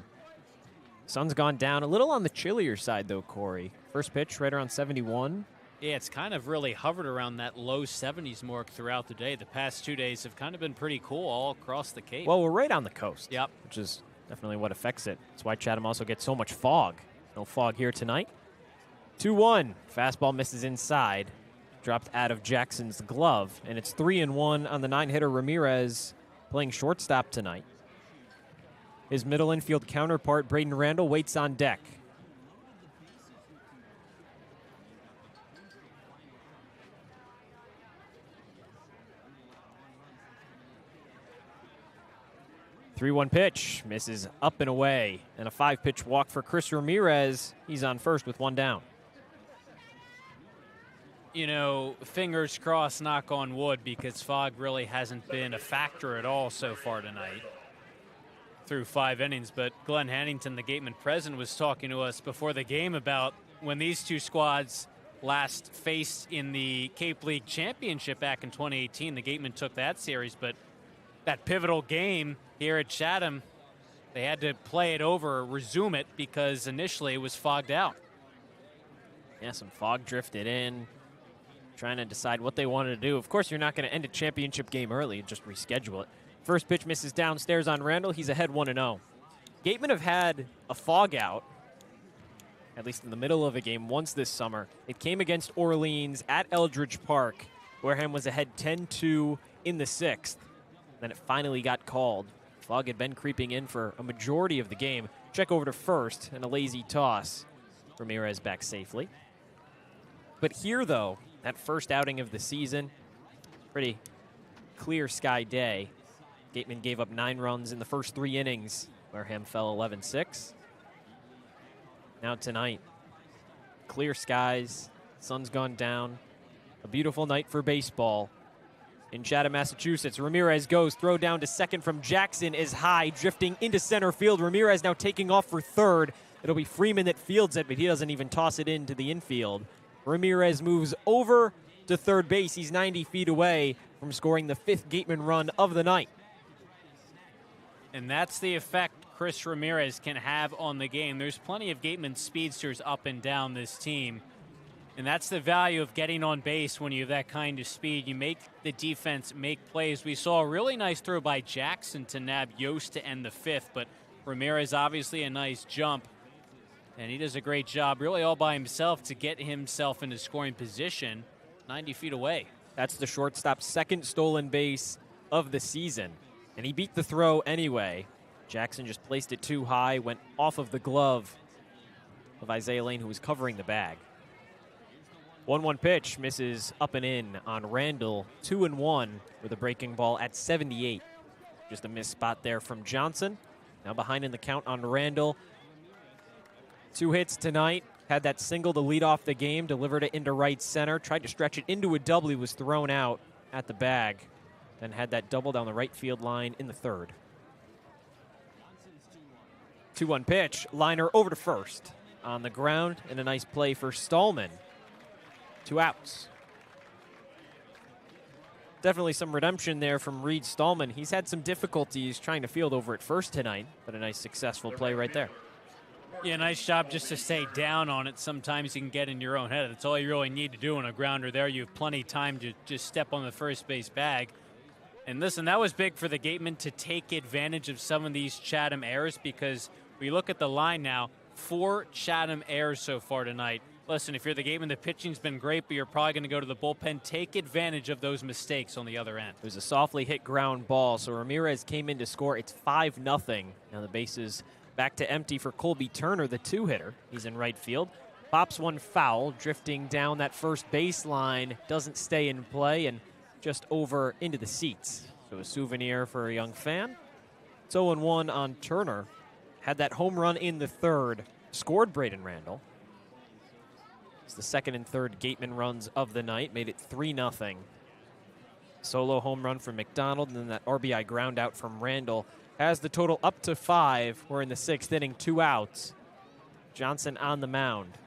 Sun's gone down a little on the chillier side though, Cory. First pitch right around 71. Yeah, it's kind of really hovered around that low 70s mark throughout the day. The past 2 days have kind of been pretty cool all across the Cape. Well, we're right on the coast. Yep. Which is definitely what affects it. That's why Chatham also gets so much fog. No fog here tonight. 2-1. Fastball misses inside. Dropped out of Jackson's glove. And it's 3-1 on the 9-hitter Ramirez, playing shortstop tonight. His middle infield counterpart, Braden Randall, waits on deck. Three-one pitch, misses up and away. And a 5-pitch walk for Chris Ramirez. He's on first with 1 down. You know, fingers crossed, knock on wood, because fog really hasn't been a factor at all so far tonight through 5 innings. But Glenn Hannington, the Gateman president, was talking to us before the game about when these two squads last faced in the Cape League Championship back in 2018. The Gatemen took that series, but that pivotal game here at Chatham, they had to play it over, resume it, because initially it was fogged out. Yeah, some fog drifted in, trying to decide what they wanted to do. Of course, you're not going to end a championship game early, just reschedule it. First pitch misses downstairs on Randall. He's ahead 1-0. Gatemen have had a fog out, at least in the middle of a game, once this summer. It came against Orleans at Eldridge Park. Wareham was ahead 10-2 in the 6th. Then it finally got called. Fog had been creeping in for a majority of the game. Check over to first and a lazy toss. Ramirez back safely. But here, though, that first outing of the season, pretty clear sky day. Gatemen gave up 9 runs in the first 3 innings. Wareham fell 11-6. Now tonight, clear skies, sun's gone down. A beautiful night for baseball. In Chatham, Massachusetts, Ramirez goes, throw down to second from Jackson is high, drifting into center field. Ramirez now taking off for third. It'll be Freeman that fields it, but he doesn't even toss it into the infield. Ramirez moves over to third base. He's 90 feet away from scoring the 5th Gateman run of the night. And that's the effect Chris Ramirez can have on the game. There's plenty of Gateman speedsters up and down this team. And that's the value of getting on base when you have that kind of speed. You make the defense make plays. We saw a really nice throw by Jackson to nab Yost to end the 5th, but Ramirez obviously a nice jump. And he does a great job, really all by himself, to get himself into scoring position 90 feet away. That's the shortstop's second stolen base of the season. And he beat the throw anyway. Jackson just placed it too high, went off of the glove of Isaiah Lane, who was covering the bag. 1-1 pitch, misses up and in on Randall. 2-1 with a breaking ball at 78. Just a missed spot there from Johnson. Now behind in the count on Randall. 2 hits tonight. Had that single to lead off the game, delivered it into right center, tried to stretch it into a double. He was thrown out at the bag. Then had that double down the right field line in the third. 2-1 pitch, liner over to first. On the ground, and a nice play for Stallman. 2 outs. Definitely some redemption there from Reed Stallman. He's had some difficulties trying to field over at first tonight, but a nice successful play right there. Yeah, nice job just to stay down on it. Sometimes you can get in your own head. That's all you really need to do on a grounder there. You have plenty of time to just step on the first base bag. And listen, that was big for the Gatemen to take advantage of some of these Chatham errors, because we look at the line now, 4 Chatham errors so far tonight. Listen, if you're the Gatemen, the pitching's been great, but you're probably going to go to the bullpen. Take advantage of those mistakes on the other end. It was a softly hit ground ball, so Ramirez came in to score. It's 5-0. Now the bases back to empty for Colby Turner, the 2-hitter. He's in right field. Pops one foul, drifting down that first baseline. Doesn't stay in play and just over into the seats. So a souvenir for a young fan. It's 0-1 on Turner. Had that home run in the third. Scored Braden Randall. It's the second and third Gateman runs of the night. Made it 3-0. Solo home run from McDonald, and then that RBI ground out from Randall has the total up to 5. We're in the 6th inning, 2 outs. Johnson on the mound.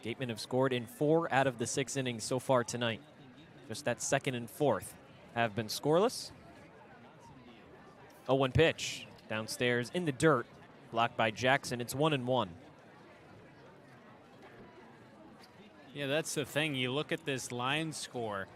Gatemen have scored in 4 out of the 6 innings so far tonight. Just that second and fourth have been scoreless. 0-1 pitch. Downstairs in the dirt. Blocked by Jackson. It's 1-1. Yeah, that's the thing. You look at this line score.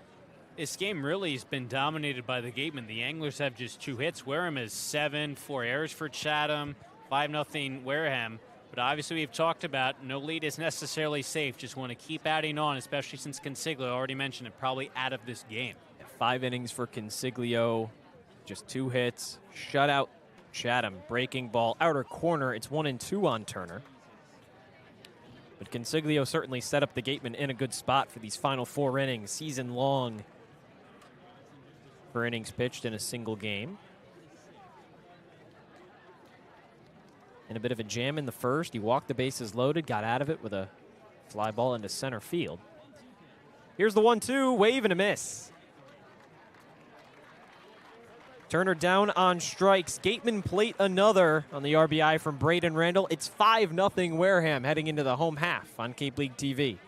This game really has been dominated by the Gatemen. The Anglers have just 2 hits. Wareham is 7, 4 errors for Chatham, 5-0 Wareham. But obviously we've talked about no lead is necessarily safe. Just want to keep adding on, especially since Consiglio, already mentioned it, probably out of this game. 5 innings for Consiglio, just 2 hits. Shutout Chatham, breaking ball, outer corner. It's 1-2 on Turner. But Consiglio certainly set up the Gatemen in a good spot for these final 4 innings, season long for innings pitched in a single game. And a bit of a jam in the first. He walked the bases loaded, got out of it with a fly ball into center field. Here's the 1-2, wave and a miss. Turner down on strikes. Gatemen plate another on the RBI from Braden Randall. It's 5-0 Wareham heading into the home half on Cape League TV.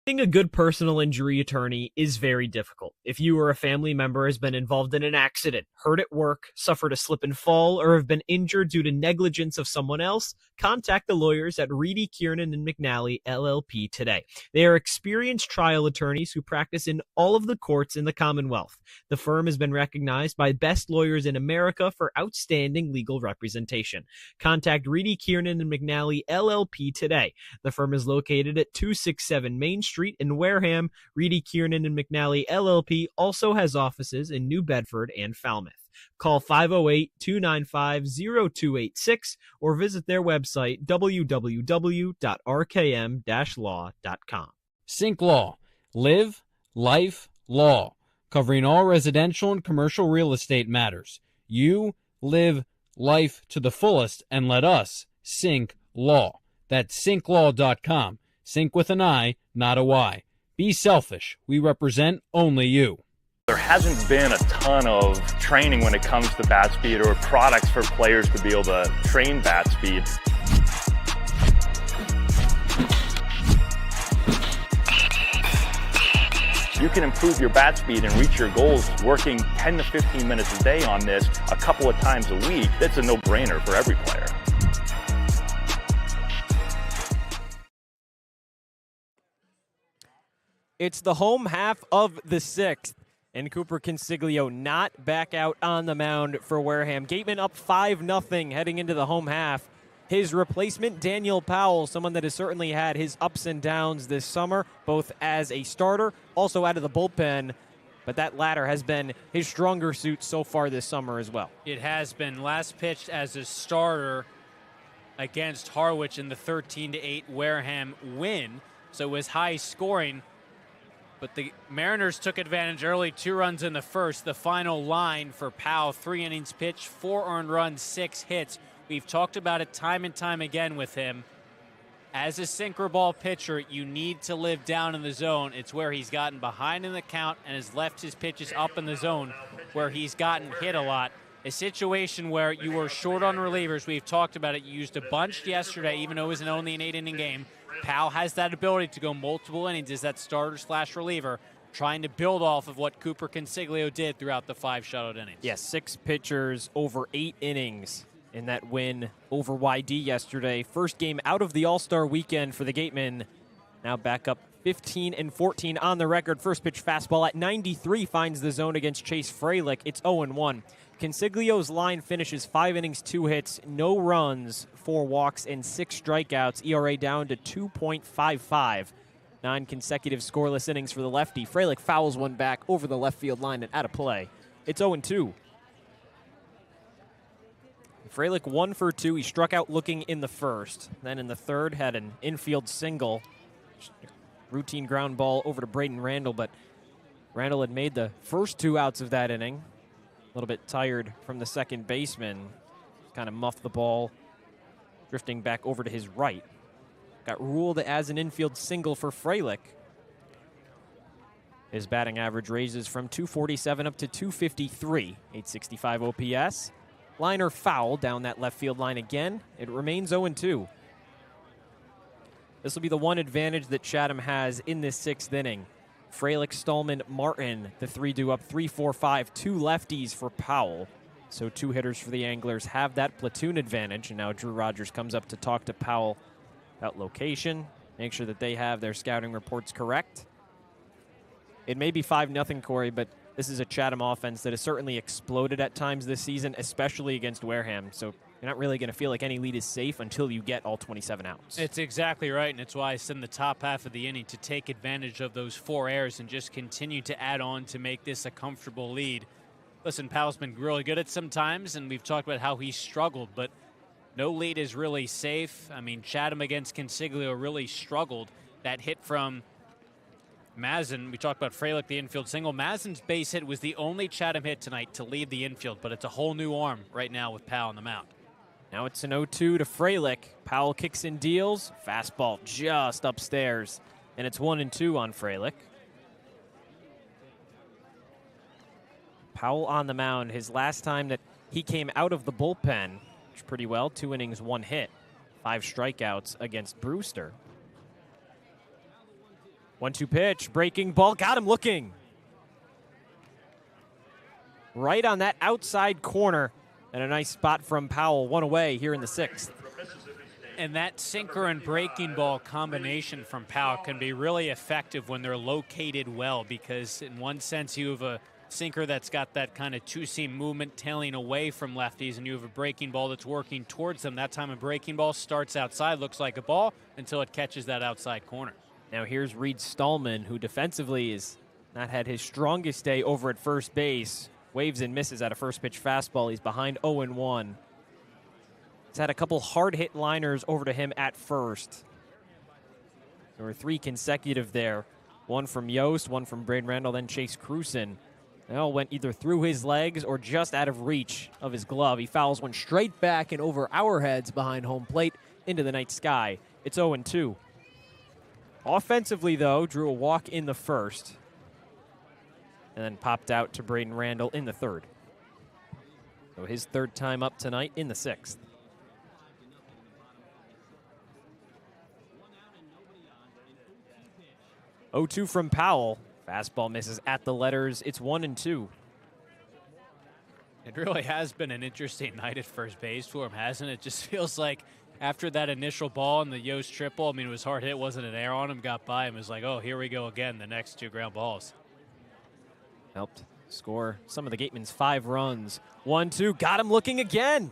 Being a good personal injury attorney is very difficult. If you or a family member has been involved in an accident, hurt at work, suffered a slip and fall, or have been injured due to negligence of someone else, contact the lawyers at Reedy, Kiernan, and McNally, LLP today. They are experienced trial attorneys who practice in all of the courts in the Commonwealth. The firm has been recognized by Best Lawyers in America for outstanding legal representation. Contact Reedy, Kiernan, and McNally, LLP today. The firm is located at 267 Main Street in Wareham. Reedy, Kiernan, and McNally, LLP also has offices in New Bedford and Falmouth. Call 508-295-0286 or visit their website, www.rkm-law.com. Sync Law. Live, life, law. Covering all residential and commercial real estate matters. You live life to the fullest and let us Sync Law. That's synclaw.com. Sync with an I, not a Y. Be selfish. We represent only you. There hasn't been a ton of training when it comes to bat speed or products for players to be able to train bat speed. You can improve your bat speed and reach your goals working 10 to 15 minutes a day on this a couple of times a week. That's a no-brainer for every player. It's the home half of the 6th, and Cooper Consiglio not back out on the mound for Wareham. Gatemen up 5-0 heading into the home half. his replacement, Daniel Powell, someone that has certainly had his ups and downs this summer, both as a starter, also out of the bullpen. But that latter has been his stronger suit so far this summer as well. It has been. Last pitched as a starter against Harwich in the 13-8 Wareham win, so it was high scoring. But the Mariners took advantage early, 2 runs in the first. The final line for Powell, 3 innings pitched, 4 earned runs, 6 hits. We've talked about it time and time again with him. As a sinker ball pitcher, you need to live down in the zone. It's where he's gotten behind in the count and has left his pitches up in the zone where he's gotten hit a lot. A situation where you were short on relievers. We've talked about it. You used a bunch yesterday, even though it was only an 8-inning game. Powell has that ability to go multiple innings as that starter/reliever, trying to build off of what Cooper Consiglio did throughout the 5 shutout innings. Yes, 6 pitchers over 8 innings in that win over YD yesterday. First game out of the All-Star weekend for the Gatemen. Now back up 15-14 on the record. First pitch fastball at 93 finds the zone against Chase Fralick. It's 0-1. Consiglio's line finishes 5 innings, 2 hits, no runs, 4 walks, and 6 strikeouts. ERA down to 2.55. 9 consecutive scoreless innings for the lefty. Fralick fouls one back over the left field line and out of play. It's 0-2. Fralick 1 for 2. He struck out looking in the first. Then in the third, had an infield single. Routine ground ball over to Braden Randall, but Randall had made the first 2 outs of that inning. A little bit tired from the second baseman. Kind of muffed the ball, drifting back over to his right. Got ruled as an infield single for Fralick. His batting average raises from 247 up to 253, 865 OPS. Liner foul down that left field line again. It remains 0-2. This will be the one advantage that Chatham has in this 6th inning. Fralick, Stallman, Martin, the 3 due up 3-4-5, 2 lefties for Powell. So 2 hitters for the Anglers have that platoon advantage. And now Drew Rogers comes up to talk to Powell about location, make sure that they have their scouting reports correct. It may be 5-0, Cory, but this is a Chatham offense that has certainly exploded at times this season, especially against Wareham. So you're not really going to feel like any lead is safe until you get all 27 outs. It's exactly right, and it's why I said in the top half of the inning to take advantage of those 4 errors and just continue to add on to make this a comfortable lead. Listen, Powell's been really good at some times, and we've talked about how he struggled, but no lead is really safe. I mean, Chatham against Consiglio really struggled. That hit from Mazin, we talked about Fralick, the infield single. Mazin's base hit was the only Chatham hit tonight to leave the infield, but it's a whole new arm right now with Powell on the mound. Now it's an 0-2 to Fralick. Powell kicks and deals. Fastball just upstairs. And it's 1-2 on Fralick. Powell on the mound. His last time that he came out of the bullpen, which pretty well, 2 innings, 1 hit. 5 strikeouts against Brewster. 1-2 pitch. Breaking ball. Got him looking. Right on that outside corner. And a nice spot from Powell, 1 away here in the 6th. And that sinker and breaking ball combination from Powell can be really effective when they're located well, because in one sense you have a sinker that's got that kind of 2-seam movement tailing away from lefties, and you have a breaking ball that's working towards them. That time a breaking ball starts outside, looks like a ball, until it catches that outside corner. Now here's Reed Stallman, who defensively has not had his strongest day over at first base. Waves and misses at a first pitch fastball. He's behind 0-1. He's had a couple hard hit liners over to him at first. There were 3 consecutive there. 1 from Yost, 1 from Braden Randall, then Chase Cruson. They all went either through his legs or just out of reach of his glove. He fouls one straight back and over our heads behind home plate into the night sky. It's 0-2. Offensively, though, drew a walk in the first. And then popped out to Braden Randall in the 3rd. So his 3rd time up tonight in the 6th. 0-2 from Powell. Fastball misses at the letters. It's 1-2. It really has been an interesting night at first base for him, hasn't it? It just feels like after that initial ball and the Yost triple, I mean, it was hard hit, wasn't an error on him, got by him. It was like, oh, here we go again, the next 2 ground balls. Helped score some of the Gatemen's 5 runs. 1-2, got him looking again.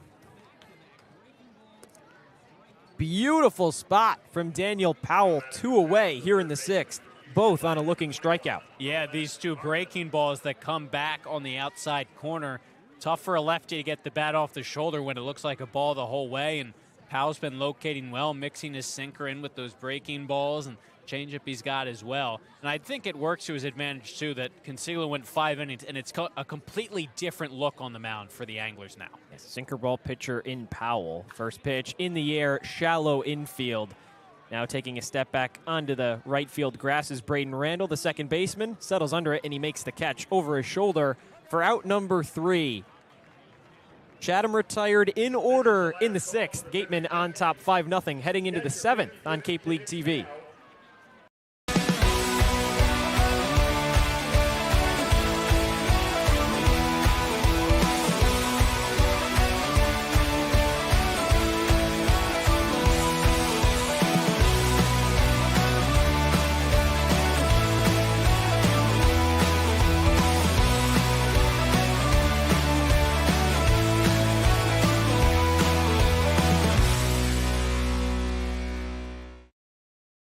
Beautiful spot from Daniel Powell, 2 away here in the 6th, both on a looking strikeout. Yeah, these two breaking balls that come back on the outside corner. Tough for a lefty to get the bat off the shoulder when it looks like a ball the whole way, and Powell's been locating well, mixing his sinker in with those breaking balls and changeup he's got as well. And I think it works to his advantage, too, that Concealer went 5 innings, and it's a completely different look on the mound for the Anglers now. Sinker ball pitcher in Powell. First pitch in the air, shallow infield. Now taking a step back onto the right field grass is Braden Randall, the second baseman, settles under it, and he makes the catch over his shoulder for out number 3. Chatham retired in order in the 6th. Gatemen on top 5-0, heading into the 7th on Cape League TV.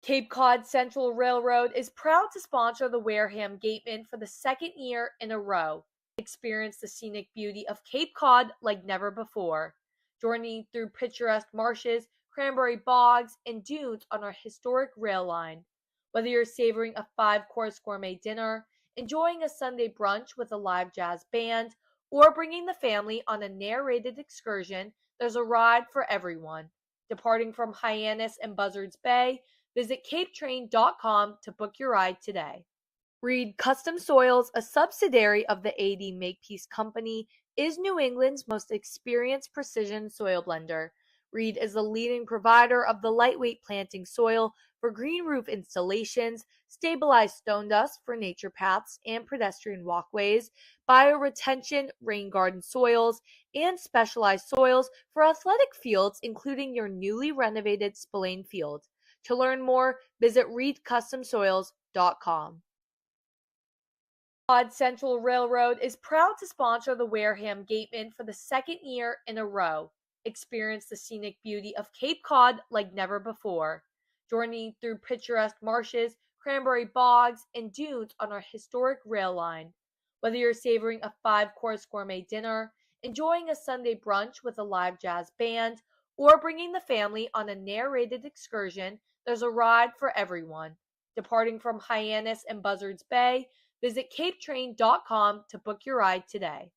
Cape Cod Central Railroad is proud to sponsor the Wareham Gatemen for the 2nd year in a row. Experience the scenic beauty of Cape Cod like never before. Journey through picturesque marshes, cranberry bogs, and dunes on our historic rail line. Whether you're savoring a 5-course gourmet dinner, enjoying a Sunday brunch with a live jazz band, or bringing the family on a narrated excursion, there's a ride for everyone. Departing from Hyannis and Buzzards Bay, visit capetrain.com to book your ride today. Reed Custom Soils, a subsidiary of the AD Makepeace Company, is New England's most experienced precision soil blender. Reed is the leading provider of the lightweight planting soil for green roof installations, stabilized stone dust for nature paths and pedestrian walkways, bioretention rain garden soils, and specialized soils for athletic fields, including your newly renovated Spillane Field. To learn more, visit reedcustomsoils.com. Cod Central Railroad is proud to sponsor the Wareham Gatemen for the 2nd year in a row. Experience the scenic beauty of Cape Cod like never before. Journey through picturesque marshes, cranberry bogs, and dunes on our historic rail line. Whether you're savoring a 5-course gourmet dinner, enjoying a Sunday brunch with a live jazz band, or bringing the family on a narrated excursion, there's a ride for everyone. Departing from Hyannis and Buzzards Bay, visit capetrain.com to book your ride today.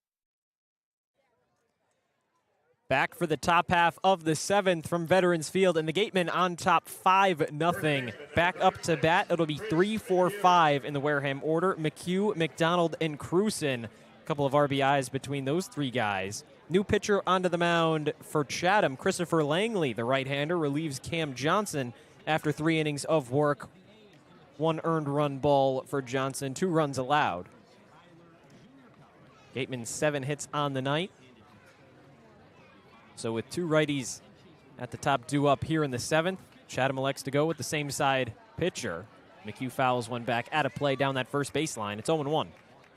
Back for the top half of the 7th from Veterans Field, and the Gatemen on top 5-0. Back up to bat, it'll be 3-4-5 in the Wareham order. McHugh, McDonald, and Crewson. A couple of RBIs between those 3 guys. New pitcher onto the mound for Chatham. Christopher Langley, the right-hander, relieves Cam Johnson after 3 innings of work. 1 earned run ball for Johnson, 2 runs allowed. Gateman 7 hits on the night. So with 2 righties at the top due up here in the 7th, Chatham elects to go with the same side pitcher. McHugh fouls one back out of play down that first baseline. It's 0-1.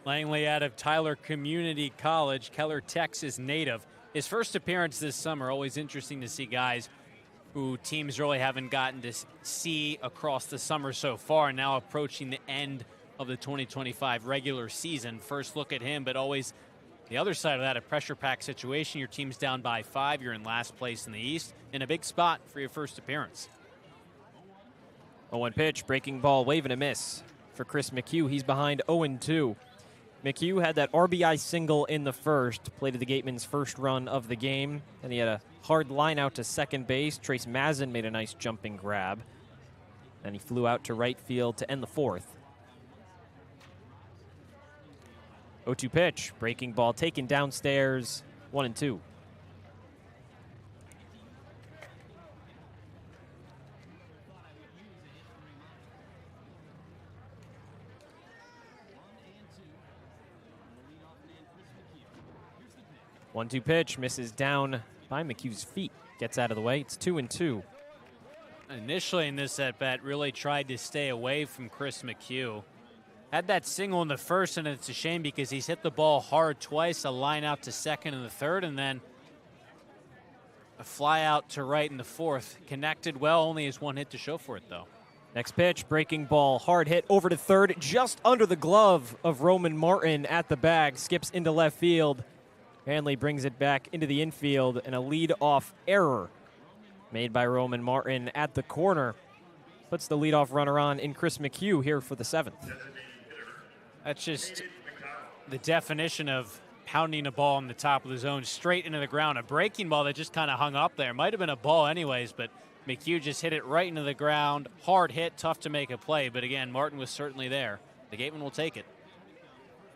Langley out of Tyler Community College, Keller, Texas native. His first appearance this summer. Always interesting to see guys who teams really haven't gotten to see across the summer so far, now approaching the end of the 2025 regular season. First look at him, but always the other side of that, a pressure-packed situation. Your team's down by 5. You're in last place in the East, in a big spot for your first appearance. 0-1 pitch, breaking ball, wave and a miss for Chris McHugh. He's behind 0-2. McHugh had that RBI single in the first, played the Gatemen's first run of the game, and he had a hard line out to second base. Trace Mazin made a nice jumping grab. Then he flew out to right field to end the 4th. 0-2 pitch, breaking ball taken downstairs, 1-2. One-two pitch, misses down by McHugh's feet. Gets out of the way. It's 2-2. Initially in this at-bat, really tried to stay away from Chris McHugh. Had that single in the first, and it's a shame because he's hit the ball hard twice, a line out to second in the third, and then A fly out to right in the fourth. Connected well, only has one hit to show for it, though. Next pitch, breaking ball, hard hit over to third, just under the glove of Roman Martin at the bag. Skips into left field. Hanley brings it back into the infield, and a lead-off error made by Roman Martin at the corner. Puts the leadoff runner on in Chris McHugh here for the seventh. That's just the definition of pounding a ball in the top of the zone straight into the ground. A breaking ball that just kind of hung up there. Might have been a ball anyways, but McHugh just hit it right into the ground. Hard hit, tough to make a play, but again, Martin was certainly there. The Gatemen will take it.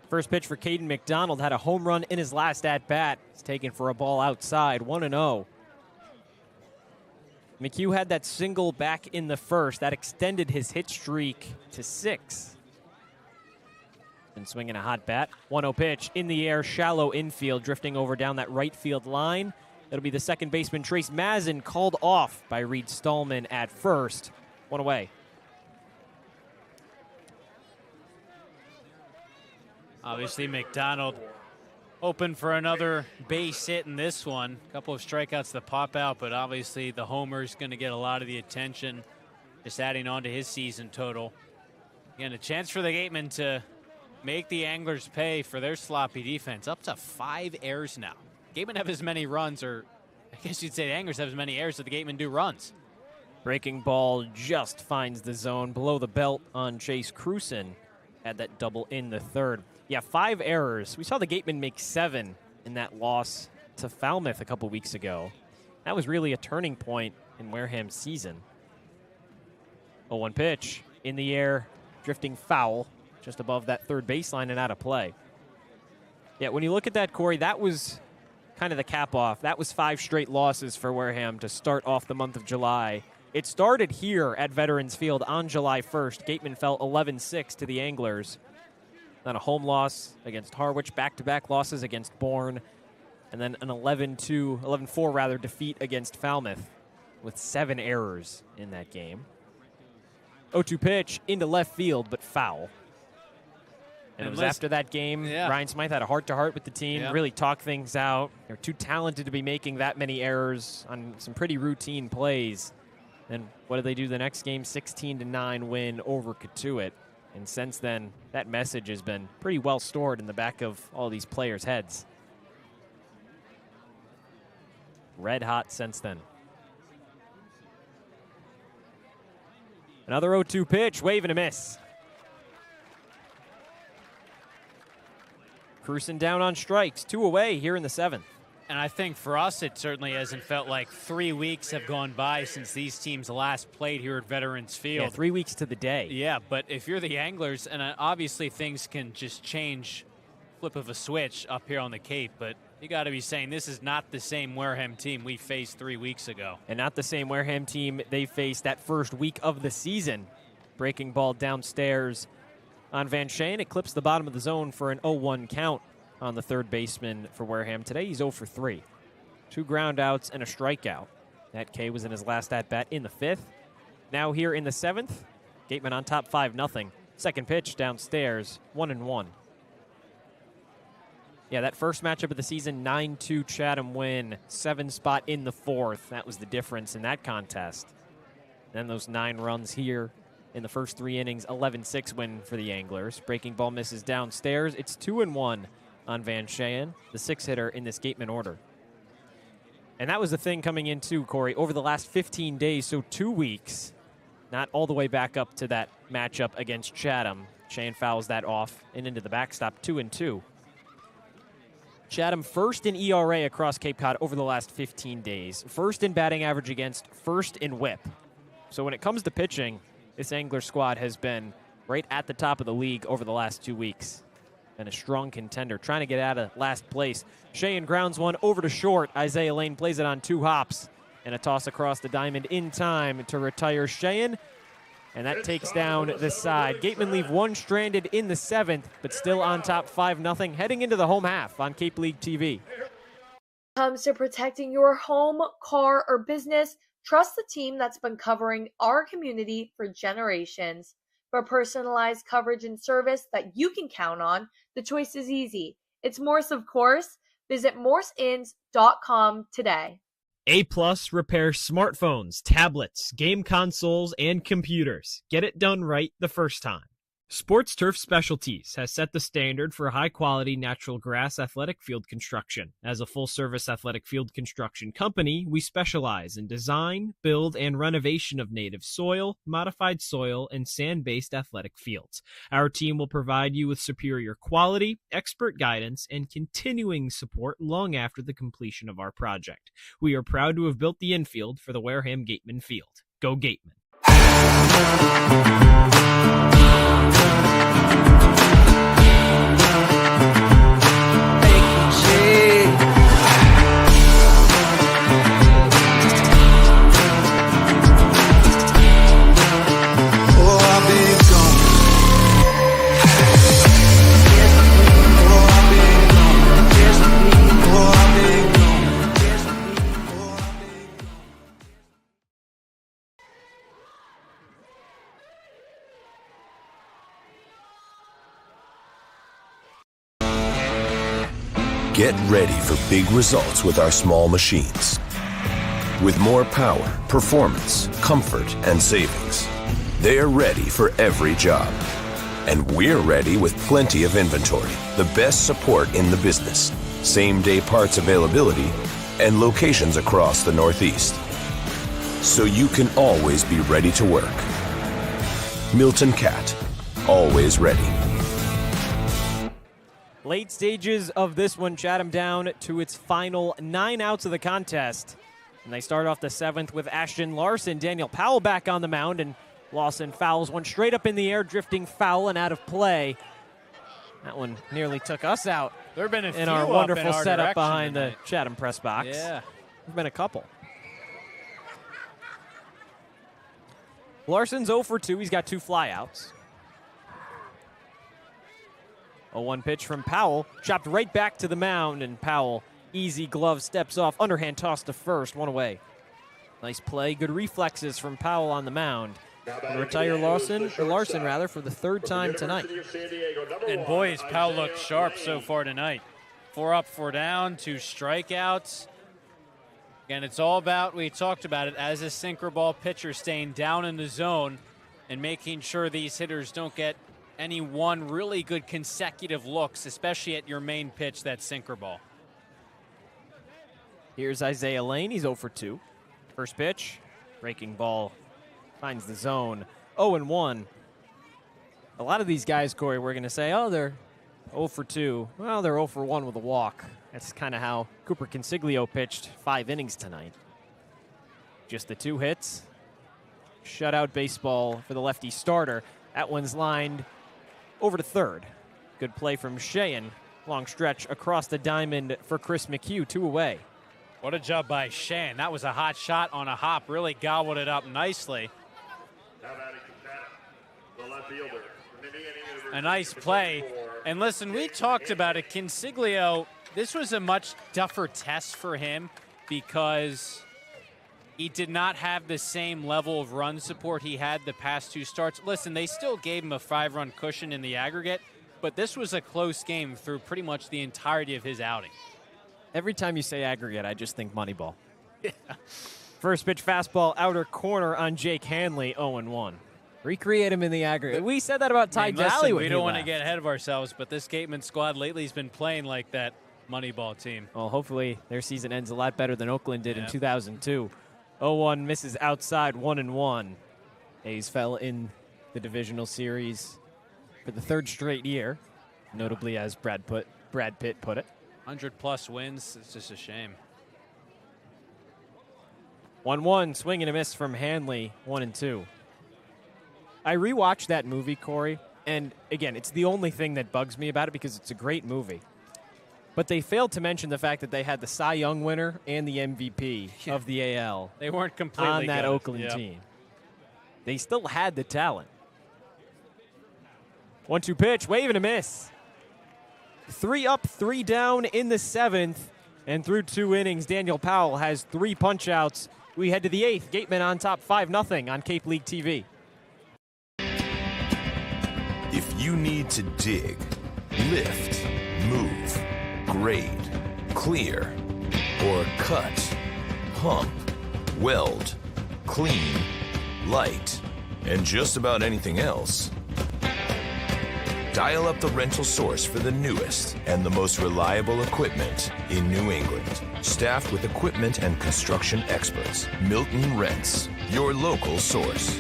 First pitch for Caden McDonald, had a home run in his last at-bat. He's taken for a ball outside, 1-0. McHugh had that single back in the first. That extended his hit streak to 6. Been swinging a hot bat. 1-0 pitch in the air, shallow infield, drifting over down that right field line. That'll be the second baseman, Trace Mazin, called off by Reed Stallman at first. 1 away. Obviously, McDonald open for another base hit in this one. A couple of strikeouts to pop out, but obviously the homer's going to get a lot of the attention, just adding on to his season total. Again, a chance for the Gatemen to make the Anglers pay for their sloppy defense. Up to 5 errors now. Gatemen have as many runs, or I guess you'd say the Anglers have as many errors as the Gatemen do runs. Breaking ball just finds the zone below the belt on Chase Cruson. Had that double in the third. Yeah, 5 errors. We saw the Gatemen make 7 in that loss to Falmouth a couple weeks ago. That was really a turning point in Wareham's season. 0-1 pitch in the air, drifting foul, just above that third baseline and out of play. Yeah, when you look at that, Cory, that was kind of the cap off. That was 5 straight losses for Wareham to start off the month of July. It started here at Veterans Field on July 1st. Gatemen fell 11-6 to the Anglers. Then a home loss against Harwich, back-to-back losses against Bourne, and then an 11-4 defeat against Falmouth with 7 errors in that game. 0-2 pitch into left field, but foul. And it was after that game, Ryan Smythe had a heart-to-heart with the team, really talked things out. They're too talented to be making that many errors on some pretty routine plays. And what did they do the next game? 16-9 win over Katuitt. And since then, that message has been pretty well stored in the back of all these players' heads. Red hot since then. Another 0-2 pitch, wave and a miss. Cruson down on strikes, 2 away here in the 7th. And I think for us, it certainly hasn't felt like 3 weeks have gone by since these teams last played here at Veterans Field. Yeah, 3 weeks to the day. Yeah, but if you're the Anglers, and obviously things can just change, flip of a switch up here on the Cape, but you got to be saying this is not the same Wareham team we faced 3 weeks ago. And not the same Wareham team they faced that first week of the season. Breaking ball downstairs on Van Shane. It clips the bottom of the zone for an 0-1 count on the third baseman for Wareham today. He's 0 for 3. 2 ground outs and a strikeout. That K was in his last at-bat in the 5th. Now here in the 7th, Gatemen on top 5-0. Second pitch downstairs, 1-1. Yeah, that first matchup of the season, 9-2 Chatham win, 7 spot in the 4th. That was the difference in that contest. Then those 9 runs here in the first 3 innings, 11-6 win for the Anglers. Breaking ball misses downstairs. It's 2-1 on Van Sheen, the 6-hitter in this Gateman order. And that was the thing coming in too, Cory. Over the last 15 days, so 2 weeks, not all the way back up to that matchup against Chatham. Shane fouls that off and into the backstop, 2-2. Chatham first in ERA across Cape Cod over the last 15 days. First in batting average against, first in whip. So when it comes to pitching, this Angler squad has been right at the top of the league over the last 2 weeks. And a strong contender, trying to get out of last place. Sheehan grounds one over to short. Isaiah Lane plays it on 2 hops. And a toss across the diamond in time to retire Sheehan. And that takes down the side. Gatemen leave 1 stranded in the 7th, but still on top 5-0, heading into the home half on Cape League TV. When it comes to protecting your home, car, or business, trust the team that's been covering our community for generations. For personalized coverage and service that you can count on, the choice is easy. It's Morse, of course. Visit morseins.com today. A+ repairs smartphones, tablets, game consoles, and computers. Get it done right the first time. Sports Turf Specialties has set the standard for high-quality natural grass athletic field construction. As a full-service athletic field construction company, we specialize in design, build, and renovation of native soil, modified soil, and sand-based athletic fields. Our team will provide you with superior quality, expert guidance, and continuing support long after the completion of our project. We are proud to have built the infield for the Wareham Gatemen field. Go Gatemen! Get ready for big results with our small machines. With more power, performance, comfort, and savings, they're ready for every job. And we're ready with plenty of inventory, the best support in the business, same-day parts availability, and locations across the Northeast. So you can always be ready to work. Milton Cat, always ready. Late stages of this one, Chatham down to its final 9 outs of the contest. And they start off the 7th with Ashton Larson. Daniel Powell back on the mound, and Lawson fouls one straight up in the air, drifting foul and out of play. That one nearly took us out. There have been a few in our wonderful in our setup behind tonight. the Chatham press box. Yeah. There've been a couple. Larson's 0 for 2. He's got 2 flyouts. 0-1 pitch from Powell, chopped right back to the mound, and Powell, easy glove, steps off, underhand toss to first, 1 away. Nice play, good reflexes from Powell on the mound. And retire Larson for the 3rd time tonight. And boy, has Powell looked sharp so far tonight. 4 up, 4 down, 2 strikeouts. Again, it's all about, we talked about it, as a sinker ball pitcher, staying down in the zone and making sure these hitters don't get any one really good consecutive looks, especially at your main pitch, that sinker ball. Here's Isaiah Lane. He's 0 for 2. First pitch, breaking ball, finds the zone. 0-1. A lot of these guys, Corey, we're going to say, oh, they're 0 for 2. Well, they're 0 for 1 with a walk. That's kind of how Cooper Consiglio pitched 5 innings tonight. Just the 2 hits. Shutout baseball for the lefty starter. That one's lined over to third. Good play from Sheehan. Long stretch across the diamond for Chris McHugh, 2 away. What a job by Sheehan. That was a hot shot on a hop. Really gobbled it up nicely. A nice play. And listen, we talked about it. Consiglio, this was a much tougher test for him because he did not have the same level of run support he had the past 2 starts. Listen, they still gave him a 5-run cushion in the aggregate, but this was a close game through pretty much the entirety of his outing. Every time you say aggregate, I just think Moneyball. Yeah. First pitch fastball, outer corner on Jake Hanley, 0-1. Recreate him in the aggregate. We said that about Ty Daly. We don't want to get ahead of ourselves, but this Gateman squad lately has been playing like that Moneyball team. Well, hopefully their season ends a lot better than Oakland did in 2002. 0-1 misses outside, 1-1. A's fell in the divisional series for the 3rd straight year, notably as Brad Pitt put it. 100-plus wins. It's just a shame. 1-1, swing and a miss from Hanley, 1-2. I rewatched that movie, Corey, and again, it's the only thing that bugs me about it because it's a great movie. But they failed to mention the fact that they had the Cy Young winner and the MVP of the AL. They weren't completely on that good. Oakland team. They still had the talent. 1-2 pitch, wave and a miss. 3 up, 3 down in the 7th. And through 2 innings, Daniel Powell has 3 punch-outs. We head to the 8th. Gatemen on top 5-0 on Cape League TV. If you need to dig, lift, move, grade, clear, or cut, pump, weld, clean, light, and just about anything else. Dial up the rental source for the newest and the most reliable equipment in New England. Staffed with equipment and construction experts. Milton Rents, your local source.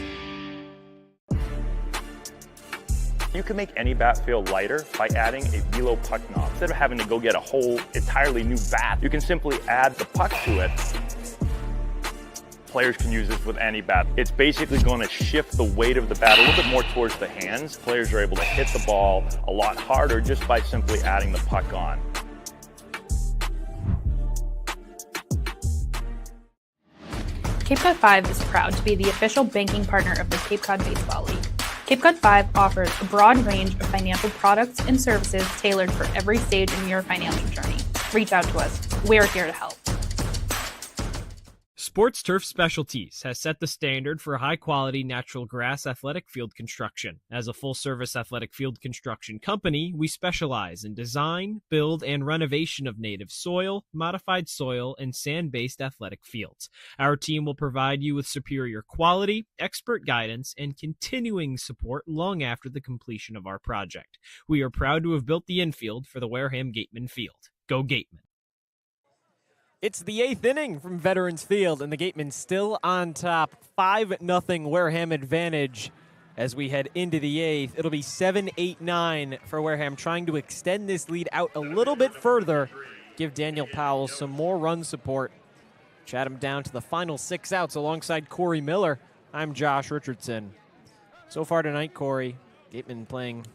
You can make any bat feel lighter by adding a velo puck knob. Instead of having to go get a whole entirely new bat, you can simply add the puck to it. Players can use this with any bat. It's basically going to shift the weight of the bat a little bit more towards the hands. Players are able to hit the ball a lot harder just by simply adding the puck on. Cape Cod 5 is proud to be the official banking partner of the Cape Cod Baseball League. Cape Cod 5 offers a broad range of financial products and services tailored for every stage in your financial journey. Reach out to us. We're here to help. Sports Turf Specialties has set the standard for high-quality natural grass athletic field construction. As a full-service athletic field construction company, we specialize in design, build, and renovation of native soil, modified soil, and sand-based athletic fields. Our team will provide you with superior quality, expert guidance, and continuing support long after the completion of our project. We are proud to have built the infield for the Wareham Gatemen field. Go Gatemen! It's the 8th inning from Veterans Field, and the Gatemen still on top. 5-0 Wareham advantage as we head into the 8th. It'll be 7-8-9 for Wareham, trying to extend this lead out a little bit further, give Daniel Powell some more run support. Chatham down to the final 6 outs alongside Cory Miller. I'm Josh Richardson. So far tonight, Cory, Gatemen playing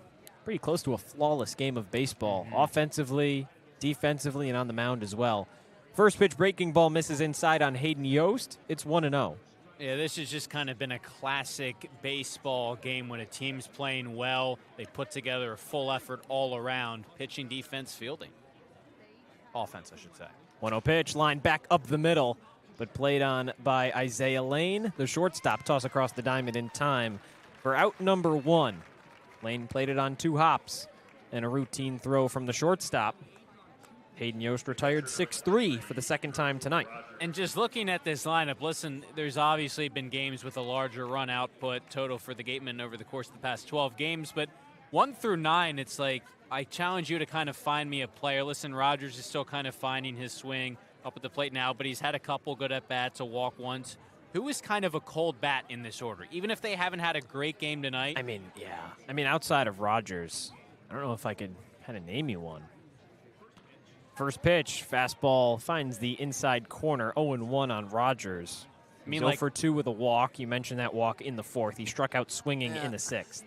pretty close to a flawless game of baseball, offensively, defensively, and on the mound as well. First pitch breaking ball misses inside on Hayden Yost. It's 1-0. Yeah, this has just kind of been a classic baseball game when a team's playing well. They put together a full effort all around, pitching, defense, fielding. Offense, I should say. 1-0 pitch, line back up the middle, but played on by Isaiah Lane. The shortstop toss across the diamond in time for out number 1. Lane played it on 2 hops and a routine throw from the shortstop. Hayden Yost retired 6-3 for the second time tonight. And just looking at this lineup, listen, there's obviously been games with a larger run output total for the Gatemen over the course of the past 12 games, but 1 through 9, it's like I challenge you to kind of find me a player. Listen, Rogers is still kind of finding his swing up at the plate now, but he's had a couple good at-bats, a walk once. Who is kind of a cold bat in this order, even if they haven't had a great game tonight? I mean, outside of Rogers, I don't know if I could kind of name you one. First pitch, fastball finds the inside corner, 0-1 on Rogers. I mean, 0 for 2 with a walk. You mentioned that walk in the 4th. He struck out swinging in the 6th.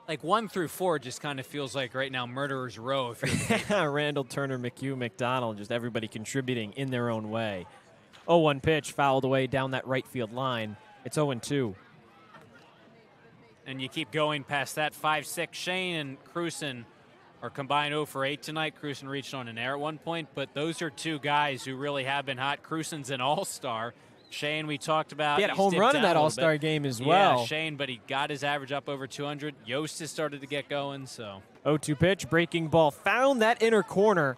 Like 1 through 4 just kind of feels like right now Murderer's Row. If you're Randall, Turner, McHugh, McDonald, just everybody contributing in their own way. 0-1 pitch, fouled away down that right field line. It's 0-2. And you keep going past that 5-6. Shane and Cruson are combined 0 for 8 tonight. Cruson reached on an error at one point, but those are 2 guys who really have been hot. Cruson's an all-star. Shane, we talked about. He had a home run in that all-star game as well. Yeah, Shane, but he got his average up over 200. Yost has started to get going, so. 0-2 pitch, breaking ball, found that inner corner,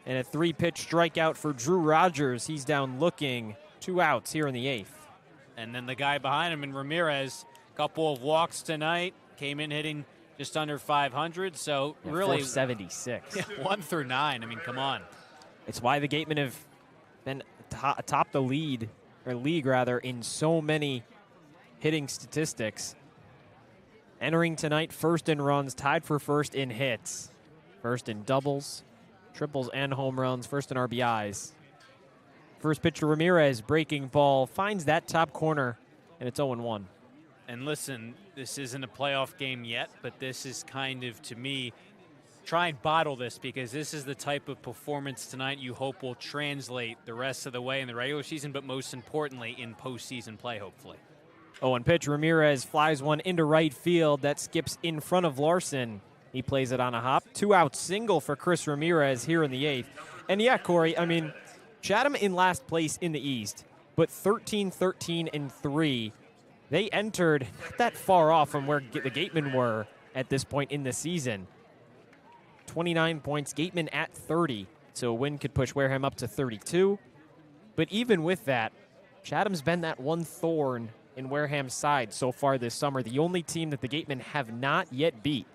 and a 3-pitch strikeout for Drew Rogers. He's down looking. 2 outs here in the 8th. And then the guy behind him, in Ramirez, couple of walks tonight, came in hitting just under 500, so really 476. 1 through 9. I mean, come on. It's why the Gatemen have been atop the league in so many hitting statistics. Entering tonight, first in runs, tied for first in hits, first in doubles, triples, and home runs, first in RBIs. First pitch to Ramirez, breaking ball, finds that top corner, and it's 0-1. And listen, this isn't a playoff game yet, but this is kind of, to me, try and bottle this, because this is the type of performance tonight you hope will translate the rest of the way in the regular season, but most importantly in postseason play, hopefully. 0-1 pitch, Ramirez flies one into right field. That skips in front of Larson. He plays it on a hop. 2-out single for Chris Ramirez here in the 8th. And yeah, Cory, I mean, Chatham in last place in the East, but 13-13-3. They entered not that far off from where the Gatemen were at this point in the season. 29 points, Gatemen at 30, so a win could push Wareham up to 32. But even with that, Chatham's been that one thorn in Wareham's side so far this summer, the only team that the Gatemen have not yet beat.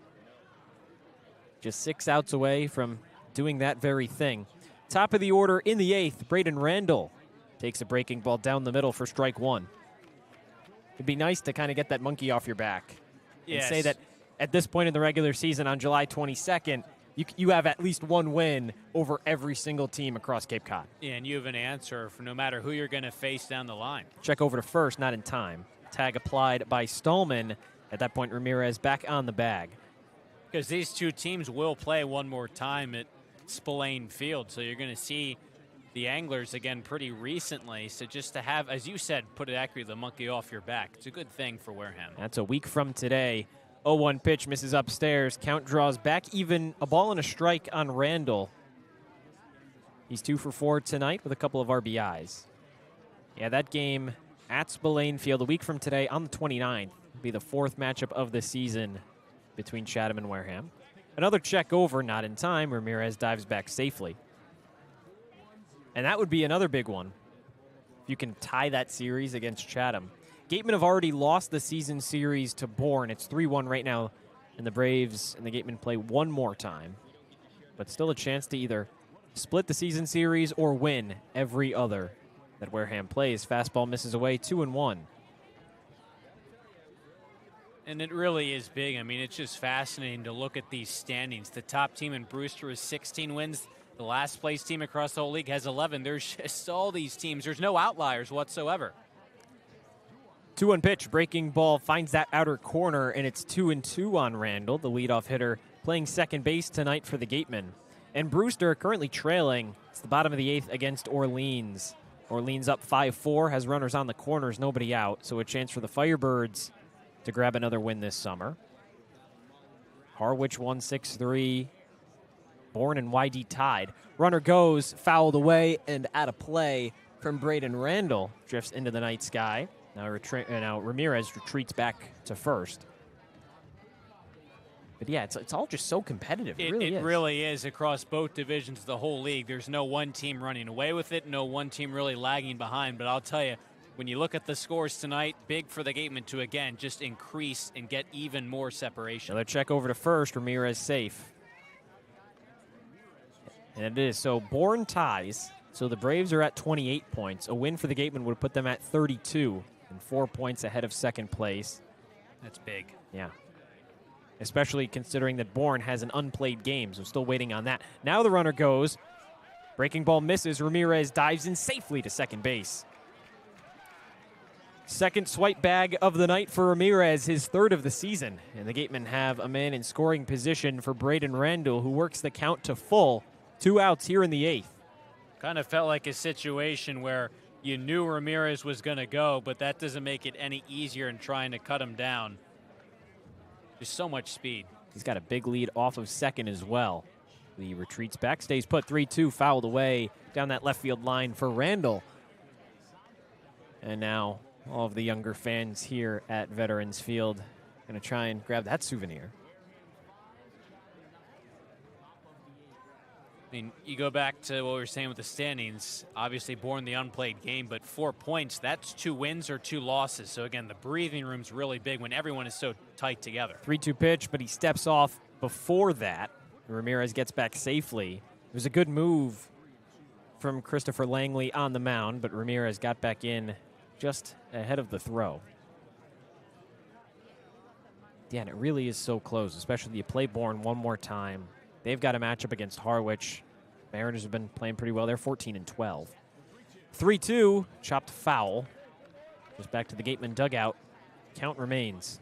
Just 6 outs away from doing that very thing. Top of the order in the 8th, Braden Randall takes a breaking ball down the middle for strike 1. It'd be nice to kind of get that monkey off your back and say that at this point in the regular season on July 22nd, you have at least one win over every single team across Cape Cod. Yeah, and you have an answer for no matter who you're going to face down the line. Check over to first, not in time. Tag applied by Stallman. At that point, Ramirez back on the bag. Because these two teams will play one more time at Spillane Field, so you're going to see the Anglers again pretty recently. So just to have, as you said, put it accurately, the monkey off your back, it's a good thing for Wareham. That's a week from today. 0-1 pitch misses upstairs. Count draws back even. A ball and a strike on Randall. He's 2 for 4 tonight with a couple of RBIs. Yeah, that game at Spillane Field a week from today on the 29th will be the 4th matchup of the season between Chatham and Wareham. Another check over, not in time. Ramirez dives back safely. And that would be another big one if you can tie that series against Chatham. Gatemen have already lost the season series to Bourne. It's 3-1 right now, and the Braves and the Gatemen play one more time. But still a chance to either split the season series or win every other that Wareham plays. Fastball misses away, 2-1. And it really is big. I mean, it's just fascinating to look at these standings. The top team in Brewster has 16 wins. The last place team across the whole league has 11. There's just all these teams. There's no outliers whatsoever. 2-1 pitch, breaking ball, finds that outer corner, and it's 2-2 on Randall, the leadoff hitter, playing second base tonight for the Gatemen. And Brewster currently trailing. It's the bottom of the 8th against Orleans. Orleans up 5-4, has runners on the corners, nobody out, so a chance for the Firebirds to grab another win this summer. Harwich won 6-3. Bourne and YD tied. Runner goes, fouled away, and out of play from Braden Randall. Drifts into the night sky. Now Ramirez retreats back to first. But yeah, it's all just so competitive. It really is across both divisions of the whole league. There's no one team running away with it, no one team really lagging behind. But I'll tell you, when you look at the scores tonight, big for the Gatemen to, again, just increase and get even more separation. Another check over to first. Ramirez safe. And it is. So Bourne ties. So the Braves are at 28 points. A win for the Gatemen would put them at 32 and 4 points ahead of second place. That's big. Yeah. Especially considering that Bourne has an unplayed game, so still waiting on that. Now the runner goes. Breaking ball misses. Ramirez dives in safely to second base. Second swipe bag of the night for Ramirez, his 3rd of the season. And the Gatemen have a man in scoring position for Braden Randall, who works the count to full. 2 outs here in the 8th. Kind of felt like a situation where you knew Ramirez was going to go, but that doesn't make it any easier in trying to cut him down. Just so much speed. He's got a big lead off of second as well. He retreats back, stays put, 3-2, fouled away down that left field line for Randall. And now all of the younger fans here at Veterans Field going to try and grab that souvenir. I mean, you go back to what we were saying with the standings. Obviously, Bourne the unplayed game, but 4 points, that's 2 wins or 2 losses. So, again, the breathing room's really big when everyone is so tight together. 3-2 pitch, but he steps off before that. Ramirez gets back safely. It was a good move from Christopher Langley on the mound, but Ramirez got back in just ahead of the throw. Yeah, and it really is so close, especially you play Bourne one more time. They've got a matchup against Harwich. Mariners have been playing pretty well. They're 14-12. 3-2, chopped foul. Just back to the Gatemen dugout. Count remains.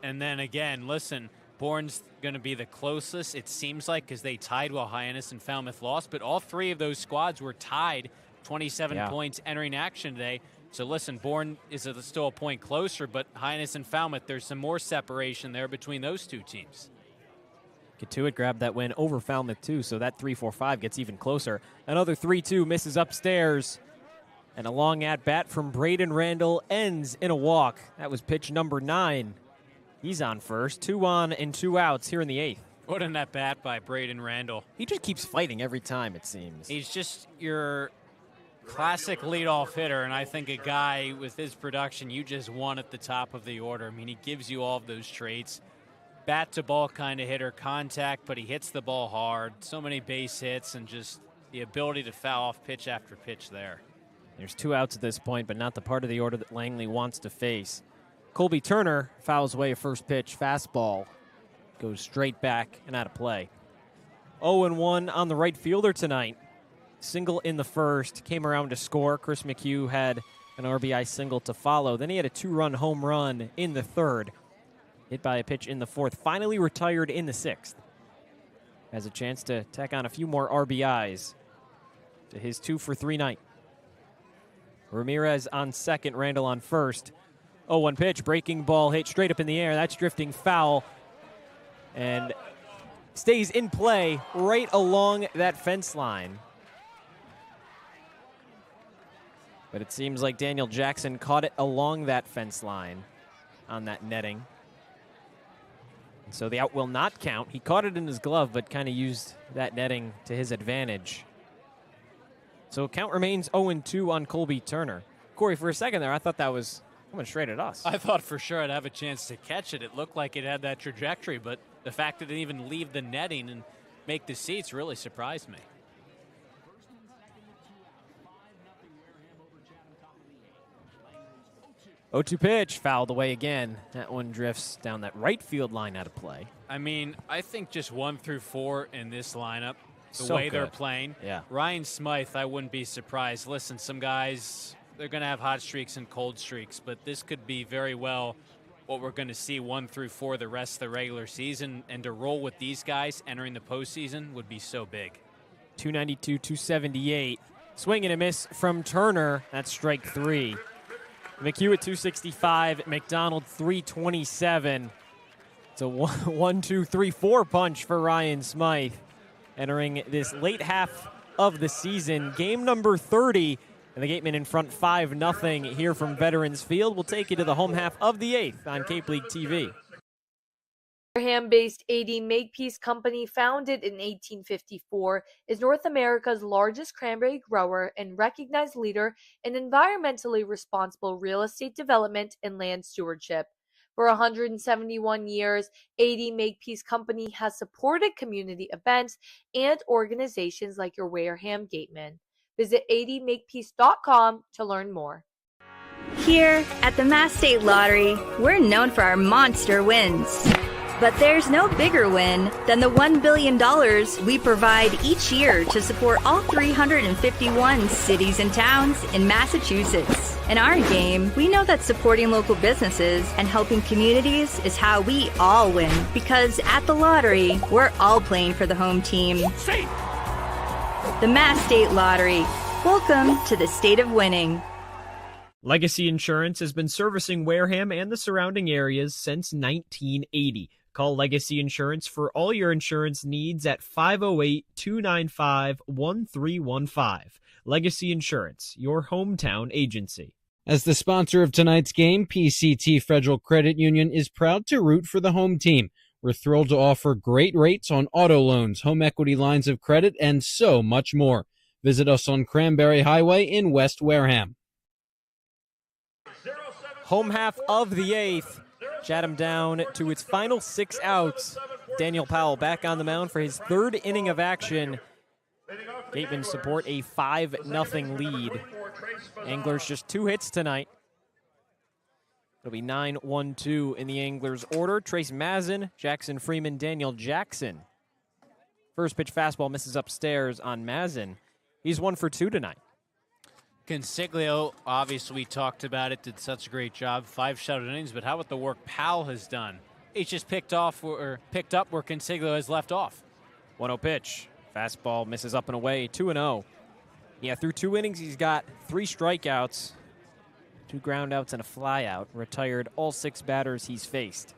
And then again, listen, Bourne's going to be the closest, it seems like, because they tied while Hyannis and Falmouth lost. But all 3 of those squads were tied, 27 points entering action today. So listen, Bourne is still a point closer, but Hyannis and Falmouth, there's some more separation there between those 2 teams. Katuitt grabbed that win over Falmouth, too, so that 3-4-5 gets even closer. Another 3-2 misses upstairs. And a long at-bat from Braden Randall ends in a walk. That was pitch number 9. He's on first. 2 on and 2 outs here in the 8th. What an at-bat by Braden Randall. He just keeps fighting every time, it seems. He's just your Classic leadoff hitter, and I think a guy with his production, you just won at the top of the order. I mean, he gives you all of those traits. Bat to ball kind of hitter, contact, but he hits the ball hard. So many base hits and just the ability to foul off pitch after pitch there. There's 2 outs at this point, but not the part of the order that Langley wants to face. Colby Turner fouls away a first pitch fastball. Goes straight back and out of play. 0-1 on the right fielder tonight. Single in the first, came around to score. Chris McHugh had an RBI single to follow. Then he had a 2-run home run in the third. Hit by a pitch in the fourth. Finally retired in the sixth. Has a chance to tack on a few more RBIs to his 2-for-3 night. Ramirez on second, Randall on first. 0-1 pitch, breaking ball hit straight up in the air. That's drifting foul and stays in play right along that fence line. But it seems like Daniel Jackson caught it along that fence line on that netting. And so the out will not count. He caught it in his glove, but kind of used that netting to his advantage. So count remains 0-2 on Colby Turner. Cory, for a second there, I thought that was coming straight at us. I thought for sure I'd have a chance to catch it. It looked like it had that trajectory, but the fact that it didn't even leave the netting and make the seats really surprised me. 0-2 pitch, fouled away again. That one drifts down that right field line out of play. I mean, I think just 1 through 4 in this lineup, the So way they're good. playing. Yeah. Ryan Smythe, I wouldn't be surprised. Listen, some guys, they're going to have hot streaks and cold streaks, but this could be very well what we're going to see 1 through 4 the rest of the regular season. And to roll with these guys entering the postseason would be so big. 292, 278. Swing and a miss from Turner. That's strike 3. McHugh at 265, McDonald 327. It's a 1-2-3-4 punch for Ryan Smythe entering this late half of the season. Game number 30, and the Gatemen in front 5-0 here from Veterans Field. We'll take you to the home half of the 8th on Cape League TV. Wareham-based AD Makepeace Company, founded in 1854, is North America's largest cranberry grower and recognized leader in environmentally responsible real estate development and land stewardship. For 171 years, AD Makepeace Company has supported community events and organizations like your Wareham Gatemen. Visit admakepeace.com to learn more. Here at the Mass State Lottery, we're known for our monster wins. But there's no bigger win than the $1 billion we provide each year to support all 351 cities and towns in Massachusetts. In our game, we know that supporting local businesses and helping communities is how we all win. Because at the lottery, we're all playing for the home team. The Mass State Lottery. Welcome to the state of winning. Legacy Insurance has been servicing Wareham and the surrounding areas since 1980. Call Legacy Insurance for all your insurance needs at 508-295-1315. Legacy Insurance, your hometown agency. As the sponsor of tonight's game, PCT Federal Credit Union is proud to root for the home team. We're thrilled to offer great rates on auto loans, home equity lines of credit, and so much more. Visit us on Cranberry Highway in West Wareham. Home half of the 8th. Chatham down to its final 6 outs. Daniel Powell back on the mound for his 3rd inning of action. Gatemen support a 5-0 lead. Anglers just 2 hits tonight. It'll be 9-1-2 in the Anglers order. Trace Mazin, Jackson Freeman, Daniel Jackson. First pitch fastball misses upstairs on Mazin. He's 1 for 2 tonight. Consiglio, obviously we talked about it, did such a great job. 5 shutout innings, but how about the work Powell has done? He's just picked up where Consiglio has left off. 1-0 pitch. Fastball misses up and away, 2-0. Yeah, through 2 innings, he's got 3 strikeouts, 2 groundouts, and a flyout. Retired all 6 batters he's faced.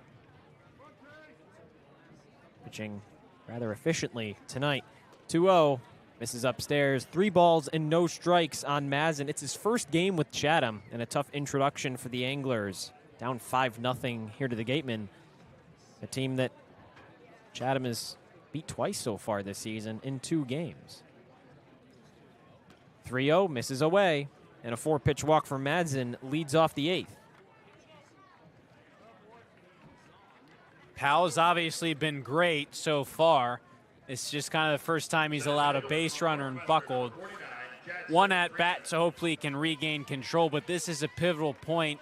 Pitching rather efficiently tonight. 2-0. Misses upstairs. 3 balls and no strikes on Mazin. It's his first game with Chatham and a tough introduction for the Anglers. Down 5-0 here to the Gatemen. A team that Chatham has beat twice so far this season in 2 games. 3-0 misses away, and a 4-pitch walk from Madsen leads off the 8th. Powell's obviously been great so far. It's just kind of the first time he's allowed a base runner and buckled. One at bat, so hopefully he can regain control, but this is a pivotal point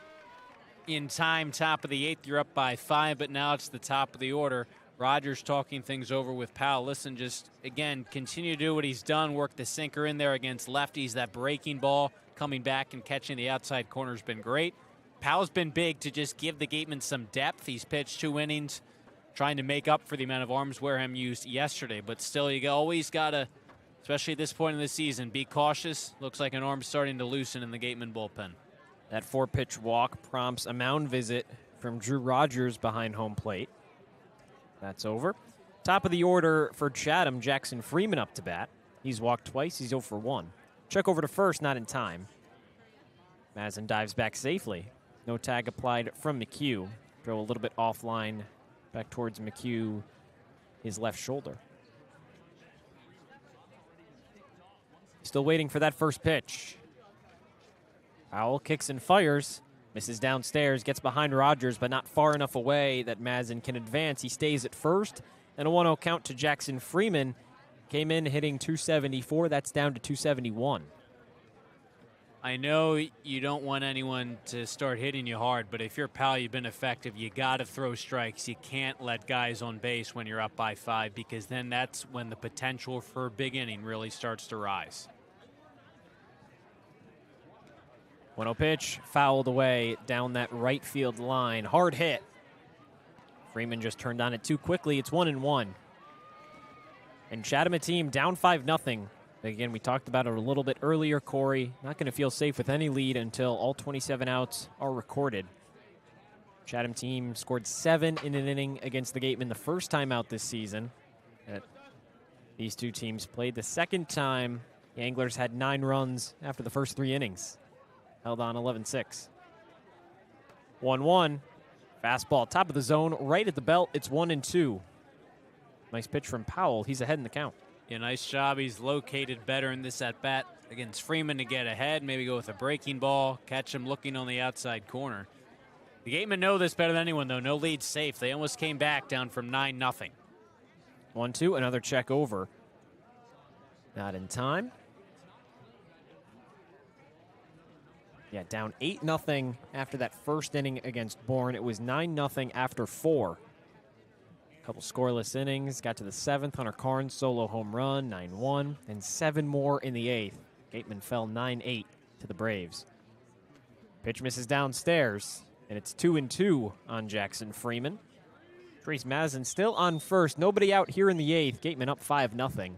in time. Top of the 8th, you're up by 5, but now it's the top of the order. Rogers talking things over with Powell. Listen, just, again, continue to do what he's done. Work the sinker in there against lefties. That breaking ball coming back and catching the outside corner has been great. Powell's been big to just give the Gatemen some depth. He's pitched 2 innings, trying to make up for the amount of arms Wareham used yesterday. But still, you always got to, especially at this point in the season, be cautious. Looks like an arm's starting to loosen in the Gatemen bullpen. That 4-pitch walk prompts a mound visit from Drew Rogers behind home plate. That's over. Top of the order for Chatham, Jackson Freeman up to bat. He's walked twice. He's 0 for 1. Check over to first, not in time. Madsen dives back safely. No tag applied from McHugh. Throw a little bit offline back towards McHugh, his left shoulder. Still waiting for that first pitch. Powell kicks and fires. Misses downstairs, gets behind Rogers, but not far enough away that Madsen can advance. He stays at first, and a 1-0 count to Jackson Freeman. Came in hitting 274. That's down to 271. I know you don't want anyone to start hitting you hard, but if you're Powell, you've been effective. You got to throw strikes. You can't let guys on base when you're up by 5, because then that's when the potential for a big inning really starts to rise. 1-0 pitch, fouled away down that right field line. Hard hit. Freeman just turned on it too quickly. It's 1-1. And Chatham, a team down 5-0. Again, we talked about it a little bit earlier, Cory. Not going to feel safe with any lead until all 27 outs are recorded. Chatham team scored 7 in an inning against the Gatemen the first time out this season. These two teams played the second time. The Anglers had 9 runs after the first 3 innings. Held on 11-6. 1-1. Fastball, top of the zone, right at the belt. It's 1-2. Nice pitch from Powell. He's ahead in the count. Yeah, nice job. He's located better in this at-bat against Freeman to get ahead, maybe go with a breaking ball, catch him looking on the outside corner. The Gatemen know this better than anyone, though. No lead safe. They almost came back down from 9-0. 1-2, another check over. Not in time. Yeah, down 8-0 after that first inning against Bourne. It was 9-0 after 4. A couple scoreless innings. Got to the 7th. Hunter Carnes solo home run, 9-1. And 7 more in the 8th. Gatemen fell 9-8 to the Braves. Pitch misses downstairs, and it's 2-2 on Jackson Freeman. Trace Madsen still on first. Nobody out here in the 8th. Gatemen up 5-0.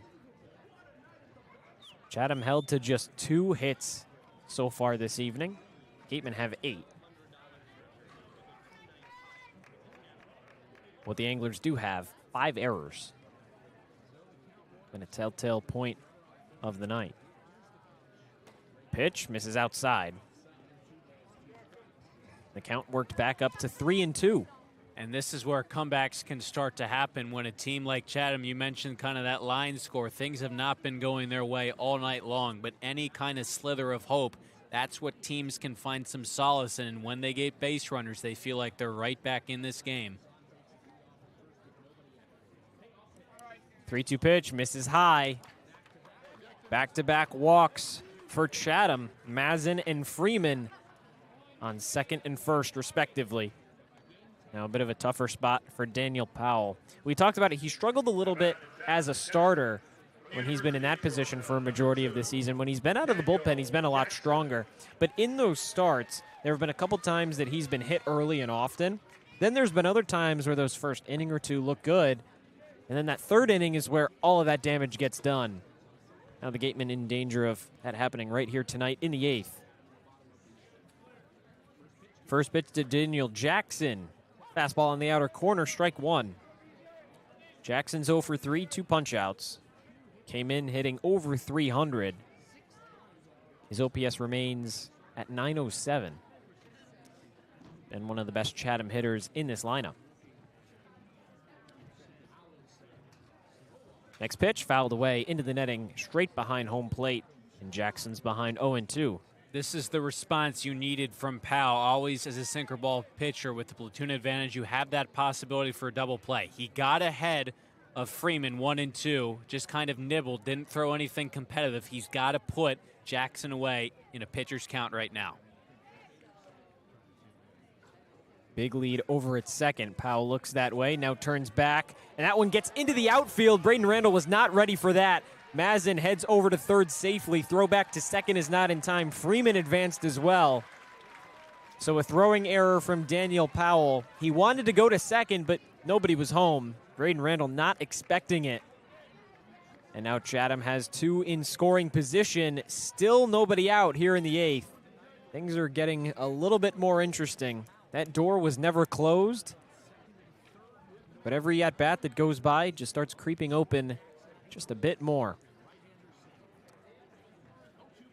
Chatham held to just 2 hits so far this evening. Gatemen have 8. What the Anglers do have, 5 errors. Been a telltale point of the night. Pitch misses outside. The count worked back up to 3-2. And this is where comebacks can start to happen when a team like Chatham, you mentioned kind of that line score, things have not been going their way all night long, but any kind of slither of hope, that's what teams can find some solace in. And when they get base runners, they feel like they're right back in this game. 3-2 pitch, misses high. Back-to-back walks for Chatham. Madsen and Freeman on second and first, respectively. Now a bit of a tougher spot for Daniel Powell. We talked about it. He struggled a little bit as a starter when he's been in that position for a majority of the season. When he's been out of the bullpen, he's been a lot stronger. But in those starts, there have been a couple times that he's been hit early and often. Then there's been other times where those first inning or two look good. And then that third inning is where all of that damage gets done. Now the Gatemen in danger of that happening right here tonight in the 8th. First pitch to Daniel Jackson. Fastball on the outer corner, strike 1. Jackson's 0 for 3, 2 punch-outs. Came in hitting over 300. His OPS remains at 907. And one of the best Chatham hitters in this lineup. Next pitch, fouled away into the netting, straight behind home plate. And Jackson's behind 0-2. This is the response you needed from Powell. Always as a sinker ball pitcher with the platoon advantage, you have that possibility for a double play. He got ahead of Freeman 1-2, just kind of nibbled, didn't throw anything competitive. He's got to put Jackson away in a pitcher's count right now. Big lead over at second. Powell looks that way, now turns back, and that one gets into the outfield. Braden Randall was not ready for that. Mazin heads over to third safely. Throw back to second is not in time. Freeman advanced as well. So a throwing error from Daniel Powell. He wanted to go to second, but nobody was home. Braden Randall not expecting it. And now Chatham has two in scoring position. Still nobody out here in the eighth. Things are getting a little bit more interesting. That door was never closed. But every at-bat that goes by just starts creeping open just a bit more.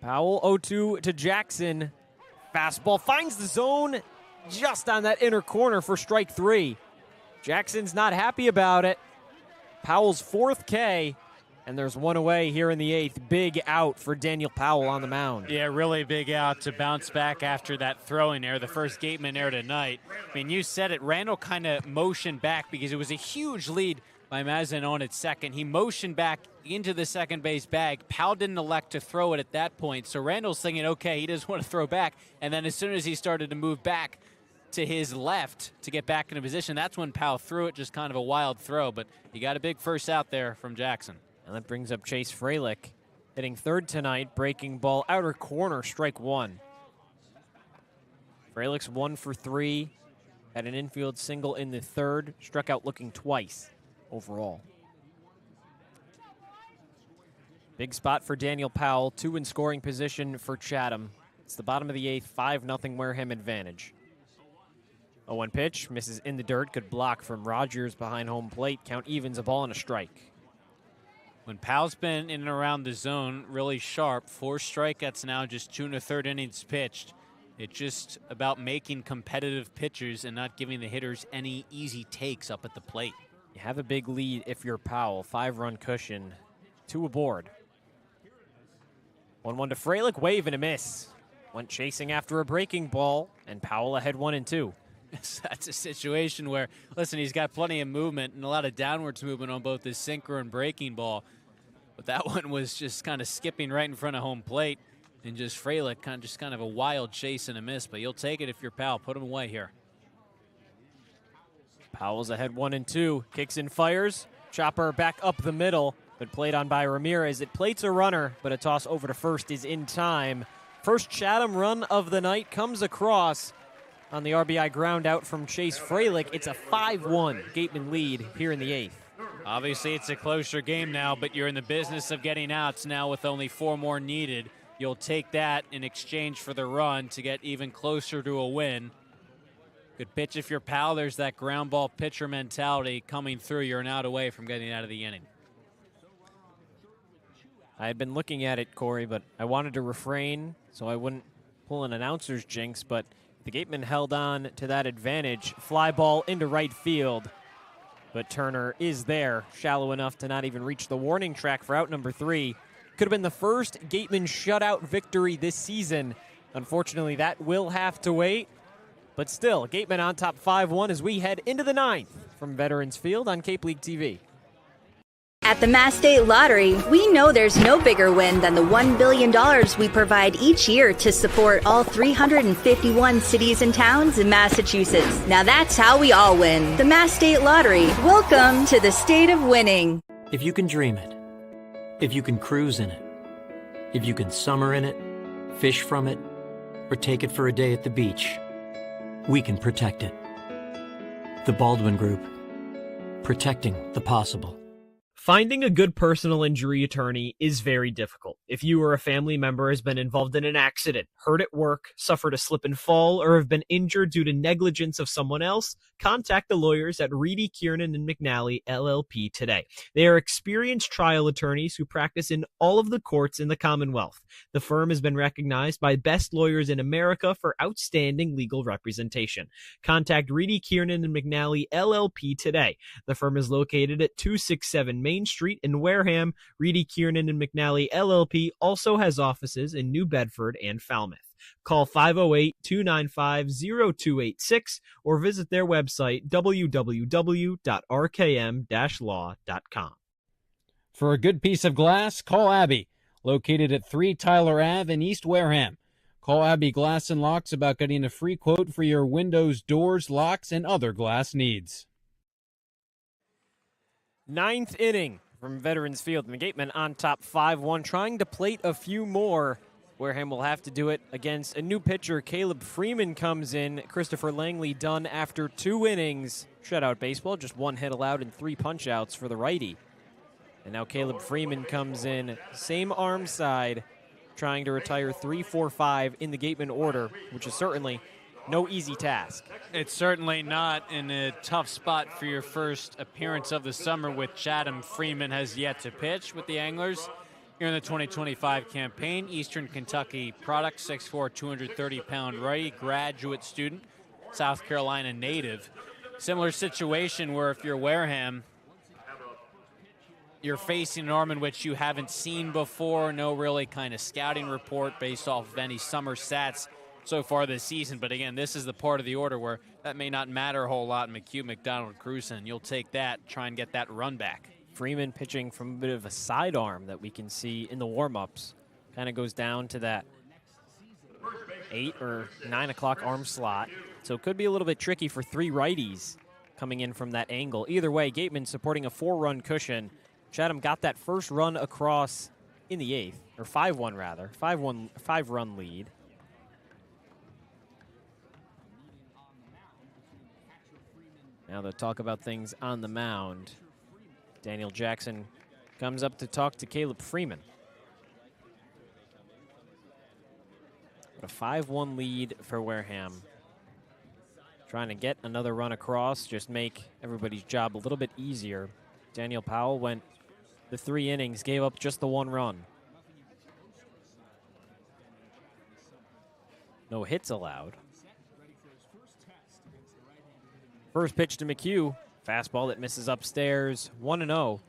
Powell 0-2 to Jackson. Fastball finds the zone just on that inner corner for strike three. Jackson's not happy about it. Powell's fourth K, and there's one away here in the eighth. Big out for Daniel Powell on the mound. Yeah, really big out to bounce back after that throwing error, the first Gatemen error tonight. I mean, you said it, Randall kind of motioned back because it was a huge lead by Mazin on at second. He motioned back into the second base bag. Powell didn't elect to throw it at that point, so Randall's thinking, okay, he doesn't want to throw back, and then as soon as he started to move back to his left to get back into position, that's when Powell threw it, just kind of a wild throw, but he got a big first out there from Jackson. And that brings up Chase Freilich, hitting third tonight, breaking ball outer corner, strike one. Freilich's 1 for 3, had an infield single in the third, struck out looking twice overall. Big spot for Daniel Powell, 2 in scoring position for Chatham. It's the bottom of the eighth, 5-0 Wareham advantage. 0-1 pitch, misses in the dirt, good block from Rogers behind home plate, count evens, a ball and a strike. When Powell's been in and around the zone really sharp, 4 strikeouts now, just 2 1/3 innings pitched. It's just about making competitive pitchers and not giving the hitters any easy takes up at the plate. You have a big lead if you're Powell, 5-run cushion, 2 aboard. 1-1 to Freilich, wave and a miss. Went chasing after a breaking ball, and Powell ahead 1-2. That's a situation where, listen, he's got plenty of movement and a lot of downwards movement on both his sinker and breaking ball. But that one was just kind of skipping right in front of home plate. And just Freilich, kind of a wild chase and a miss. But you'll take it if you're Powell. Put him away here. Powell's ahead 1-2. Kicks and fires. Chopper back up the middle, but played on by Ramirez. It plates a runner, but a toss over to first is in time. First Chatham run of the night comes across on the RBI ground out from Chase Freilich. It's a 5-1 Gatemen lead here in the eighth. Obviously, it's a closer game now, but you're in the business of getting outs now with only 4 more needed. You'll take that in exchange for the run to get even closer to a win. Good pitch if you're Powell. There's that ground ball pitcher mentality coming through. You're an out away from getting out of the inning. I had been looking at it, Cory, but I wanted to refrain so I wouldn't pull an announcer's jinx, but the Gatemen held on to that advantage. Fly ball into right field, but Turner is there, shallow enough to not even reach the warning track for out number 3. Could have been the first Gatemen shutout victory this season. Unfortunately, that will have to wait. But still, Gatemen on top 5-1 as we head into the 9th from Veterans Field on Cape League TV. At the Mass State Lottery, we know there's no bigger win than the $1 billion we provide each year to support all 351 cities and towns in Massachusetts. Now that's how we all win. The Mass State Lottery. Welcome to the state of winning. If you can dream it, if you can cruise in it, if you can summer in it, fish from it, or take it for a day at the beach, we can protect it. The Baldwin Group. Protecting the possible. Finding a good personal injury attorney is very difficult. If you or a family member has been involved in an accident, hurt at work, suffered a slip and fall, or have been injured due to negligence of someone else, contact the lawyers at Reedy, Kiernan, and McNally, LLP today. They are experienced trial attorneys who practice in all of the courts in the Commonwealth. The firm has been recognized by Best Lawyers in America for outstanding legal representation. Contact Reedy, Kiernan, and McNally, LLP today. The firm is located at 267 Main Main Street in Wareham. Reedy, Kiernan, and McNally LLP also has offices in New Bedford and Falmouth. Call 508-295-0286 or visit their website, www.rkm-law.com. For a good piece of glass, call Abby, located at 3 Tyler Ave in East Wareham. Call Abby Glass and Locks about getting a free quote for your windows, doors, locks, and other glass needs. Ninth inning from Veterans Field. And the Gatemen on top 5-1, trying to plate a few more. Wareham will have to do it against a new pitcher. Caleb Freeman comes in. Christopher Langley done after 2 innings. Shutout baseball, just 1 hit allowed and 3 punch-outs for the righty. And now Caleb Freeman comes in, same arm side, trying to retire 3, 4, 5 in the Gatemen order, which is certainly no easy task. It's certainly not in a tough spot for your first appearance of the summer with Chatham. Freeman has yet to pitch with the Anglers here in the 2025 campaign. Eastern Kentucky product, 6'4", 230-pound righty, graduate student, South Carolina native. Similar situation where if you're Wareham, you're facing an arm in which you haven't seen before, no really kind of scouting report based off of any summer stats so far this season. But again, this is the part of the order where that may not matter a whole lot. McHugh, McDonald, Cruson, you'll take that, try and get that run back. Freeman pitching from a bit of a sidearm that we can see in the warm-ups. Kind of goes down to that 8 or 9 o'clock arm slot. So it could be a little bit tricky for 3 righties coming in from that angle. Either way, Gateman supporting a 4-run cushion. Chatham got that first run across in the 8th, or 5-1 rather, 5-run lead. Now they'll talk about things on the mound. Daniel Jackson comes up to talk to Caleb Freeman. A 5-1 lead for Wareham. Trying to get another run across, just make everybody's job a little bit easier. Daniel Powell went the 3 innings, gave up just the 1 run. No hits allowed. First pitch to McHugh. Fastball that misses upstairs. 1-0.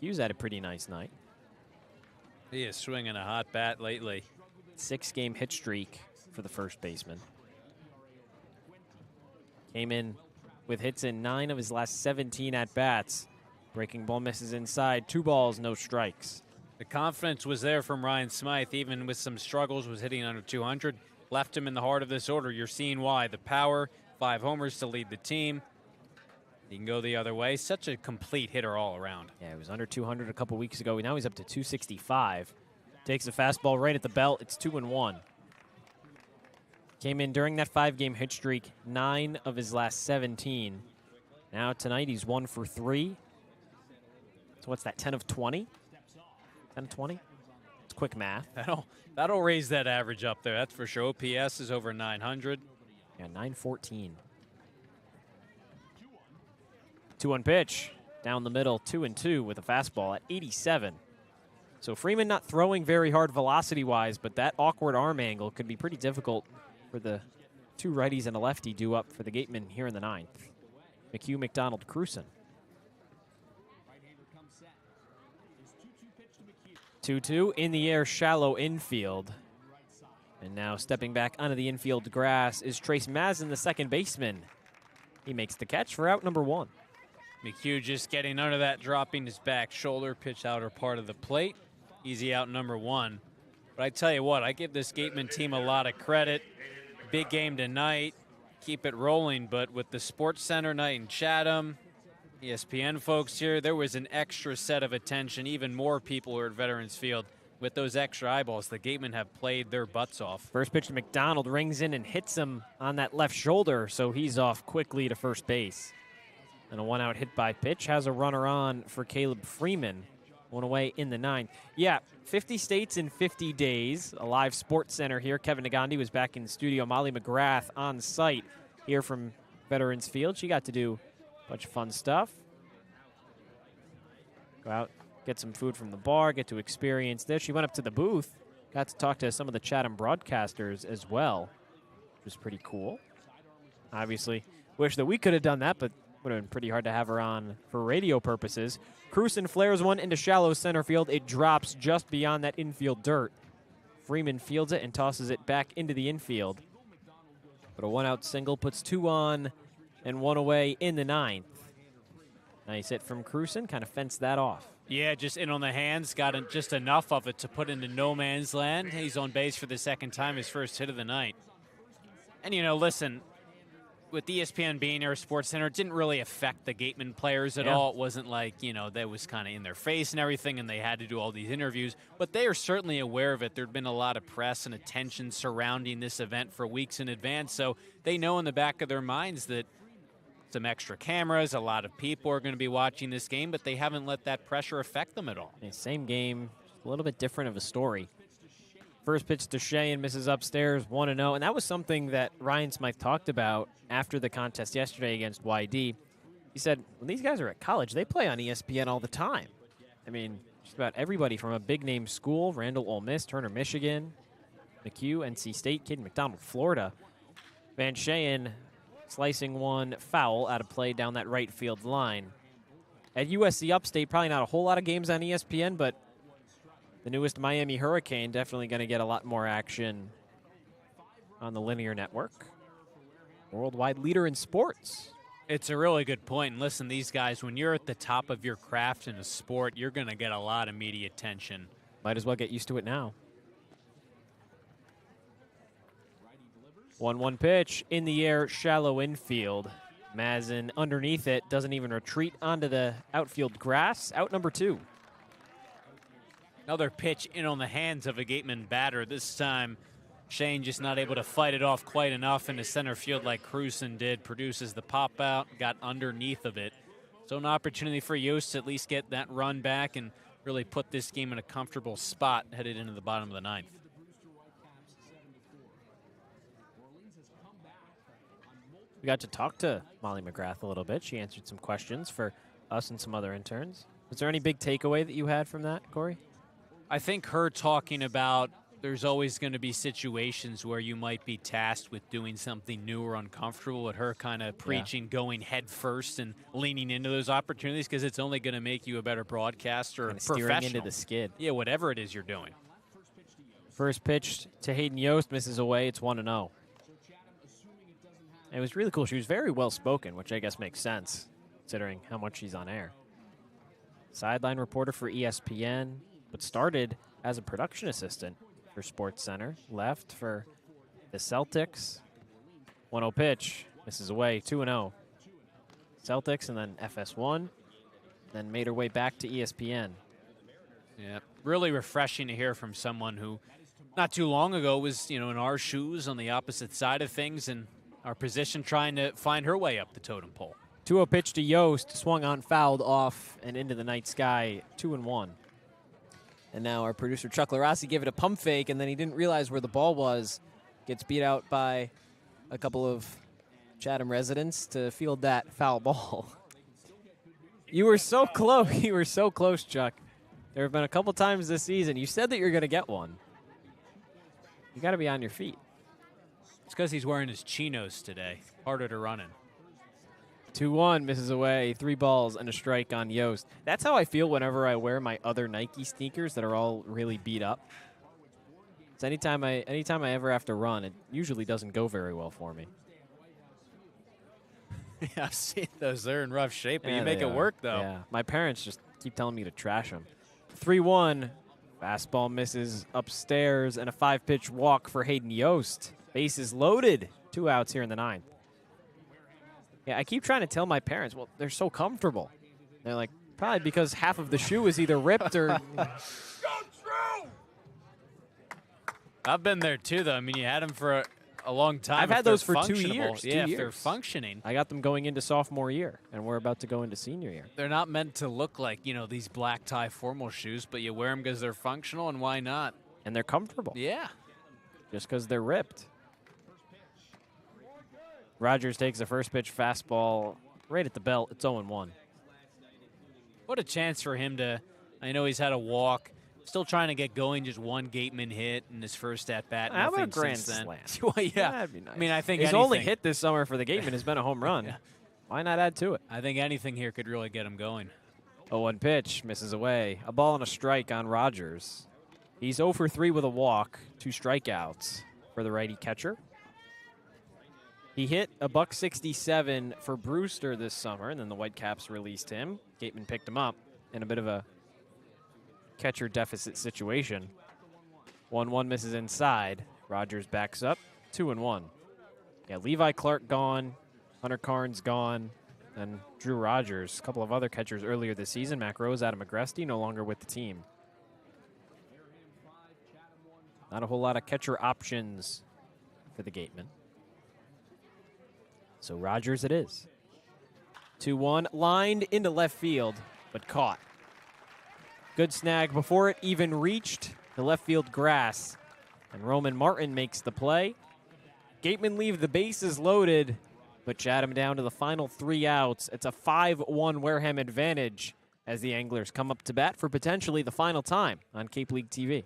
Hugh's had a pretty nice night. He is swinging a hot bat lately. 6-game hit streak for the first baseman. Came in with hits in 9 of his last 17 at-bats. Breaking ball misses inside. 2 balls, no strikes. The confidence was there from Ryan Smythe, even with some struggles, was hitting under 200. Left him in the heart of this order. You're seeing why. The power, 5 homers to lead the team. He can go the other way. Such a complete hitter all around. Yeah, he was under 200 a couple weeks ago. Now he's up to 265. Takes a fastball right at the belt. It's 2-1. Came in during that 5-game hit streak, 9 of his last 17. Now tonight he's 1 for 3. So what's that, 10 of 20? 10 of 20? It's quick math. That'll raise that average up there, that's for sure. OPS is over 900. Yeah, 914. 2-1 pitch. Down the middle, 2-2 with a fastball at 87. So Freeman not throwing very hard velocity-wise, but that awkward arm angle could be pretty difficult for the 2 righties and a lefty due up for the Gatemen here in the 9th. McHugh, McDonald, Cruson. 2-2 in the air, shallow infield. And now stepping back onto the infield grass is Trace Mazin, the second baseman. He makes the catch for out number 1. McHugh just getting under that, dropping his back shoulder, pitch outer part of the plate. Easy out number 1. But I tell you what, I give this Gateman team a lot of credit. Big game tonight. Keep it rolling, but with the SportsCenter night in Chatham, ESPN folks here, there was an extra set of attention. Even more people were at Veterans Field. With those extra eyeballs, the Gatemen have played their butts off. First pitch to McDonald, rings in and hits him on that left shoulder, so he's off quickly to first base. And a 1-out hit by pitch has a runner on for Caleb Freeman. 1 away in the 9th. Yeah, 50 states in 50 days. A live SportsCenter here. Kevin Nagandi was back in the studio. Molly McGrath on site here from Veterans Field. She got to do a bunch of fun stuff. Go out, get some food from the bar, get to experience this. She went up to the booth, got to talk to some of the Chatham broadcasters as well, which was pretty cool. Obviously, wish that we could have done that, but Would have been pretty hard to have her on for radio purposes. Cruson flares one into shallow center field. It drops just beyond that infield dirt. Freeman fields it and tosses it back into the infield. But a one-out single puts 2 on and 1 away in the 9th. Nice hit from Cruson, kind of fenced that off. Yeah, just in on the hands, got just enough of it to put into no man's land. He's on base for the second time, his first hit of the night. And, listen, with ESPN being here, SportsCenter, it didn't really affect the Gatemen players at all. It wasn't like, that was kind of in their face and everything, and they had to do all these interviews. But they are certainly aware of it. There'd been a lot of press and attention surrounding this event for weeks in advance, so they know in the back of their minds that some extra cameras, a lot of people are going to be watching this game, but they haven't let that pressure affect them at all. Same game, a little bit different of a story. First pitch to Shea misses upstairs, 1-0. And that was something that Ryan Smythe talked about after the contest yesterday against YD. He said, when these guys are at college, they play on ESPN all the time. I mean, just about everybody from a big-name school, Randall, Ole Miss, Turner, Michigan, McHugh, NC State, Kid McDonald, Florida. Van Sheyen slicing one foul out of play down that right field line. At USC Upstate, probably not a whole lot of games on ESPN, but the newest Miami Hurricane definitely going to get a lot more action on the linear network. Worldwide leader in sports. It's a really good point. And listen, these guys, when you're at the top of your craft in a sport, you're going to get a lot of media attention. Might as well get used to it now. 1-1 pitch in the air, shallow infield. Mazin underneath it, doesn't even retreat onto the outfield grass. Out number 2. Another pitch in on the hands of a Gateman batter. This time, Shane just not able to fight it off quite enough into center field like Cruson did. Produces the pop out, got underneath of it. So an opportunity for Yost to at least get that run back and really put this game in a comfortable spot headed into the bottom of the 9th. We got to talk to Molly McGrath a little bit. She answered some questions for us and some other interns. Was there any big takeaway that you had from that, Cory? I think her talking about there's always going to be situations where you might be tasked with doing something new or uncomfortable, with her kind of preaching going head first and leaning into those opportunities because it's only going to make you a better broadcaster and steering professional. Into the skid. Yeah, whatever it is you're doing. First pitch to Hayden Yost, misses away. It's 1-0. It was really cool. She was very well-spoken, which I guess makes sense, considering how much she's on air. Sideline reporter for ESPN, but started as a production assistant for SportsCenter. Left for the Celtics. 1-0 pitch. Misses away. 2-0. Celtics and then FS1. Then made her way back to ESPN. Yeah, really refreshing to hear from someone who not too long ago was, in our shoes on the opposite side of things and our position trying to find her way up the totem pole. 2-0 pitch to Yost, swung on, fouled off, and into the night sky, 2-1. And now our producer, Chuck Luarasi, gave it a pump fake, and then he didn't realize where the ball was. Gets beat out by a couple of Chatham residents to field that foul ball. You were so close. You were so close, Chuck. There have been a couple times this season. You said that you're going to get one. You got to be on your feet. It's because he's wearing his chinos today. Harder to run in. 2-1, misses away. 3 balls and a strike on Yost. That's how I feel whenever I wear my other Nike sneakers that are all really beat up. It's anytime I ever have to run, it usually doesn't go very well for me. Yeah, I've seen those. They're in rough shape, but Yeah, you make it work, though. Yeah, my parents just keep telling me to trash them. 3-1, fastball misses upstairs, and a 5-pitch walk for Hayden Yost. Bases loaded. 2 outs here in the 9th. Yeah, I keep trying to tell my parents, well, they're so comfortable. They're like, probably because half of the shoe is either ripped or... I've been there, too, though. I mean, you had them for a long time. I've had those for 2 years. Yeah, if they're functioning. I got them going into sophomore year, and we're about to go into senior year. They're not meant to look like, these black tie formal shoes, but you wear them because they're functional, and why not? And they're comfortable. Yeah. Just because they're ripped. Rogers takes a first pitch fastball right at the belt. It's 0-1. What a chance for him to, I know he's had a walk, still trying to get going, just one Gateman hit in his first at-bat. How about a Nothing grand since then. slam? Well, yeah. That'd be nice. I mean, I think his anything. only hit this summer for the Gatemen has been a home run. Yeah. why not add to it? I think anything here could really get him going. 0-1 pitch, misses away. A ball and a strike on Rogers. He's 0 for 3 with a walk, 2 strikeouts for the righty catcher. He hit a $167 for Brewster this summer, and then the Whitecaps released him. Gatemen picked him up in a bit of a catcher deficit situation. 1-1 misses inside. Rogers backs up, 2-1. Yeah, Levi Clark gone, Hunter Carnes gone, and Drew Rogers. A couple of other catchers earlier this season. Mac Rose, Adam Agresti, no longer with the team. Not a whole lot of catcher options for the Gatemen. So Rogers it is. 2-1, lined into left field, but caught. Good snag before it even reached the left field grass. And Roman Martin makes the play. Gatemen leave the bases loaded, but Chatham down to the final 3 outs. It's a 5-1 Wareham advantage as the Anglers come up to bat for potentially the final time on Cape League TV.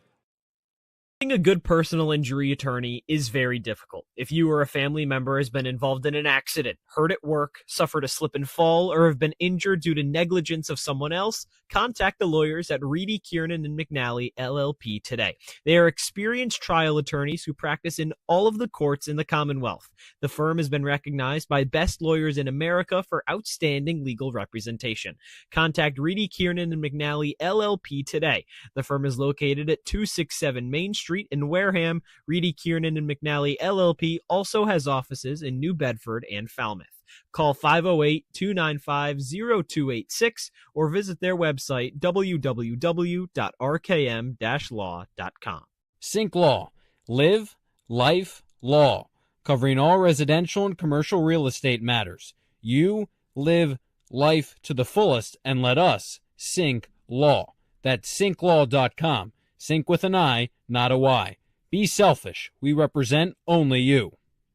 Being a good personal injury attorney is very difficult. If you or a family member has been involved in an accident, hurt at work, suffered a slip and fall, or have been injured due to negligence of someone else, contact the lawyers at Reedy, Kiernan, and McNally, LLP today. They are experienced trial attorneys who practice in all of the courts in the Commonwealth. The firm has been recognized by Best Lawyers in America for outstanding legal representation. Contact Reedy, Kiernan, and McNally, LLP today. The firm is located at 267 Main Street in Wareham. Reedy, Kiernan, and McNally LLP also has offices in New Bedford and Falmouth. Call 508-295-0286 or visit their website www.rkm-law.com. Sync Law. Live, life, law. Covering all residential and commercial real estate matters. You live life to the fullest and let us Sync Law. That's synclaw.com. Sync with an I, not a Y. Be selfish. We represent only you.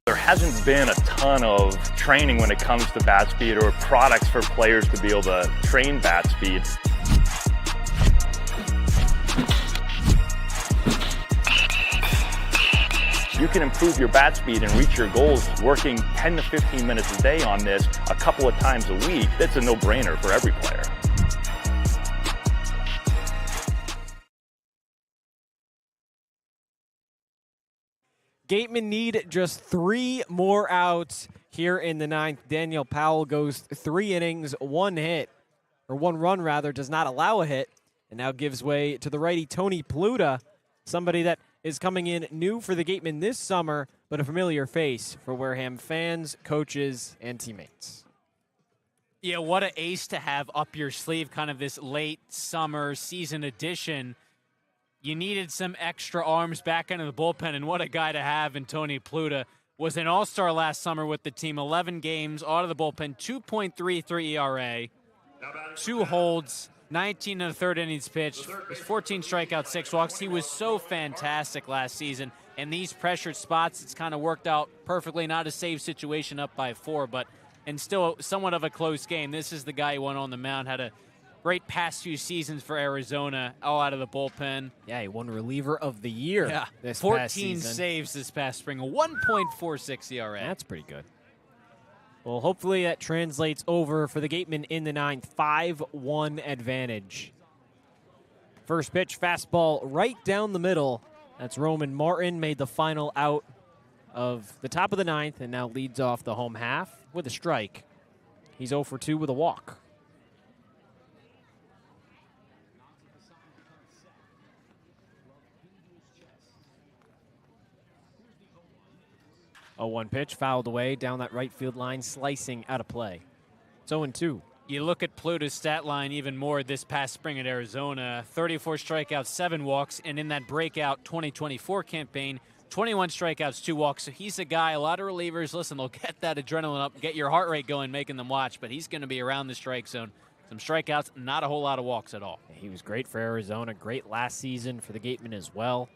There hasn't been a ton of training when it comes to bat speed or products for players to be able to train bat speed. You can improve your bat speed and reach your goals working 10 to 15 minutes a day on this a couple of times a week. That's a no-brainer for every player. Gatemen need just 3 more outs here in the 9th. Daniel Powell goes 3 innings, 1 run rather, does not allow a hit, and now gives way to the righty Tony Pluta, somebody that is coming in new for the Gatemen this summer, but a familiar face for Wareham fans, coaches, and teammates. Yeah, what an ace to have up your sleeve, kind of this late summer season edition. You needed some extra arms back into the bullpen, and what a guy to have in Tony Pluta. Was an all-star last summer with the team, 11 games out of the bullpen, 2.33 ERA, 2 holds, 19 and a third innings pitched, 14 strikeouts, 6 walks. He was so fantastic last season. And these pressured spots, it's kind of worked out perfectly. Not a save situation up by 4, but and still somewhat of a close game. This is the guy who went on the mound, had a great past few seasons for Arizona, all out of the bullpen. Yeah, he won reliever of the year. Yeah, this 14 past season. saves this past spring, a 1.46 ERA. That's pretty good. Well, hopefully that translates over for the Gatemen in the 9th. 5-1 advantage. First pitch, fastball right down the middle. That's Roman Martin, made the final out of the top of the 9th and now leads off the home half with a strike. He's 0 for 2 with a walk. A 1 pitch, fouled away down that right field line, slicing out of play. It's 0-2. You look at Pluta's stat line even more this past spring at Arizona. 34 strikeouts, 7 walks, and in that breakout 2024 campaign, 21 strikeouts, 2 walks. So he's a guy, a lot of relievers, listen, they'll get that adrenaline up, get your heart rate going, making them watch, but he's going to be around the strike zone. Some strikeouts, not a whole lot of walks at all. He was great for Arizona, great last season for the Gatemen as well.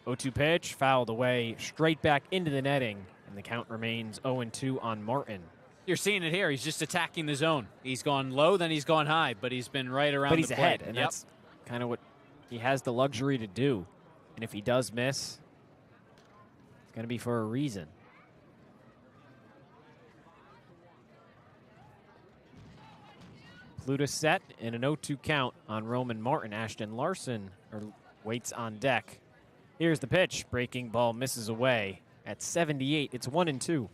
0-2 pitch, fouled away, straight back into the netting, and the count remains 0-2 on Martin. You're seeing it here. He's just attacking the zone. He's gone low, then he's gone high, but he's been right around but he's the ahead, plate. and that's kind of what he has the luxury to do. And if he does miss, it's going to be for a reason. Pluta set in an 0-2 count on Roman Martin. Ashton Larson waits on deck. Here's the pitch. Breaking ball misses away at 78. It's 1-2.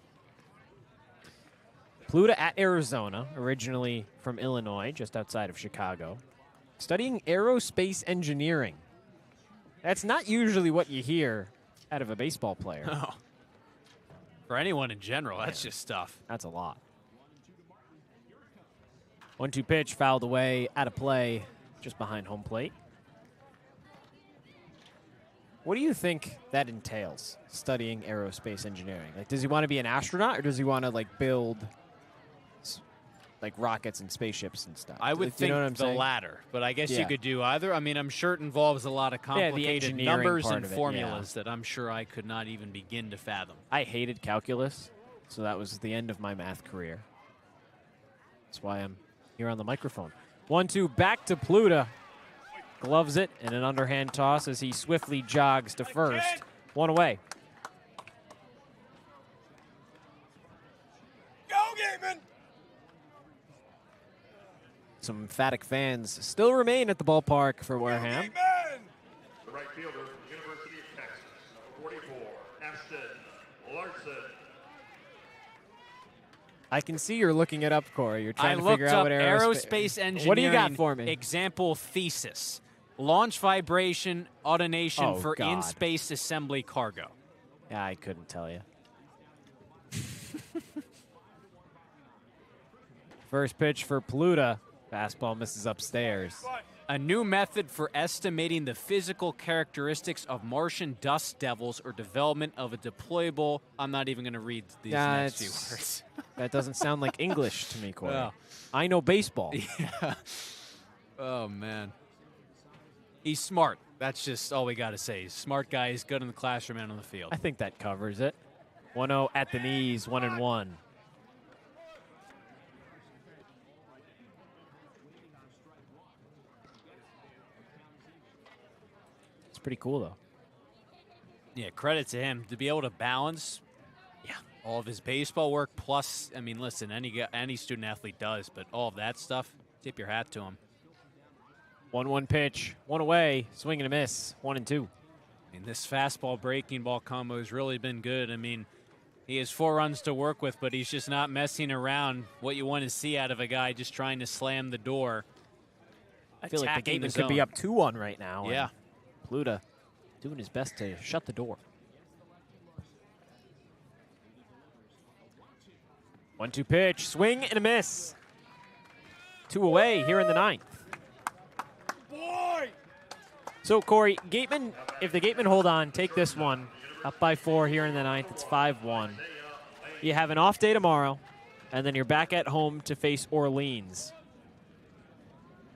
Pluta at Arizona, originally from Illinois, just outside of Chicago, studying aerospace engineering. That's not usually what you hear out of a baseball player. No. For anyone in general, that's just stuff. That's a lot. 1-2 pitch, fouled away, out of play, just behind home plate. What do you think that entails, studying aerospace engineering? Like, does he want to be an astronaut, or does he want to like build like rockets and spaceships and stuff? I would think the latter, but I guess you could do either. I mean, I'm sure it involves a lot of complicated numbers and formulas that I'm sure I could not even begin to fathom. I hated calculus, so that was the end of my math career. That's why I'm here on the microphone. 1-2, back to Pluta. Gloves it, and an underhand toss as he swiftly jogs to first. One away. Go, Gatemen! Some emphatic fans still remain at the ballpark for Wareham. The right fielder from the University of Texas, number 44, Ashton Larson. I can see you're looking it up, Cory. You're trying I to figure out what aerospace engineering. What do you got for me? Example thesis. Launch vibration automation for in-space assembly cargo. Yeah, I couldn't tell you. First pitch for Pluta. Fastball misses upstairs. A new method for estimating the physical characteristics of Martian dust devils or development of a deployable. I'm not even going to read these next few words. That doesn't sound like English to me, Cory. Well, I know baseball. Yeah. Oh, man. He's smart. That's just all we got to say. He's a smart guy. He's good in the classroom and on the field. I think that covers it. 1-0 at the knees, 1-1. It's pretty cool, though. Yeah, credit to him to be able to balance all of his baseball work plus, I mean, listen, any student athlete does, but all of that stuff, tip your hat to him. 1-1 pitch, one away, swing and a miss, 1-2. I mean, this fastball breaking ball combo has really been good. I mean, he has 4 runs to work with, but he's just not messing around. What you want to see out of a guy just trying to slam the door. I feel like the Gatemen could be up 2-1 right now. Yeah. Pluta doing his best to shut the door. 1-2 pitch, swing and a miss. 2 away here in the 9th. So, Cory, Gatemen, if the Gatemen hold on, take this one. Up by 4 here in the 9th. It's 5-1. You have an off day tomorrow, and then you're back at home to face Orleans,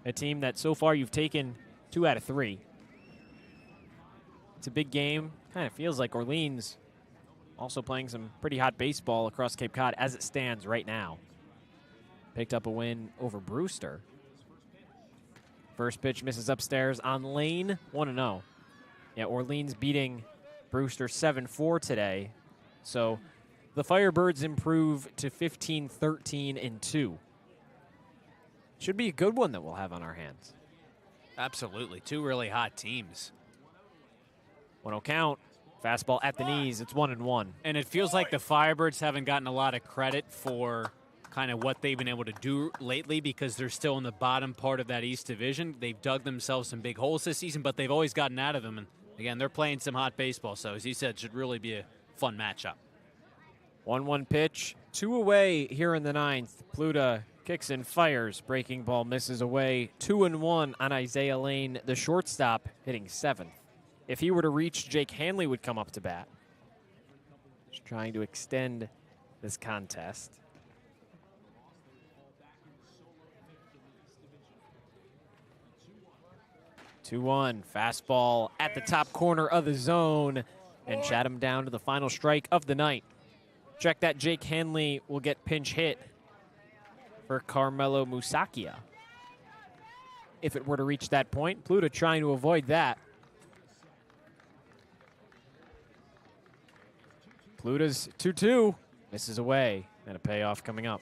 a team that so far you've taken 2 out of 3. It's a big game. Kind of feels like Orleans also playing some pretty hot baseball across Cape Cod as it stands right now. Picked up a win over Brewster. First pitch misses upstairs on lane, 1-0. Yeah, Orleans beating Brewster 7-4 today. So the Firebirds improve to 15-13-2. Should be a good one that we'll have on our hands. Absolutely. 2 really hot teams. 1-0 count. Fastball at the knees. It's 1-1. And it feels like the Firebirds haven't gotten a lot of credit for kind of what they've been able to do lately because they're still in the bottom part of that East Division. They've dug themselves some big holes this season, but they've always gotten out of them. And, again, they're playing some hot baseball. So, as you said, it should really be a fun matchup. 1-1 pitch. 2 away here in the 9th. Pluta kicks and fires. Breaking ball misses away. 2-1 on Isaiah Lane, the shortstop, hitting 7th. If he were to reach, Jake Hanley would come up to bat. Just trying to extend this contest. 2-1, fastball at the top corner of the zone, and Chatham down to the final strike of the night. Check that Jake Hanley will get pinch hit for Carmelo Musakia. If it were to reach that point, Pluta trying to avoid that. Pluta's 2-2, misses away, and a payoff coming up.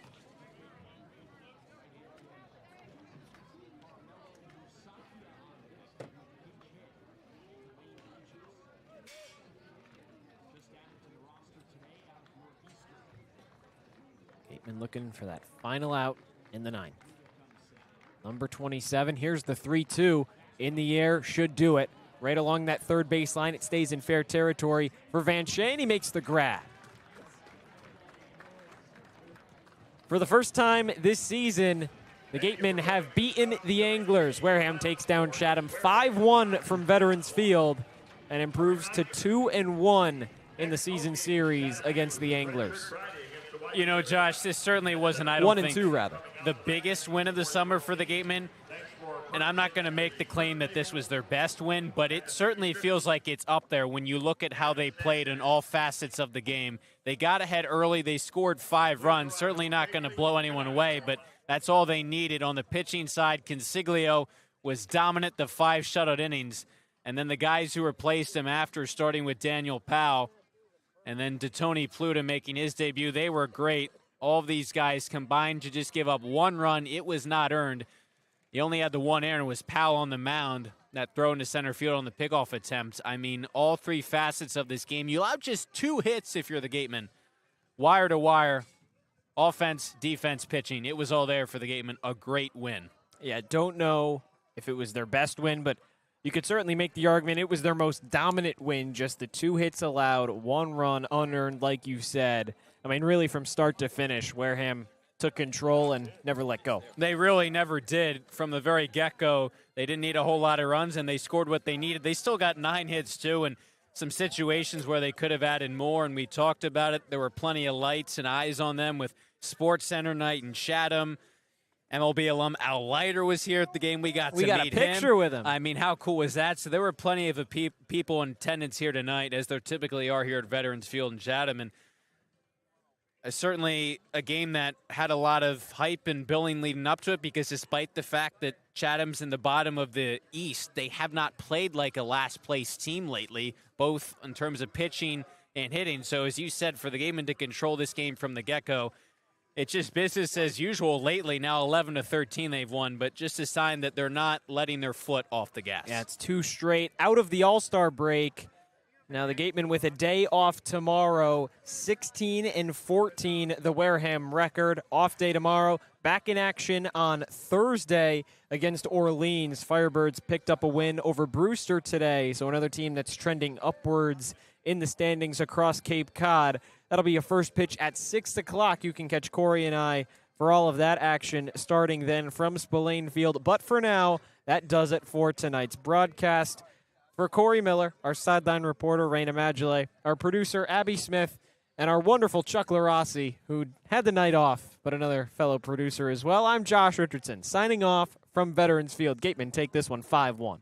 looking for that final out in the ninth. Number 27, here's the 3-2. In the air, should do it. Right along that third baseline, it stays in fair territory for Van Shane. He makes the grab. For the first time this season, the Gatemen have beaten the Anglers. Wareham takes down Chatham 5-1 from Veterans Field and improves to 2-1 in the season series against the Anglers. You know, Josh, this certainly wasn't, I don't think, 1-2 rather, the biggest win of the summer for the Gatemen. And I'm not going to make the claim that this was their best win, but it certainly feels like it's up there when you look at how they played in all facets of the game. They got ahead early. They scored 5 runs. Certainly not going to blow anyone away, but that's all they needed. On the pitching side, Consiglio was dominant the 5 shutout innings. And then the guys who replaced him after, starting with Daniel Powell, and then Tony Pluta making his debut, they were great. All of these guys combined to just give up 1 run. It was not earned. He only had the 1 error, and it was Powell on the mound, that throw into center field on the pickoff attempt. I mean, all 3 facets of this game. You allowed just 2 hits if you're the Gatemen. Wire to wire, offense, defense, pitching. It was all there for the Gatemen. A great win. Yeah, don't know if it was their best win, but you could certainly make the argument it was their most dominant win. Just the 2 hits allowed, 1 run unearned, like you said. I mean, really from start to finish, Wareham took control and never let go. They really never did. From the very get-go, they didn't need a whole lot of runs, and they scored what they needed. They still got 9 hits, too, and some situations where they could have added more, and we talked about it. There were plenty of lights and eyes on them with SportsCenter night in Chatham. MLB alum Al Leiter was here at the game. We got a picture with him. I mean, how cool was that? So there were plenty of people in attendance here tonight, as there typically are here at Veterans Field in Chatham, and certainly a game that had a lot of hype and billing leading up to it, because despite the fact that Chatham's in the bottom of the East, they have not played like a last-place team lately, both in terms of pitching and hitting. So as you said, for the Gatemen to control this game from the get-go, it's just business as usual lately. Now 11-13 they've won, but just a sign that they're not letting their foot off the gas. Yeah, it's 2 straight out of the All-Star break. Now the Gatemen with a day off tomorrow, 16-14, the Wareham record. Off day tomorrow, back in action on Thursday against Orleans. Firebirds picked up a win over Brewster today, so another team that's trending upwards in the standings across Cape Cod. That'll be a first pitch at 6 o'clock. You can catch Cory and I for all of that action starting then from Spillane Field. But for now, that does it for tonight's broadcast. For Cory Miller, our sideline reporter, Rayna Maggelet, our producer, Abby Smith, and our wonderful Chuck Luarasi, who had the night off, but another fellow producer as well, I'm Josh Richardson, signing off from Veterans Field. Gatemen take this one 5-1.